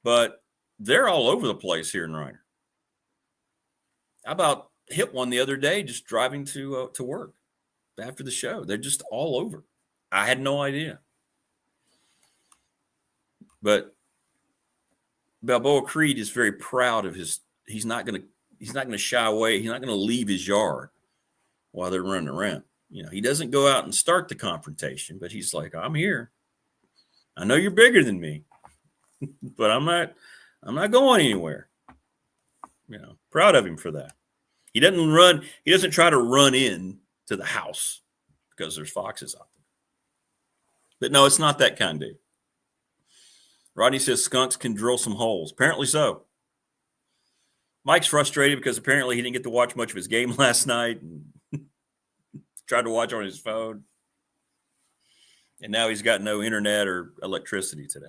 But they're all over the place here in Reiner. I about hit one the other day just driving to work after the show. They're just all over. I had no idea. But Balboa Creed is very proud of his. He's not going to shy away. He's not going to leave his yard while they're running around. You know, he doesn't go out and start the confrontation, but he's like, I'm here. I know you're bigger than me, but I'm not going anywhere. You know, proud of him for that. He doesn't run. He doesn't try to run in to the house because there's foxes out there. But no, it's not that kind of dude. Rodney says skunks can drill some holes. Apparently so. Mike's frustrated because apparently he didn't get to watch much of his game last night and tried to watch on his phone. And now he's got no internet or electricity today.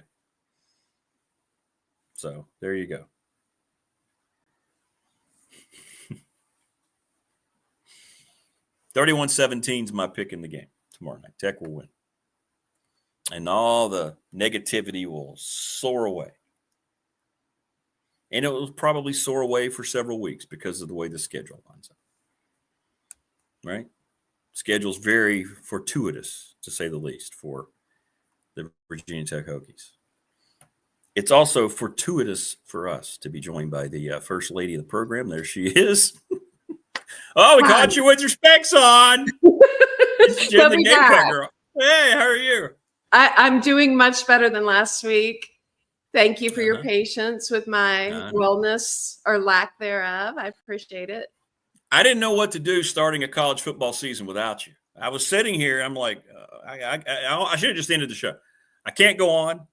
So there you go. $31-17 is my pick in the game tomorrow night. Tech will win. And all the negativity will soar away. And it will probably soar away for several weeks because of the way the schedule lines up. Right? Schedule's very fortuitous, to say the least, for the Virginia Tech Hokies. It's also fortuitous for us to be joined by the first lady of the program. There she is. Oh, we caught you with your specs on. It's Jen the Gamecock Girl. Hey, how are you? I'm doing much better than last week. Thank you for your patience with my wellness or lack thereof. I appreciate it. I didn't know what to do starting a college football season without you. I was sitting here. I'm like, I should have just ended the show. I can't go on.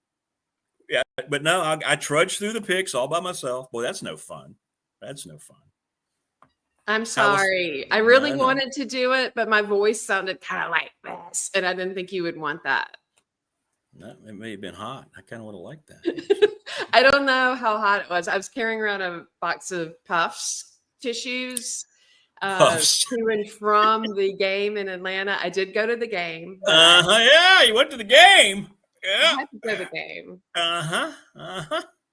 Yeah, but no, I trudged through the picks all by myself. Boy, that's no fun. That's no fun. I'm sorry. I really wanted to do it, but my voice sounded kind of like this, and I didn't think you would want that. No, it may have been hot. I kind of would have liked that. I don't know how hot it was. I was carrying around a box of Puffs tissues to and from the game in Atlanta. I did go to the game. Yeah, you went to the game. Yeah. I had to go to the game.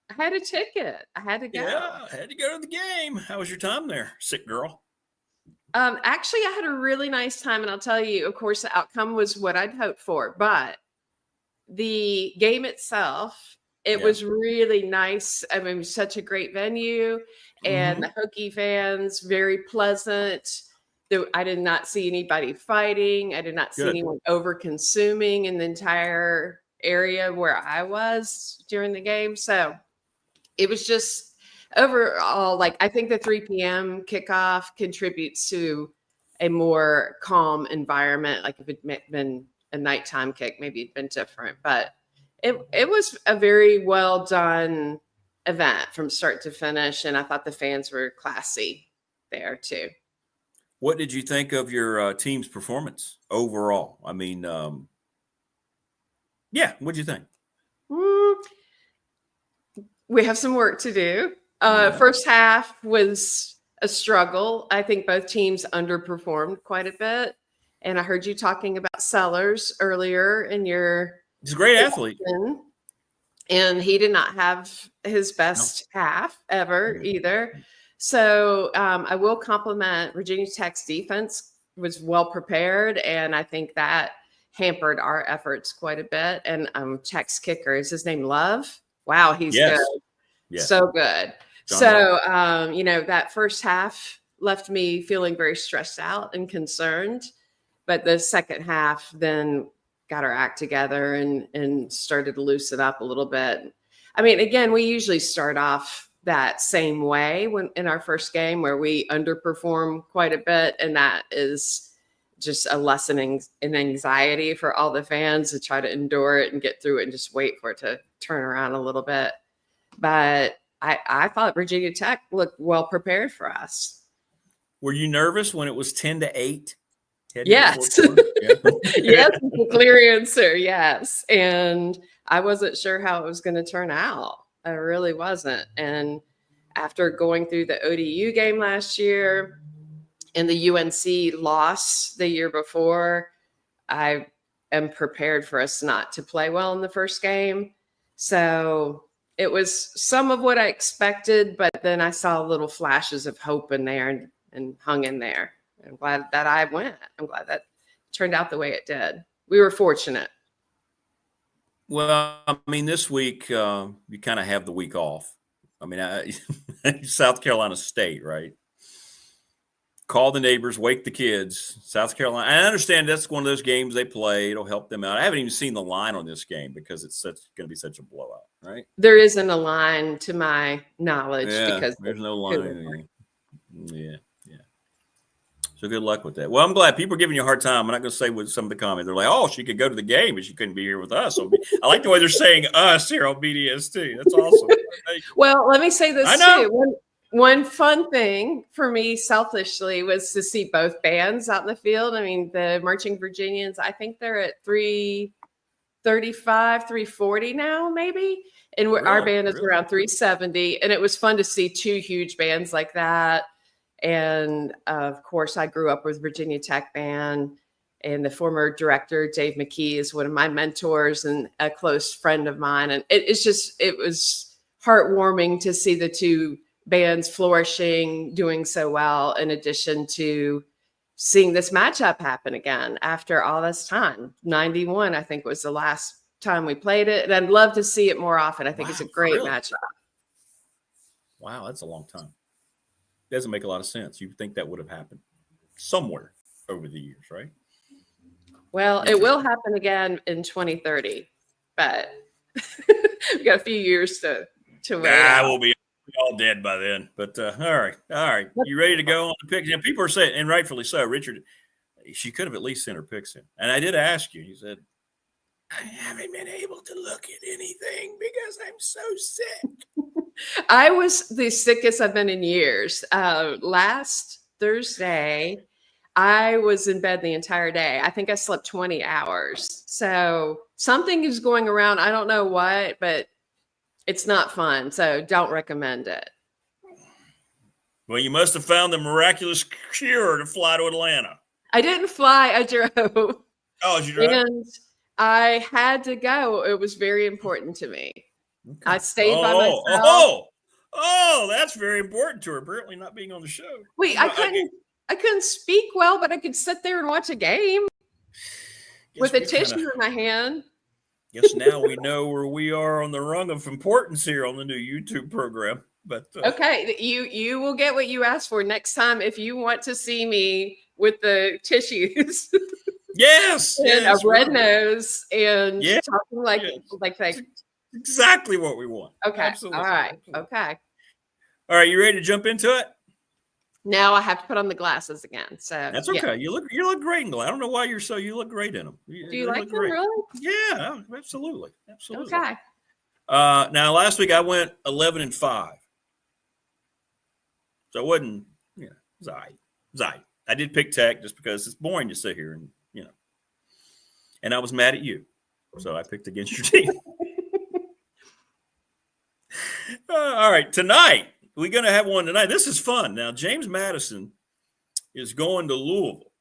I had a ticket. I had to go. Yeah, I had to go to the game. How was your time there, sick girl? Actually, I had a really nice time, and I'll tell you, of course, the outcome was what I'd hoped for, but the game itself, it was really nice. I mean, it was such a great venue, and the Hokie fans, very pleasant. I did not see anybody fighting. I did not see anyone over consuming in the entire area where I was during the game. So it was just overall, like, I think the 3 p.m. kickoff contributes to a more calm environment. Like if it'd been a nighttime kick, maybe it'd been different, but it was a very well done event from start to finish. And I thought the fans were classy there too. What did you think of your team's performance overall? I mean, what'd you think? We have some work to do. First half was a struggle. I think both teams underperformed quite a bit. And I heard you talking about Sellers earlier in your. He's a great athlete. And he did not have his best half ever either. So I will compliment Virginia Tech's defense was well prepared. And I think that hampered our efforts quite a bit. And Tech's kicker, is his name Love? Wow, he's good. Yes. So good. So, that first half left me feeling very stressed out and concerned. But the second half then got our act together and started to loosen up a little bit. I mean, again, we usually start off that same way in our first game where we underperform quite a bit. And that is just a lesson in anxiety for all the fans to try to endure it and get through it and just wait for it to turn around a little bit. But I thought Virginia Tech looked well prepared for us. Were you nervous when it was 10-8? Yes. Yes, the clear answer. Yes. And I wasn't sure how it was going to turn out. I really wasn't. And after going through the ODU game last year and the UNC loss the year before, I am prepared for us not to play well in the first game. So it was some of what I expected, but then I saw little flashes of hope in there and hung in there. I'm glad that I went. I'm glad that turned out the way it did. We were fortunate. Well, I mean, this week you kind of have the week off. I mean, South Carolina State, right? Call the neighbors, wake the kids. South Carolina. I understand that's one of those games they play. It'll help them out. I haven't even seen the line on this game because it's going to be such a blowout, right? There isn't a line to my knowledge because there's no line. Yeah. So good luck with that. Well, I'm glad people are giving you a hard time. I'm not going to say with some of the comments. They're like, oh, she could go to the game, but she couldn't be here with us. So I like the way they're saying us here on BDST. That's awesome. Well, let me say this too. One fun thing for me selfishly was to see both bands out in the field. I mean, the Marching Virginians, I think they're at 335, 340 now, maybe. And our band is around 370. And it was fun to see two huge bands like that. And of course, I grew up with Virginia Tech band, and the former director, Dave McKee, is one of my mentors and a close friend of mine. And it was heartwarming to see the two bands flourishing, doing so well, in addition to seeing this matchup happen again after all this time. 91, I think, was the last time we played it. And I'd love to see it more often. I think it's a great matchup. Wow, that's a long time. Doesn't make a lot of sense. You'd think that would have happened somewhere over the years, right? Well, it will happen again in 2030, but we've got a few years to wait. We'll be all dead by then. But all right. You ready to go on the picks? And people are saying, and rightfully so, Richard, she could have at least sent her picks in. And I did ask you. He said, I haven't been able to look at anything because I'm so sick. I was the sickest I've been in years. Last Thursday, I was in bed the entire day. I think I slept 20 hours. So something is going around. I don't know what, but it's not fun. So don't recommend it. Well, you must have found the miraculous cure to fly to Atlanta. I didn't fly. I drove. Oh, did you drive? And I had to go. It was very important to me. Okay. I stayed by myself. Oh, that's very important to her. Apparently not being on the show. Wait, I couldn't speak well, but I could sit there and watch a game with a tissue in my hand. Guess now we know where we are on the rung of importance here on the new YouTube program. But okay, you will get what you asked for next time. If you want to see me with the tissues. Yes. And yes, a red right. nose and Yeah, talking like yes. like Exactly what we want. okay. Absolutely. All right. Absolutely. Okay. All right, you ready to jump into it? Now I have to put on the glasses again. So That's yeah. okay. You look great in glass. I don't know why you look great in them. Do you like look them great. really? Yeah, absolutely. Absolutely. Okay. Now last week I went 11-5. So it wasn't, it was all right. It was all right. I did pick Tech just because it's boring to sit here and, and I was mad at you. So I picked against your team. All right. Tonight, we're going to have one tonight. This is fun. Now, James Madison is going to Louisville.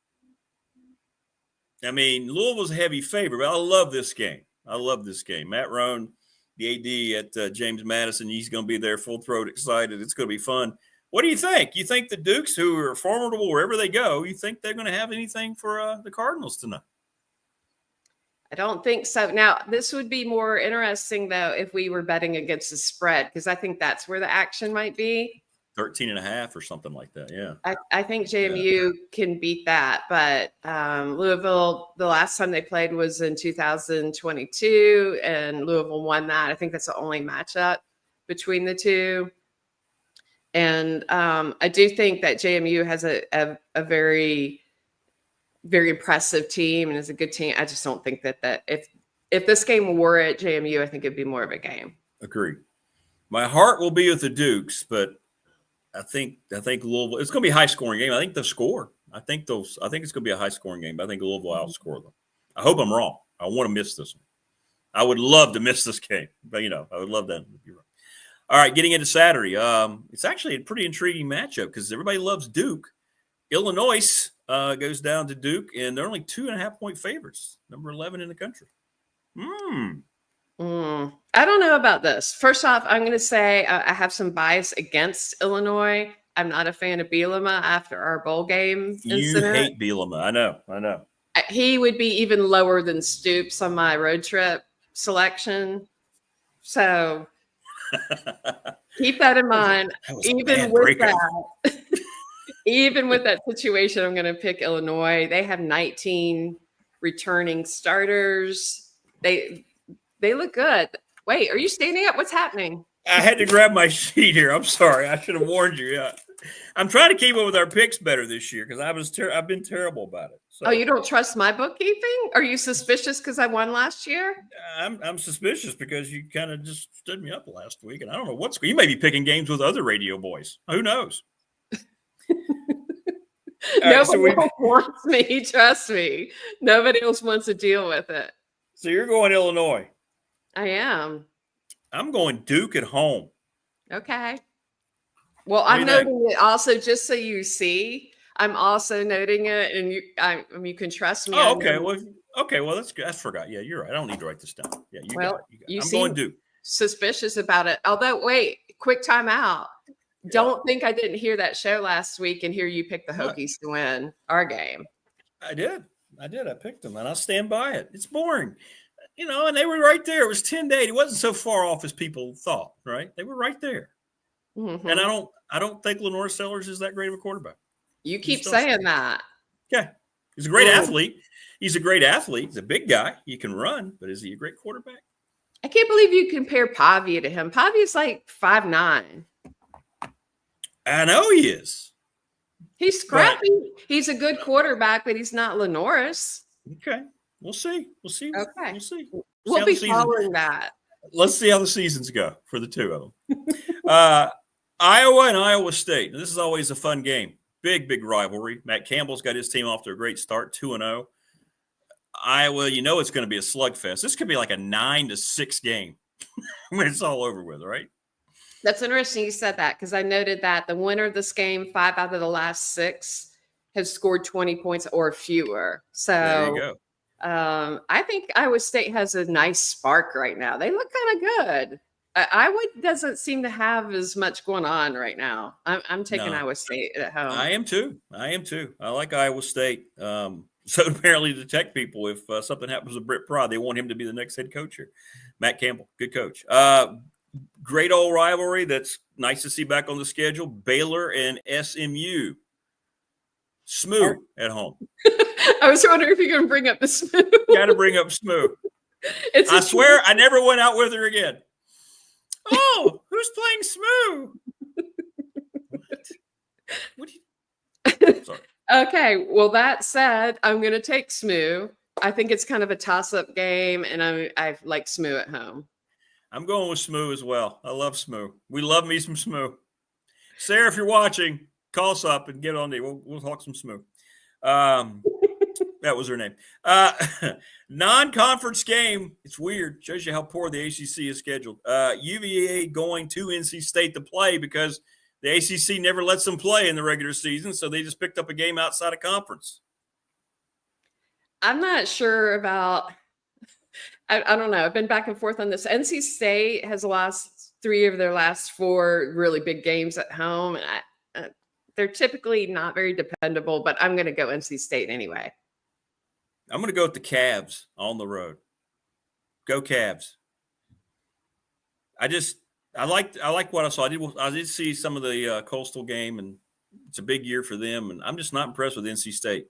I mean, Louisville's a heavy favorite, but I love this game. Matt Rohn, the AD at James Madison, he's going to be there full throat excited. It's going to be fun. What do you think? You think the Dukes, who are formidable wherever they go, you think they're going to have anything for the Cardinals tonight? I don't think so. Now, this would be more interesting, though, if we were betting against the spread, because I think that's where the action might be. 13.5 or something like that, yeah. I think JMU can beat that, but Louisville, the last time they played was in 2022, and Louisville won that. I think that's the only matchup between the two. And I do think that JMU has a very, very impressive team and is a good team. I just don't think that if this game were at JMU, I think it'd be more of a game. Agreed. My heart will be with the Dukes, but I think Louisville. It's going to be a high scoring game. I think they'll score. I think it's going to be a high scoring game. But I think Louisville will outscore them. I hope I'm wrong. I want to miss this one. I would love to miss this game, but I would love that to be wrong. All right, getting into Saturday. It's actually a pretty intriguing matchup because everybody loves Duke. Illinois goes down to Duke, and they're only 2.5-point favorites, number 11 in the country. I don't know about this. First off, I'm going to say I have some bias against Illinois. I'm not a fan of Bielema after our bowl game incident. You hate Bielema. I know. He would be even lower than Stoops on my road trip selection. So keep that in mind. Even with that situation, I'm going to pick Illinois. They have 19 returning starters. They look good. Wait, are you standing up? What's happening? I had to grab my sheet here. I'm sorry. I should have warned you. Yeah, I'm trying to keep up with our picks better this year because I've been terrible about it. So. Oh, you don't trust my bookkeeping? Are you suspicious because I won last year? I'm suspicious because you kind of just stood me up last week, and I don't know you may be picking games with other radio boys. Who knows? Nobody else wants me. Trust me. Nobody else wants to deal with it. So you're going Illinois. I am. I'm going Duke at home. Okay. Well, I'm noting it also, just so you see. I'm also noting it, and you can trust me. Oh, okay. Well, that's good. I forgot. Yeah, you're right. I don't need to write this down. Yeah, you got it. I'm going Duke. Suspicious about it. Although, wait, quick time out. Yeah. Don't think I didn't hear that show last week and hear you pick the Hokies to win our game. I did. I picked them, and I'll stand by it. It's boring. And they were right there. It was 10-8. It wasn't so far off as people thought, right? They were right there. Mm-hmm. And I don't think Lenore Sellers is that great of a quarterback. You keep saying that. Okay. He's a great athlete. He's a big guy. He can run, but is he a great quarterback? I can't believe you compare Pavia to him. Pavia's like 5'9". I know he is. He's scrappy. He's a good quarterback, but he's not Lenoris. Okay. We'll see. Okay. We'll see. We'll be following that. Let's see how the seasons go for the two of them. Iowa and Iowa State. This is always a fun game. Big rivalry. Matt Campbell's got his team off to a great start, 2-0. Iowa, it's going to be a slugfest. This could be like a 9-6 game when it's all over with, right? That's interesting you said that because I noted that the winner of this game, 5 out of the last 6, has scored 20 points or fewer. So there you go. I think Iowa State has a nice spark right now. They look kind of good. Iowa doesn't seem to have as much going on right now. I'm taking Iowa State at home. I am too. I like Iowa State. So apparently the Tech people, if something happens with Britt Prod, they want him to be the next head coach here. Matt Campbell, good coach. Great old rivalry that's nice to see back on the schedule. Baylor and SMU. Smoo at home. I was wondering if you're going to bring up the Smoo. Got to bring up Smoo. I swear I never went out with her again. Oh, who's playing Smoo? What do you... Sorry. Okay, well, that said, I'm going to take Smoo. I think it's kind of a toss-up game, and I like Smoo at home. I'm going with Smoo as well. I love Smoo. We love me some Smoo. Sarah, if you're watching, call us up and get on the. We'll talk some Smoo. That was her name. Non-conference game. It's weird. Shows you how poor the ACC is scheduled. UVA going to NC State to play because the ACC never lets them play in the regular season, so they just picked up a game outside of conference. I'm not sure about – I don't know. I've been back and forth on this. NC State has lost 3 of their last 4 really big games at home. And they're typically not very dependable, but I'm going to go NC State anyway. I'm going to go with the Cavs on the road. Go Cavs. I like what I saw. I did see some of the Coastal game, and it's a big year for them. And I'm just not impressed with NC State.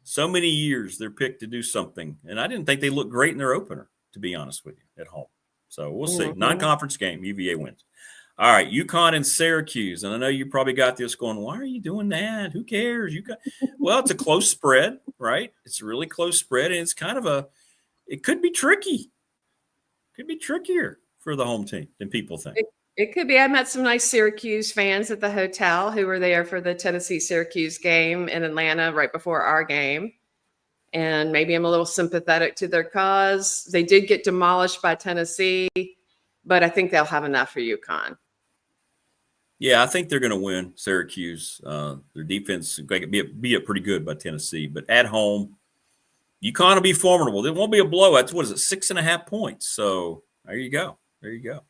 So many years they're picked to do something, and I didn't think they looked great in their opener, to be honest with you, at home. So we'll see. Non-conference game, UVA wins. All right, UConn and Syracuse, and I know you probably got this going. Why are you doing that? Who cares? Well, it's a close spread, right? It's a really close spread, and it's kind of it could be tricky. Could be trickier for the home team than people think. It could be. I met some nice Syracuse fans at the hotel who were there for the Tennessee-Syracuse game in Atlanta right before our game. And maybe I'm a little sympathetic to their cause. They did get demolished by Tennessee, but I think they'll have enough for UConn. Yeah, I think they're going to win Syracuse. Their defense is going to be pretty good by Tennessee. But at home, UConn will be formidable. It won't be a blowout. What is it, 6.5 points? So there you go. There you go.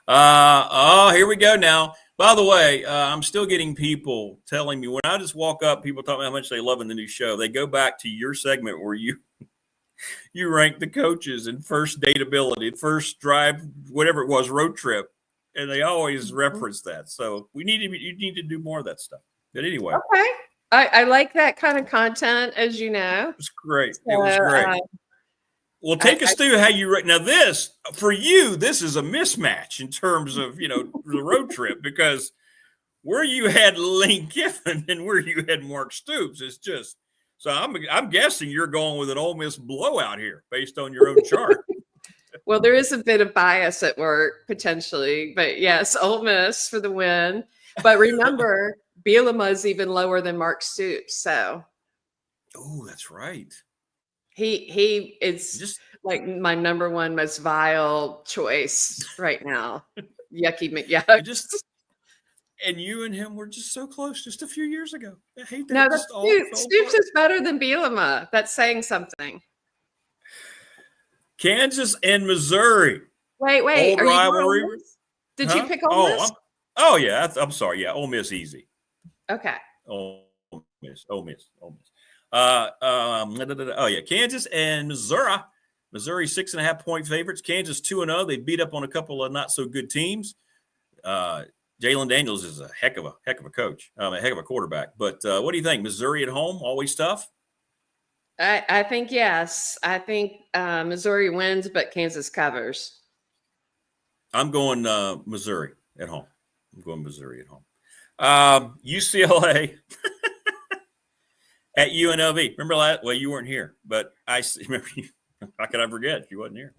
Here we go now. By the way, I'm still getting people telling me when I just walk up, people tell me how much they love in the new show. They go back to your segment where you rank the coaches in first dateability, first drive, whatever it was, road trip, and they always reference that. So you need to do more of that stuff. But anyway, okay, I like that kind of content, as you know. It was great. It was great. Well, take us through how you – now this, for you, this is a mismatch in terms of, the road trip because where you had Lane Kiffin and where you had Mark Stoops is just – so I'm guessing you're going with an Ole Miss blowout here based on your own chart. Well, there is a bit of bias at work potentially, but yes, Ole Miss for the win. But remember, Bielema is even lower than Mark Stoops, so. Oh, that's right. He is just like my number one most vile choice right now. Yucky McYuck. And you and him were just so close just a few years ago. I hate that. No, Stoops is better than Bielema. That's saying something. Kansas and Missouri. Wait. Old rivalry. Did you pick Ole Miss? Yeah. I'm sorry. Yeah, Ole Miss easy. Okay. Ole Miss. Kansas and Missouri. Missouri 6.5-point favorites. Kansas 2-0. They beat up on a couple of not so good teams. Jalen Daniels is a heck of a coach, a heck of a quarterback. But what do you think? Missouri at home, always tough? I think yes. I think Missouri wins, but Kansas covers. I'm going Missouri at home. UCLA. At UNLV. Remember that? Well, you weren't here, but I remember you. How could I forget? You wasn't here.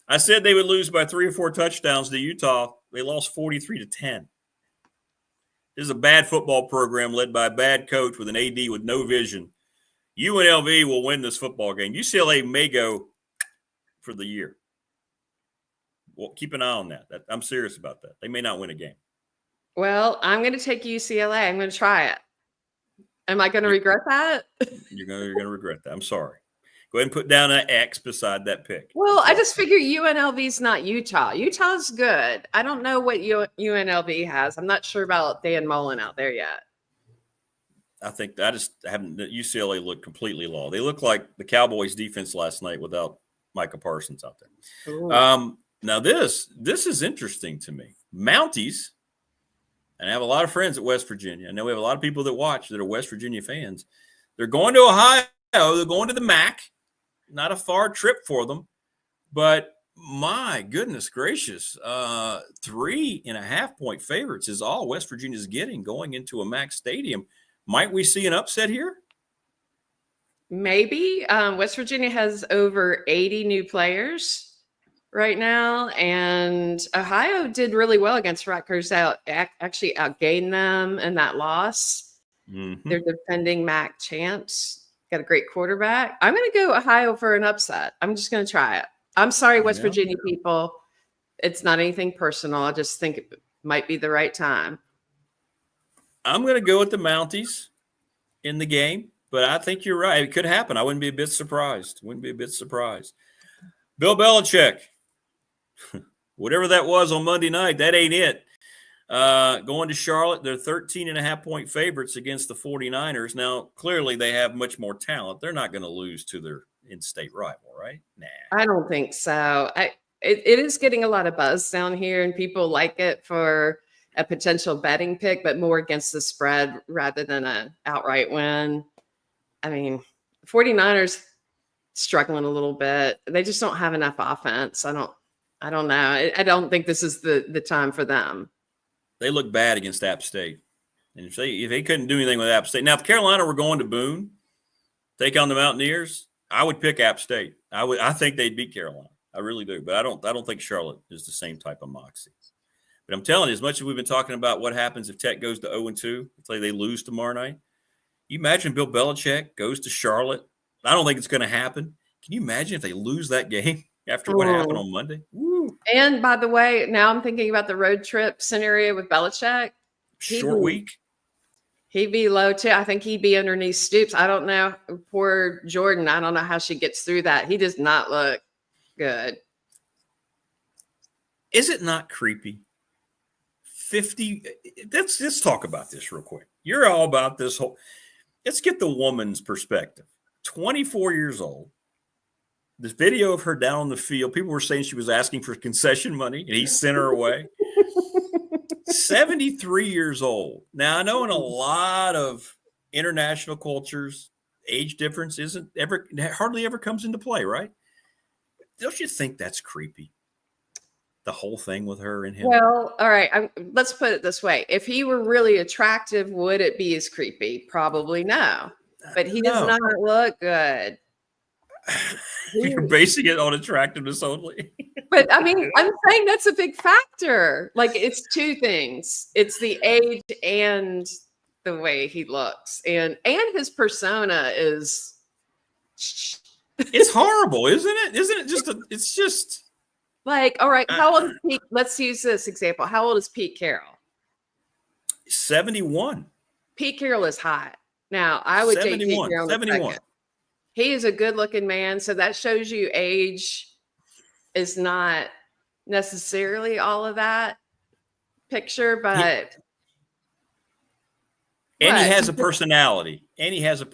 I said they would lose by 3 or 4 touchdowns to Utah. They lost 43-10. This is a bad football program led by a bad coach with an AD with no vision. UNLV will win this football game. UCLA may go for the year. Well, keep an eye on that. I'm serious about that. They may not win a game. Well, I'm going to take UCLA. I'm going to try it. Am I going to regret that? You're going to regret that. I'm sorry. Go ahead and put down an X beside that pick. Well, I just figure UNLV's not Utah. Utah's good. I don't know what UNLV has. I'm not sure about Dan Mullen out there yet. I think I just haven't. UCLA looked completely low. They look like the Cowboys defense last night without Micah Parsons out there. Now this is interesting to me. Mounties. and I have a lot of friends at West Virginia. I know we have a lot of people that watch that are West Virginia fans. They're going to Ohio. They're going to the MAC. Not a far trip for them, but my goodness gracious, 3.5-point favorites is all West Virginia's getting going into a MAC stadium. Might we see an upset here? Maybe. West Virginia has over 80 new players right now, and Ohio did really well against Rutgers. Actually outgained them in that loss. Mm-hmm. They're defending MAC champs. Got a great quarterback. I'm going to go Ohio for an upset. I'm just going to try it. I'm sorry, West Virginia people. It's not anything personal. I just think it might be the right time. I'm going to go with the Mounties in the game, but I think you're right. It could happen. I wouldn't be a bit surprised. Bill Belichick, whatever that was on Monday night, that ain't it. Going to Charlotte, they're 13.5-point favorites against the 49ers. Now, clearly they have much more talent. They're not going to lose to their in-state rival, right? Nah. I don't think so. It is getting a lot of buzz down here, and people like it for a potential betting pick, but more against the spread rather than an outright win. I mean, 49ers struggling a little bit. They just don't have enough offense. I don't know. I don't think this is the time for them. They look bad against App State. And if they couldn't do anything with App State. Now, if Carolina were going to Boone, take on the Mountaineers, I would pick App State. I think they'd beat Carolina. I really do. But I don't think Charlotte is the same type of moxie. But I'm telling you, as much as we've been talking about what happens if Tech goes to 0-2, if they lose tomorrow night, you imagine Bill Belichick goes to Charlotte. I don't think it's going to happen. Can you imagine if they lose that game after what happened on Monday? Woo. And by the way, now I'm thinking about the road trip scenario with Belichick. Short week. He'd be low too. I think he'd be underneath Stoops. I don't know. Poor Jordan. I don't know how she gets through that. He does not look good. Is it not creepy? 50. Let's talk about this real quick. You're all about this whole. Let's get the woman's perspective. 24 years old. This video of her down on the field. People were saying she was asking for concession money, and he sent her away. 73 years old. Now, I know in a lot of international cultures, age difference hardly ever comes into play, right? Don't you think that's creepy? The whole thing with her and him. Well, all right. Let's put it this way. If he were really attractive, would it be as creepy? Probably no. But he does not look good. You're basing it on attractiveness only. But I mean, I'm saying that's a big factor. Like, it's two things. It's the age and the way he looks. And his persona is it's horrible, isn't it? Isn't it it's just like, all right, how old is Pete? Let's use this example. How old is Pete Carroll? 71. Pete Carroll is hot. Now, I would take Pete Carroll 71. He is a good-looking man, so that shows you age is not necessarily all of that picture, but he has a personality. Yes,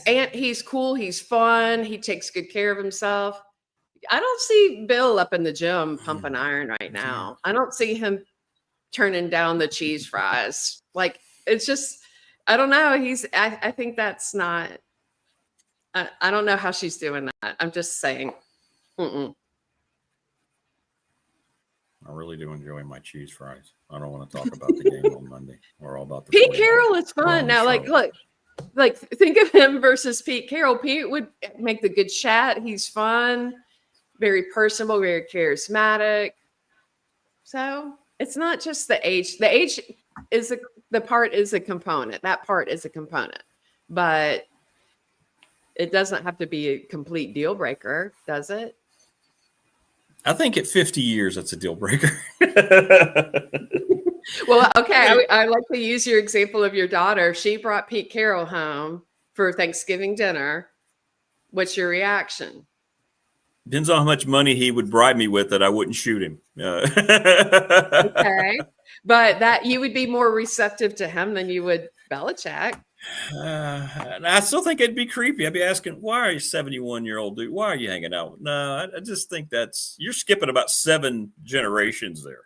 and he's cool. He's fun. He takes good care of himself. I don't see Bill up in the gym pumping iron right now. I don't see him turning down the cheese fries. Like, it's just, I don't know. I think that's not. I don't know how she's doing that. I'm just saying. I really do enjoy my cheese fries. I don't want to talk about the game on Monday. We're all about the Pete Carroll is fun. Now, look, think of him versus Pete Carroll. Pete would make the good chat. He's fun, very personable, very charismatic. So it's not just the age. The age is the part is a component. That part is a component, but it doesn't have to be a complete deal breaker, does it? I think at 50 years, that's a deal breaker. Well, okay. I like to use your example of your daughter. She brought Pete Carroll home for Thanksgiving dinner. What's your reaction? Depends on how much money he would bribe me with that I wouldn't shoot him. Okay. But that you would be more receptive to him than you would Belichick. I still think it'd be creepy. I'd be asking, why are you 71-year-old dude? Why are you hanging out? No, I just think you're skipping about 7 generations there.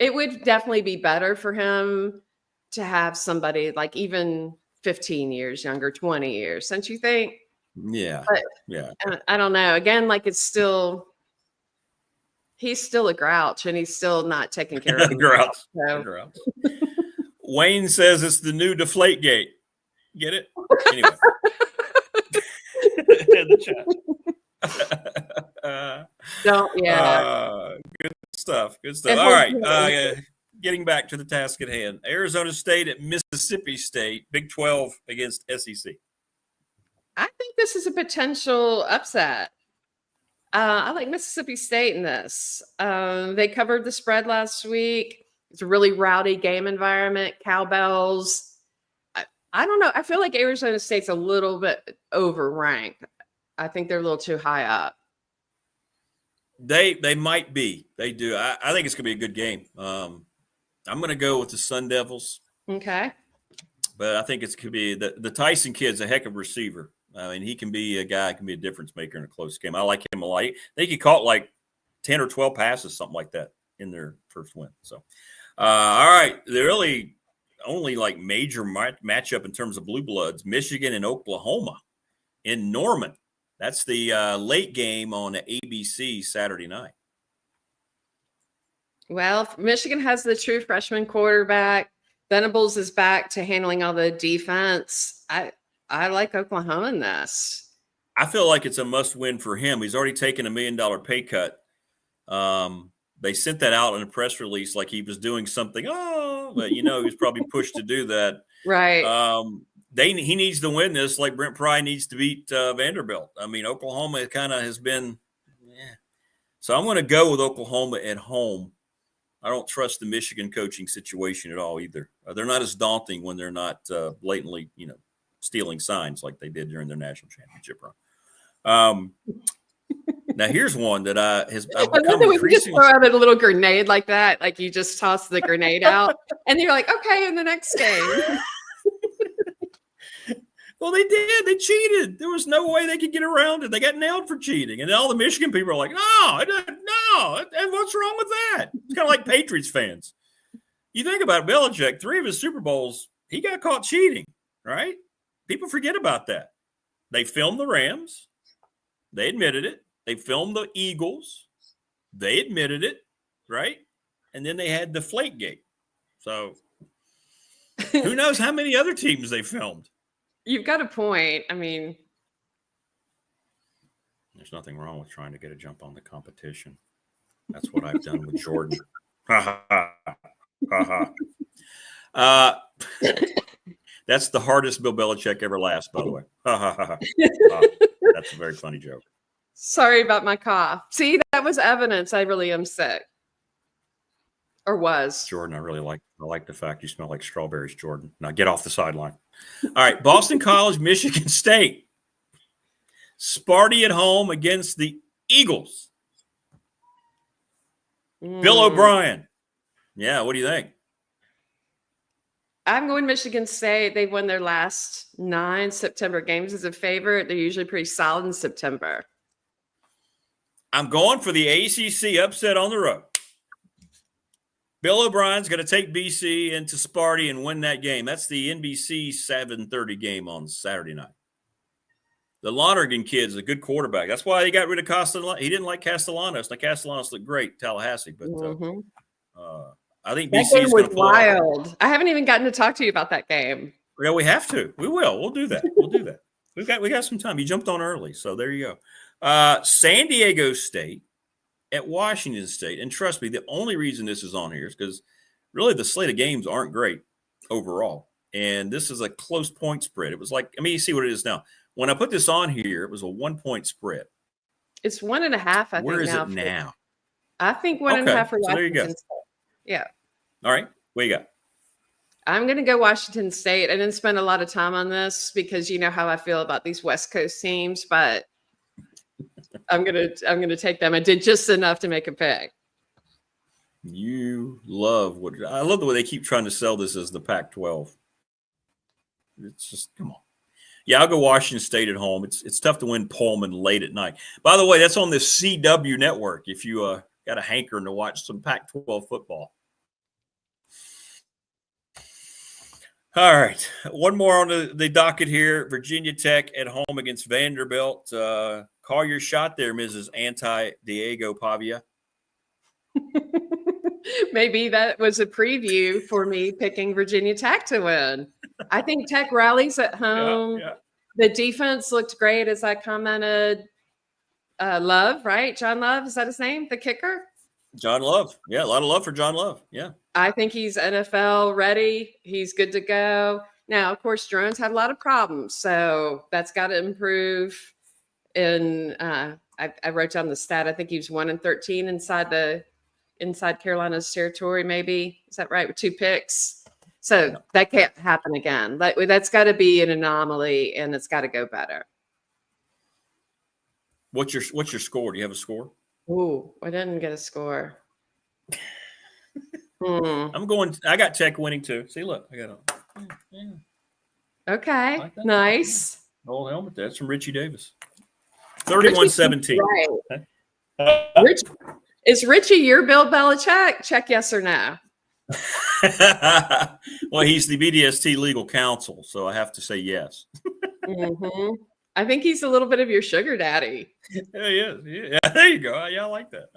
It would definitely be better for him to have somebody like even 15 years younger, 20 years, don't you think? Yeah. But Yeah. I don't know. Again, like he's still a grouch and he's still not taking care of himself. Grouch. Wayne says it's the new Deflate Gate. Get it? Anyway. In the chat. Good stuff. Good stuff. All right. Getting back to the task at hand. Arizona State at Mississippi State, Big 12 against SEC. I think this is a potential upset. I like Mississippi State in this. They covered the spread last week. It's a really rowdy game environment, cowbells. I don't know. I feel like Arizona State's a little bit overranked. I think they're a little too high up. They might be. They do. I think it's going to be a good game. I'm going to go with the Sun Devils. Okay. But I think it's going to be the Tyson kid's a heck of a receiver. I mean, he can be a guy, can be a difference maker in a close game. I like him a lot. I think he caught like 10 or 12 passes, something like that, in their first win. So, all right. The really only like major matchup in terms of blue bloods, Michigan and Oklahoma in Norman. That's the late game on ABC Saturday night. Well, Michigan has the true freshman quarterback. Venables is back to handling all the defense. I like Oklahoma in this. I feel like it's a must-win for him. He's already taken $1 million pay cut. They sent that out in a press release like he was doing something. But he was probably pushed to do that. Right. He needs to win this like Brent Pry needs to beat Vanderbilt. I mean, Oklahoma kind of has been. So I'm going to go with Oklahoma at home. I don't trust the Michigan coaching situation at all either. They're not as daunting when they're not blatantly, stealing signs like they did during their national championship run. Now here's one that I've become we just throw out a little grenade like that, like you just toss the grenade out, and you're like, okay, in the next game. Well, they did. They cheated. There was no way they could get around it. They got nailed for cheating. And all the Michigan people are like, no. And what's wrong with that? It's kind of like Patriots fans. You think about Belichick, 3 of his Super Bowls, he got caught cheating, right? People forget about that. They filmed the Rams. They admitted it. They filmed the Eagles. They admitted it, right? And then they had Deflategate. So who knows how many other teams they filmed? You've got a point. I mean, there's nothing wrong with trying to get a jump on the competition. That's what I've done with Jordan. Ha ha ha ha. That's the hardest Bill Belichick ever laughed, by the way. Ha ha ha. That's a very funny joke. Sorry about my cough. See, that was evidence I really am sick. Or was. Jordan, I like the fact you smell like strawberries, Jordan. Now get off the sideline. All right, Boston College, Michigan State. Sparty at home against the Eagles. Bill O'Brien. Yeah, what do you think? I'm going Michigan State. They've won their last 9 September games as a favorite. They're usually pretty solid in September. I'm going for the ACC upset on the road. Bill O'Brien's going to take BC into Sparty and win that game. That's the NBC 7:30 game on Saturday night. The Lonergan kid's a good quarterback. That's why he got rid of Castellanos. He didn't like Castellanos. Now, Castellanos looked great, Tallahassee. But I think BC is going to pull wild. Out. I haven't even gotten to talk to you about that game. Yeah, we have to. We will. We'll do that. We'll do that. We got some time. You jumped on early, so there you go. San Diego State at Washington State. And trust me, the only reason this is on here is because really the slate of games aren't great overall. And this is a close point spread. It was like, you see what it is now. When I put this on here, it was a 1-point spread. It's 1.5, I think. Where is it now? I think 1.5 for Washington so there you go. State. Yeah. All right. What you got? I'm going to go Washington State. I didn't spend a lot of time on this because you know how I feel about these West Coast teams, but I'm gonna take them. I did just enough to make a pick. I love the way they keep trying to sell this as the Pac-12. It's just, come on. Yeah, I'll go Washington State at home. It's tough to win Pullman late at night. By the way, that's on the CW network if you got a hankering to watch some Pac-12 football. All right. One more on the docket here. Virginia Tech at home against Vanderbilt. Call your shot there, Mrs. Anti-Diego Pavia. Maybe that was a preview for me picking Virginia Tech to win. I think Tech rallies at home. Yeah. The defense looked great, as I commented. Love, right? John Love, is that his name? The kicker? John Love. Yeah, a lot of love for John Love. Yeah. I think he's NFL ready. He's good to go. Now, of course, Drones had a lot of problems, so that's got to improve. And I wrote down the stat. I think he was 1-13 inside Carolina's territory. Maybe, is that right? With 2 picks. So that can't happen again. That's got to be an anomaly, and it's got to go better. What's your score? Do you have a score? Ooh, I didn't get a score. I got Tech winning too. See, look, I got a. Yeah. Okay, like nice. Old helmet. That's from Richie Davis. 31-17. Right. Is Richie your Bill Belichick? Check yes or no. Well, he's the BDST legal counsel, so I have to say yes. Mm-hmm. I think he's a little bit of your sugar daddy. Yeah, he is. Yeah, there you go. Yeah, I like that.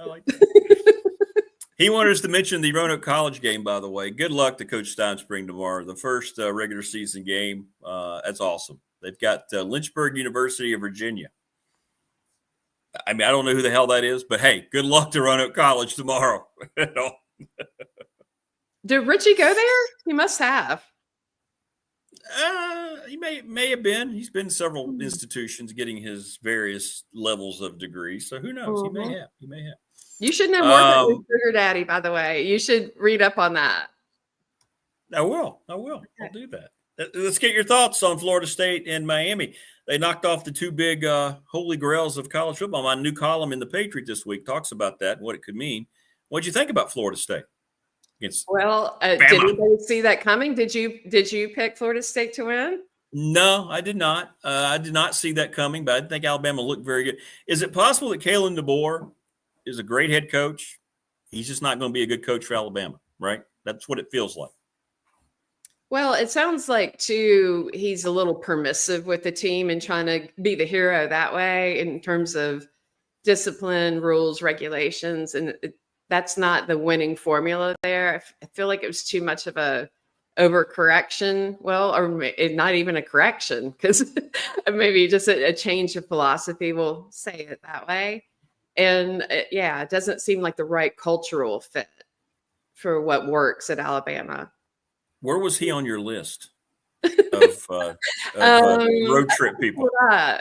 He wanted us to mention the Roanoke College game, by the way. Good luck to Coach Steinspring tomorrow. The first regular season game. That's awesome. They've got Lynchburg University of Virginia. I mean, I don't know who the hell that is, but hey, good luck to Roanoke College tomorrow. Did Richie go there? He must have. He may have been. He's been several institutions getting his various levels of degrees. So who knows? Mm-hmm. He may have. You should know more about your sugar daddy, by the way. You should read up on that. I will. Okay. I'll do that. Let's get your thoughts on Florida State and Miami. They knocked off the 2 big holy grails of college football. My new column in the Patriot this week talks about that and what it could mean. What'd you think about Florida State? Well, did anybody see that coming? Did you pick Florida State to win? No, I did not. I did not see that coming, but I think Alabama looked very good. Is it possible that Kalen DeBoer is a great head coach? He's just not going to be a good coach for Alabama, right? That's what it feels like. Well, it sounds like, too, he's a little permissive with the team and trying to be the hero that way in terms of discipline, rules, regulations. And that's not the winning formula there. I feel like it was too much of a overcorrection. Well, or not even a correction, because maybe just a change of philosophy, we'll say it that way. And it doesn't seem like the right cultural fit for what works at Alabama. Where was he on your list of road trip people?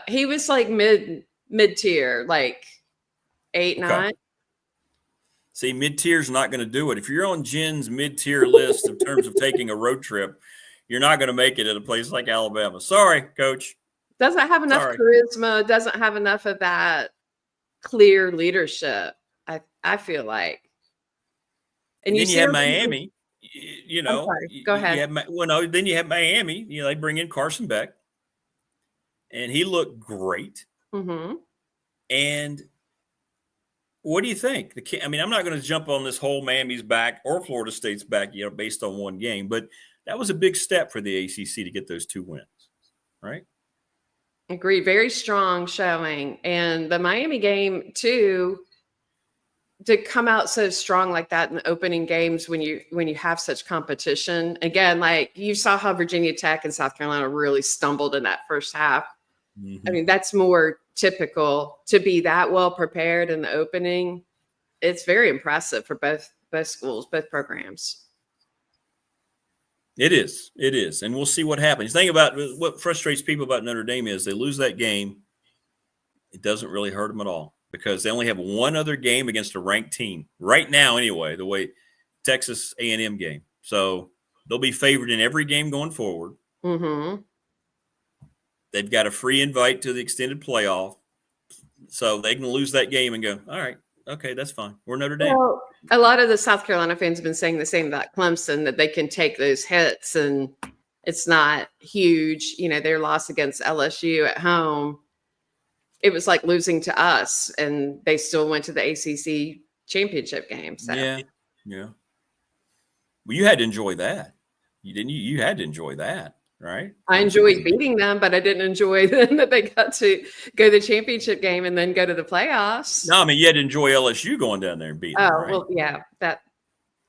He was like mid-tier, like 8, 9. See, mid-tier is not going to do it. If you're on Jen's mid-tier list in terms of taking a road trip, you're not going to make it at a place like Alabama. Sorry, Coach. Doesn't have enough charisma. Doesn't have enough of that clear leadership. I feel like. And then you have Miami. You know, go ahead. Then you have Miami. You know, they bring in Carson Beck, and he looked great. Mm-hmm. And what do you think? I'm not going to jump on this whole Miami's back or Florida State's back, based on one game, but that was a big step for the ACC to get those 2 wins, right? Agreed. Very strong showing, and the Miami game too. To come out so strong like that in the opening games when you have such competition. Again, like you saw how Virginia Tech and South Carolina really stumbled in that first half. Mm-hmm. I mean, that's more typical to be that well prepared in the opening. It's very impressive for both schools, both programs. It is. And we'll see what happens. Think about what frustrates people about Notre Dame is they lose that game. It doesn't really hurt them at all, because they only have one other game against a ranked team right now anyway, the way Texas A&M game. So they'll be favored in every game going forward. Mm-hmm. They've got a free invite to the extended playoff. So they can lose that game and go, all right, okay, that's fine. We're Notre Dame. Well, a lot of the South Carolina fans have been saying the same about Clemson, that they can take those hits and it's not huge. Their loss against LSU at home, it was like losing to us, and they still went to the ACC championship game. So. Yeah. Well, you had to enjoy that. You had to enjoy that, right? I enjoyed beating them, but I didn't enjoy them that they got to go to the championship game and then go to the playoffs. No, I mean, you had to enjoy LSU going down there and beating them, right? Well, yeah, that,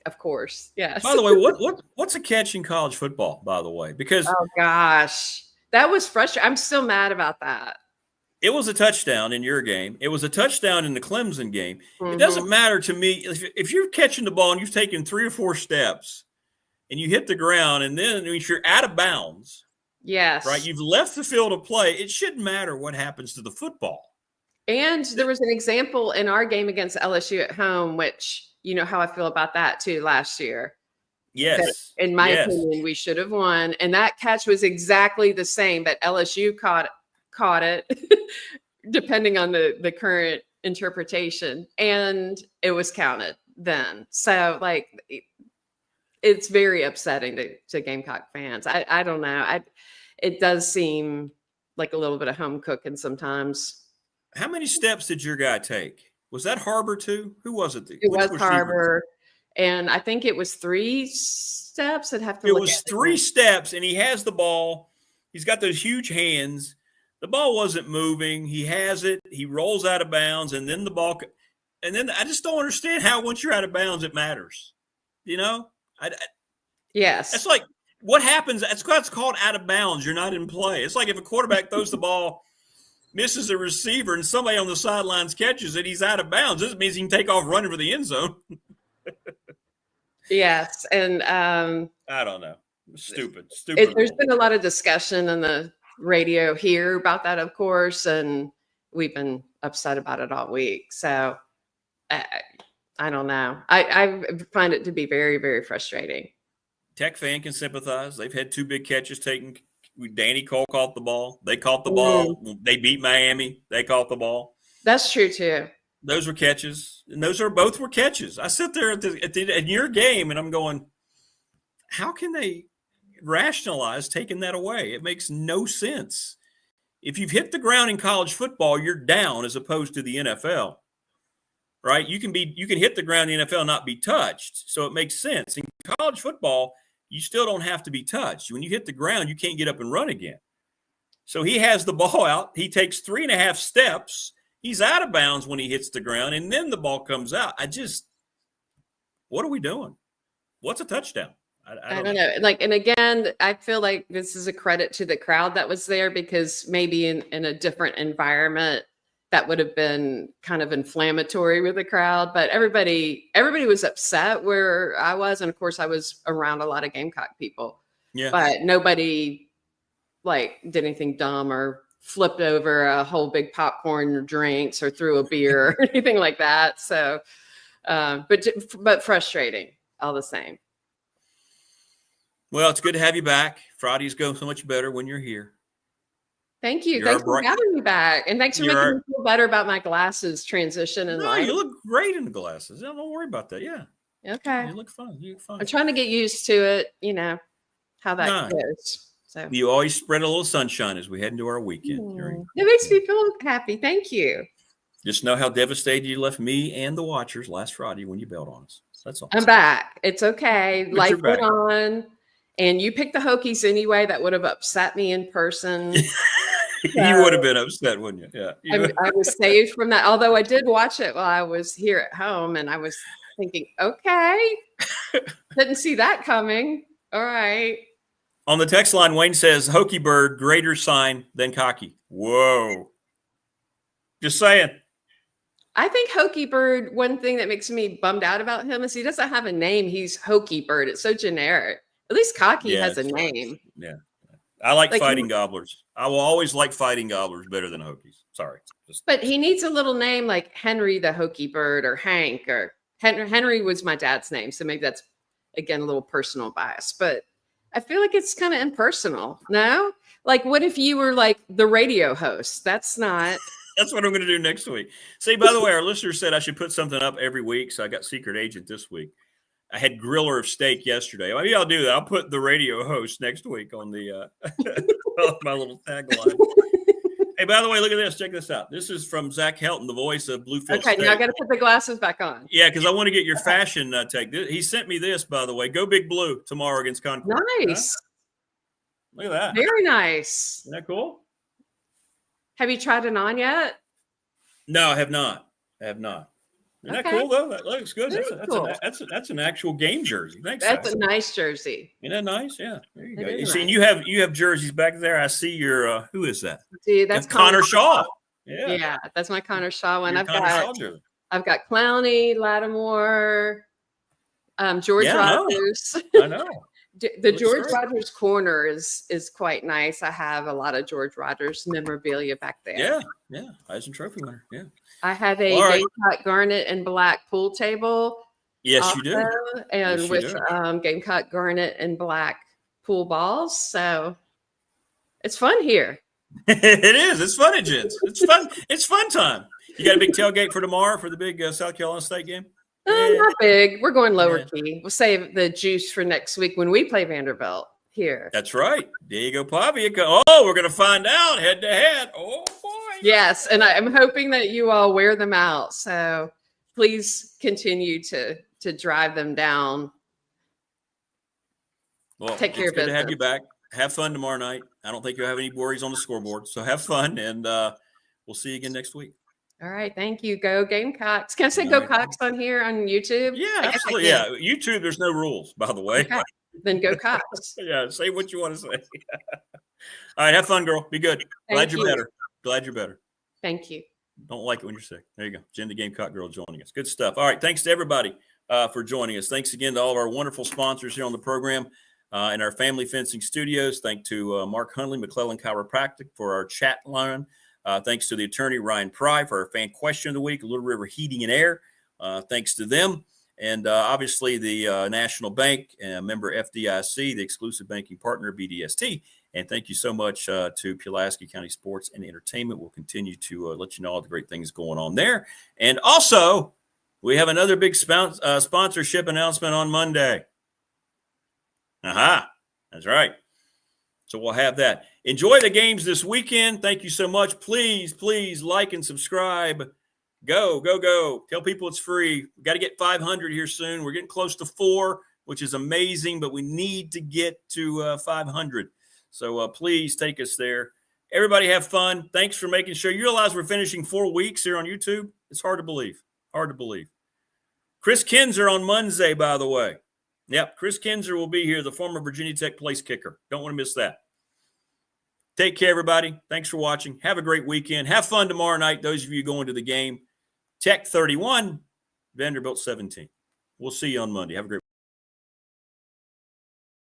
of course, yes. By the way, what's a catch in college football, by the way? Because oh gosh, that was frustrating. I'm still mad about that. It was a touchdown in your game. It was a touchdown in the Clemson game. It doesn't matter to me if you're catching the ball and you've taken 3 or 4 steps and you hit the ground and then you're out of bounds. Yes. Right. You've left the field of play. It shouldn't matter what happens to the football. And there was an example in our game against LSU at home, which you know how I feel about that too last year. Yes. In my opinion, we should have won. And that catch was exactly the same, that LSU caught it, depending on the current interpretation. And it was counted then. So like it's very upsetting to Gamecock fans. I don't know. It does seem like a little bit of home cooking sometimes. How many steps did your guy take? Was that Harbor too? Who was it? It was Harbor. And I think it was 3 steps. I'd have to look at it. It was 3 steps, and he has the ball. He's got those huge hands. The ball wasn't moving. He has it. He rolls out of bounds, and then the ball – and then I just don't understand how once you're out of bounds it matters. You know? Yes. That's like what happens. That's called out of bounds. You're not in play. It's like if a quarterback throws the ball, misses a receiver, and somebody on the sidelines catches it, he's out of bounds. This means he can take off running for the end zone. Yes. And I don't know. Stupid. There's been a lot of discussion on the radio here about that, of course, and we've been upset about it all week. So I don't know. I find it to be very, very frustrating. Tech fan can sympathize. They've had 2 big catches taken. Danny Cole caught the ball. They caught the ball. They beat Miami. They caught the ball. That's true too. Those were catches, and both were catches. I sit there at your game, and I'm going, how can they rationalize taking that away? It makes no sense. If you've hit the ground in college football, you're down as opposed to the NFL. Right? You can hit the ground in the NFL and not be touched. So it makes sense. In college football, you still don't have to be touched. When you hit the ground, you can't get up and run again. So he has the ball out. He takes 3.5 steps. He's out of bounds when he hits the ground, and then the ball comes out. What are we doing? What's a touchdown? I don't know. Like, and again, I feel like this is a credit to the crowd that was there, because maybe in a different environment, that would have been kind of inflammatory with the crowd, but everybody was upset where I was. And of course I was around a lot of Gamecock people, but nobody like did anything dumb or flipped over a whole big popcorn or drinks or threw a beer or anything like that. So, but frustrating all the same. Well, it's good to have you back. Fridays go so much better when you're here. Thank you. Thanks for having me back. And thanks for making me feel better about my glasses transition in life. You look great in the glasses. Don't worry about that. Yeah. Okay. You look fine. You look fine. I'm trying to get used to it, how that goes. So you always spread a little sunshine as we head into our weekend. It makes me feel happy. Thank you. Just know how devastated you left me and the watchers last Friday when you bailed on us. That's all. I'm back. It's okay. Life went on. And you picked the Hokies anyway. That would have upset me in person. You would have been upset, wouldn't you? Yeah. I was saved from that. Although I did watch it while I was here at home, and I was thinking, okay, didn't see that coming. All right. On the text line, Wayne says, Hokie bird, greater sign than cocky. Whoa. Just saying. I think Hokie bird, one thing that makes me bummed out about him is he doesn't have a name. He's Hokie bird. It's so generic. At least cocky has a name. Yeah. I like fighting gobblers. I will always like fighting gobblers better than Hokies. Sorry. But he needs a little name like Henry the Hokie bird or Hank, or Henry was my dad's name. So maybe that's, again, a little personal bias. But I feel like it's kind of impersonal. No? Like, what if you were like the radio host? That's not. That's what I'm going to do next week. See, by the way, our listener said I should put something up every week. So I got Secret Agent this week. I had griller of steak yesterday. Maybe I'll do that. I'll put the radio host next week on the my little tagline. Hey, by the way, look at this. Check this out. This is from Zach Helton, the voice of Bluefield Okay, State. now I got to put the glasses back on. Yeah, because I want to get your fashion take. He sent me this, by the way. Go Big Blue tomorrow against Concord. Nice. Huh? Look at that. Very nice. Isn't that cool? Have you tried it on yet? No, I have not. Isn't that cool though? That looks good. That's an actual game jersey. Thanks. That's a nice jersey. Isn't that nice? Yeah. There you go. It You is see, nice. and you have jerseys back there. I see your who is that? See, that's Connor Shaw. Yeah. Yeah, that's my Connor Shaw one. Your Connor Shaw jersey. I've got Clowney, Lattimore, George Rogers. I know. The George Rogers corner is quite nice. I have a lot of George Rogers memorabilia back there. Yeah. Heisman Trophy winner. Yeah. I have a Gamecock Garnet and Black pool table. Yes, also, you do. And yes, with Gamecock Garnet and Black pool balls. So it's fun here. It is. It's fun at Jen's. It's fun. It's fun time. You got a big tailgate for tomorrow for the big South Carolina State game? Not big. We're going lower key. We'll save the juice for next week when we play Vanderbilt here. That's right. Diego Pavia. Oh, we're going to find out head to head. Oh, boy. Yes, and I'm hoping that you all wear them out. So please continue to drive them down. Well, take care of business. Good to have you back. Have fun tomorrow night. I don't think you'll have any worries on the scoreboard. So have fun, and we'll see you again next week. All right. Thank you. Go Gamecocks. Can I say Go Cox on here on YouTube? Yeah, absolutely. Yeah. YouTube, there's no rules, by the way. Okay. Then Go Cox. Yeah. Say what you want to say. All right. Have fun, girl. Be good. Glad you're better. Glad you're better. Thank you. Don't like it when you're sick. There you go. Jen the Gamecock Girl joining us. Good stuff. All right. Thanks to everybody for joining us. Thanks again to all of our wonderful sponsors here on the program in our Family Fencing Studios. Thanks to Mark Hundley, McClellan Chiropractic for our chat line. Thanks to the attorney, Ryan Pry, for our fan question of the week, Little River Heating and Air. Thanks to them. And obviously the National Bank, member FDIC, the exclusive banking partner of BDST. And thank you so much to Pulaski County Sports and Entertainment. We'll continue to let you know all the great things going on there. And also, we have another big sponsorship announcement on Monday. That's right. So we'll have that. Enjoy the games this weekend. Thank you so much. Please like and subscribe. Go. Tell people it's free. We got to get 500 here soon. We're getting close to 4, which is amazing, but we need to get to 500. So please take us there. Everybody have fun. Thanks for making sure. You realize we're finishing 4 weeks here on YouTube? It's hard to believe. Chris Kinzer on Monday, by the way. Yep, Chris Kinzer will be here, the former Virginia Tech place kicker. Don't want to miss that. Take care, everybody. Thanks for watching. Have a great weekend. Have fun tomorrow night, those of you going to the game. Tech 31, Vanderbilt 17. We'll see you on Monday. Have a great